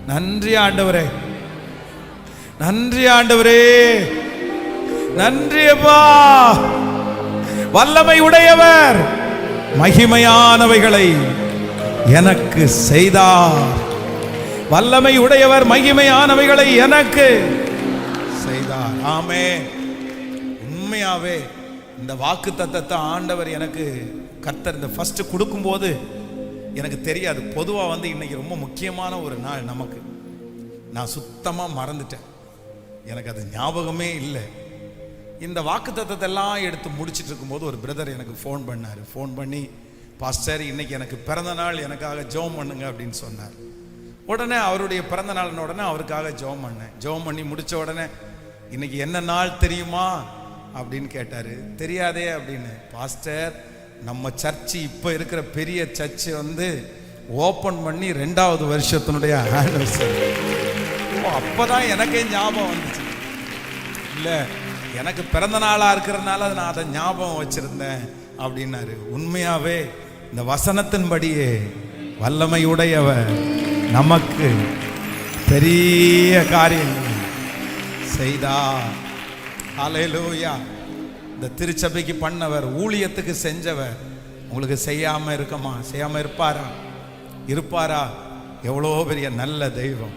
நன்றி ஆண்டவரே, நன்றி ஆண்டவரே, நன்றி அப்பா. வல்லமை உடையவர் மகிமையானவைகளை எனக்கு செய்தார். வல்லமை உடையவர் மகிமையானவைகளை எனக்கு செய்தார். ஆமென். உண்மையாவே இந்த வாக்கு தத்தத்தை ஆண்டவர் எனக்கு கர்த்தர் இந்த ஃபர்ஸ்ட் கொடுக்கும்போது எனக்கு தெரியாது. பொதுவாக இன்னைக்கு ரொம்ப முக்கியமான ஒரு நாள் நமக்கு. நான் சுத்தமாக மறந்துட்டேன், எனக்கு அது ஞாபகமே இல்லை. இந்த வாக்கு தத்தத்தை எல்லாம் எடுத்து முடிச்சிட்டு இருக்கும்போது ஒரு பிரதர் எனக்கு ஃபோன் பண்ணார். ஃபோன் பண்ணி, பாஸ்டர் இன்னைக்கு எனக்கு பிறந்த நாள், எனக்காக ஜெபம் பண்ணுங்க அப்படின்னு சொன்னார். உடனே அவருடைய பிறந்த நாள்னு உடனே அவருக்காக ஜெபம் பண்ணேன். ஜெபம் பண்ணி முடித்த உடனே, இன்னைக்கு என்ன நாள் தெரியுமா அப்படின்னு கேட்டார். தெரியாதே அப்படின்னு. பாஸ்டர், நம்ம சர்ச்சு இப்போ இருக்கிற பெரிய சர்ச்சு ஓப்பன் பண்ணி 2வது வருஷத்தினுடைய ஆனிவர்சரி. அப்போதான் எனக்கே ஞாபகம் வந்துச்சு. இல்லை, எனக்கு பிறந்த நாளாக இருக்கிறதுனால நான் அதை ஞாபகம் வச்சிருந்தேன் அப்படின்னாரு. உண்மையாவே இந்த வசனத்தின்படியே வல்லமையுடையவர் நமக்கு பெரிய காரியங்கள் செய்தார். ஹல்லேலூயா. இந்த திருச்சபைக்கு பண்ணவர், ஊழியத்துக்கு செஞ்சவர் உங்களுக்கு செய்யாம இருக்குமா? செய்யாம இருப்பாரா? இருப்பாரா? எவ்வளோ பெரிய நல்ல தெய்வம்,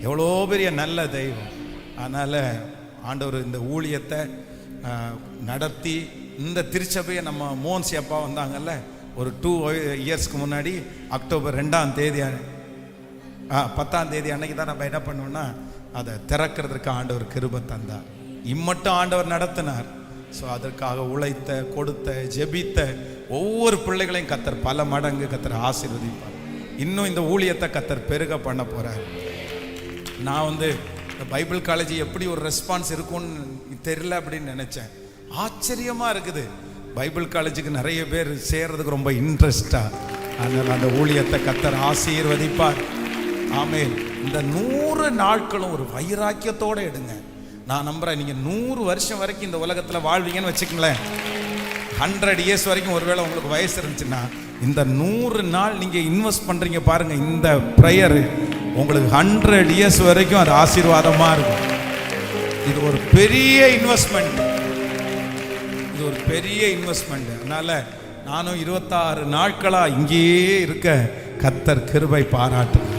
எவ்வளோ பெரிய நல்ல தெய்வம். அதனால ஆண்டவர் இந்த ஊழியத்தை நடத்தி இந்த திருச்சபையை நம்ம மோன்சி அப்பா வந்தாங்கல்ல ஒரு 2 இயர்ஸ்க்கு முன்னாடி, அக்டோபர் 2ஆம் தேதி 10ஆம் தேதி அன்னைக்கு தான் நம்ம என்ன பண்ணோம்னா அதை திறக்கிறதுக்கு ஆண்டவர் கிருபை தந்தார். இம்மட்டும் ஆண்டவர் நடத்தினார். ஸோ அதற்காக உழைத்த, கொடுத்த, ஜெபித்த ஒவ்வொரு பிள்ளைகளையும் கர்த்தர் பல மடங்கு கர்த்தர் ஆசீர்வதிப்பார். இன்னும் இந்த ஊழியத்தை கர்த்தர் பெருக பண்ண போறார். நான் இந்த பைபிள் காலேஜ் எப்படி ஒரு ரெஸ்பான்ஸ் இருக்கும்னு தெரியல அப்படின்னு நினைச்சேன். ஆச்சரியமா இருக்குது. பைபிள் காலேஜுக்கு நிறைய பேர் சேர்றதுக்கு ரொம்ப இன்ட்ரெஸ்டா. அதனால அந்த ஊழியத்தை கர்த்தர் ஆசீர்வதிப்பார். ஆமென். இந்த 100 நாட்களும் ஒரு வைராக்கியத்தோட எடுங்க. நான் நம்புறேன், நீங்க 100 வருஷம் வரைக்கும் இந்த உலகத்துல வாழ்வீங்கன்னு வச்சுக்கங்களேன். 100 இயர்ஸ் வரைக்கும் ஒருவேளை உங்களுக்கு வயசு இருந்துச்சுன்னா, இந்த 100 நாள் நீங்க இன்வெஸ்ட் பண்றீங்க பாருங்க. இந்த ப்ரேயர் உங்களுக்கு 100 இயர்ஸ் வரைக்கும் அது ஆசீர்வாதமா இருக்கும். இது ஒரு பெரிய இன்வெஸ்ட்மெண்ட், இது ஒரு பெரிய இன்வெஸ்ட்மெண்ட். அதனால நானும் 26 நாட்களா இங்கேயே இருக்க கர்த்தர் கிருபை பாராட்டுங்க.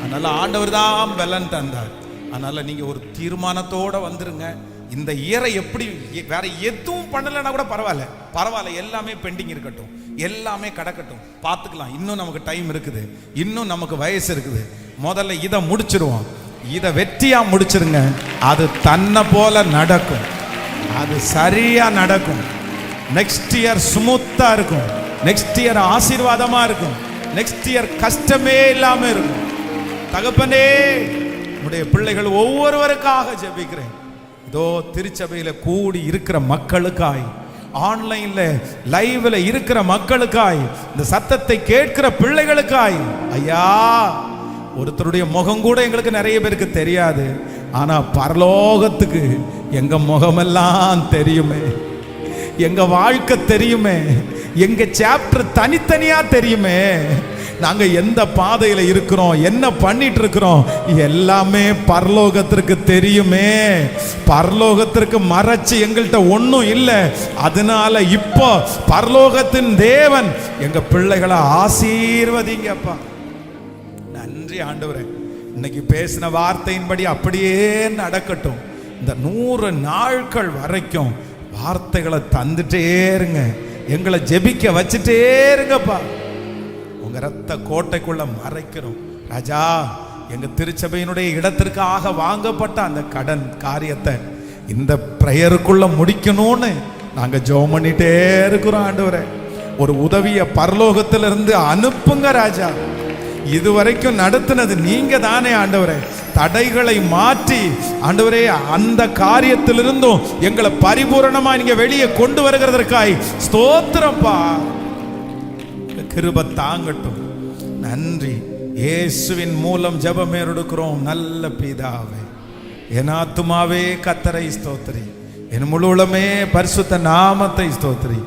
அதனால ஆண்டவர் தான் பலன் தந்தார். அதனால நீங்க ஒரு தீர்மானத்தோட வந்துருங்க. இந்த இயரை எப்படி வேற எதுவும் பண்ணலைன்னா கூட பரவாயில்ல, எல்லாமே பெண்டிங் இருக்கட்டும், எல்லாமே கடக்கட்டும், பார்த்துக்கலாம். இன்னும் நமக்கு டைம் இருக்குது, இன்னும் நமக்கு வயசு இருக்குது. முதல்ல இதை முடிச்சிருவோம். இதை வெற்றியா முடிச்சிருங்க. அது தன்னை போல நடக்கும், அது சரியா நடக்கும். நெக்ஸ்ட் இயர் ஸ்மூத்தா இருக்கும், நெக்ஸ்ட் இயர் ஆசீர்வாதமா இருக்கும், நெக்ஸ்ட் இயர் கஷ்டமே இல்லாம இருக்கும். தகப்பனே, உடைய பிள்ளைகள் ஒவ்வொருவருக்காக ஜெபிக்கிறேன். இதோ திருச்சபையில கூடி இருக்கிற மக்களுக்காய், ஆன்லைன்ல லைவ்ல இருக்கிற மக்களுக்காய், இந்த சத்தத்தை கேட்கிற பிள்ளைகளுக்காய், ஐயா, ஒருத்தருடைய முகம் கூட எங்களுக்கு நிறைய பேருக்கு தெரியாது. ஆனா பரலோகத்துக்கு எங்க முகமெல்லாம் தெரியுமே, எங்க வாழ்க்கை தெரியுமே, எங்க சாப்டர் தனித்தனியா தெரியுமே. நாங்க எந்த பாதையில இருக்கிறோம், என்ன பண்ணிட்டு இருக்கிறோம், எல்லாமே பரலோகத்திற்கு தெரியுமே. பரலோகத்திற்கு மறைச்சு எங்கள்கிட்ட ஒன்றும் இல்லை. அதனால இப்போ பரலோகத்தின் தேவன் எங்க பிள்ளைகளை ஆசீர்வதிங்கப்பா. நன்றி ஆண்டவரே. இன்னைக்கு பேசின வார்த்தையின்படி அப்படியே நடக்கட்டும். இந்த 100 நாட்கள் வரைக்கும் வார்த்தைகளை தந்துட்டே இருங்க, எங்களை ஜெபிக்க வச்சுட்டே இருங்கப்பா. உங்க ரத்த கோட்டைக்குள்ள மறைக்கிறோம் ராஜா. எங்க திருச்சபையினுடைய இடத்திற்காக வாங்கப்பட்ட அந்த கடன் காரியத்தை இந்த பிரேயருக்குள்ள முடிக்கணும்னு நாங்க ஜெபம் பண்ணிட்டே இருக்கிறோம் ஆண்டவரே. ஒரு உதவிய பரலோகத்திலிருந்து அனுப்புங்க ராஜா. இதுவரைக்கும் நடத்தினது நீங்க தானே ஆண்டவரே. தடைகளை மாற்றி ஆண்டவரே அந்த காரியத்திலிருந்தும் எங்களை பரிபூரணமா நீங்க வெளியே கொண்டு வருகிறதற்காய் ஸ்தோத்திரப்பா. கிருபை தாங்கட்டும். நன்றி. இயேசுவின் மூலம் ஜெபம் எடுக்கிறோம் நல்ல பிதாவே. என் ஆத்துமாவே கர்த்தரை ஸ்தோத்திரி, என் முழு உள்ளமே பரிசுத்த நாமத்தை ஸ்தோத்திரி.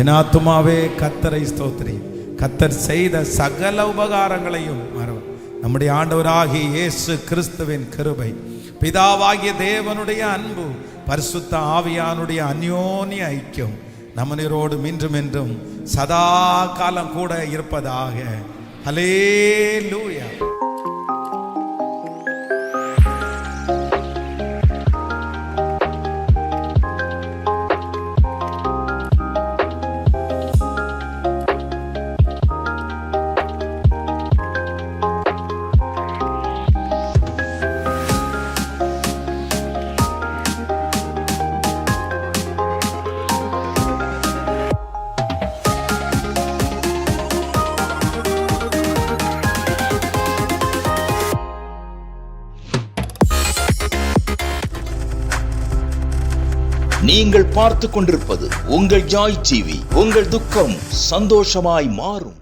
என் ஆத்துமாவே கர்த்தரை ஸ்தோத்திரி. கர்த்தர் செய்த சகல உபகாரங்களையும் நம்முடைய ஆண்டவராகிய இயேசு கிறிஸ்துவின் கிருபை, பிதாவாகிய தேவனுடைய அன்பு, பரிசுத்த ஆவியானுடைய அந்யோன்ய ஐக்கியம் நம்மனோடு இன்றும் என்றும் சதா காலம் கூட இருப்பதாக. ஹல்லேலூயா. நீங்கள் பார்த்து கொண்டிருப்பது உங்கள் ஜாய் டிவி. உங்கள் துக்கம் சந்தோஷமாய் மாறும்.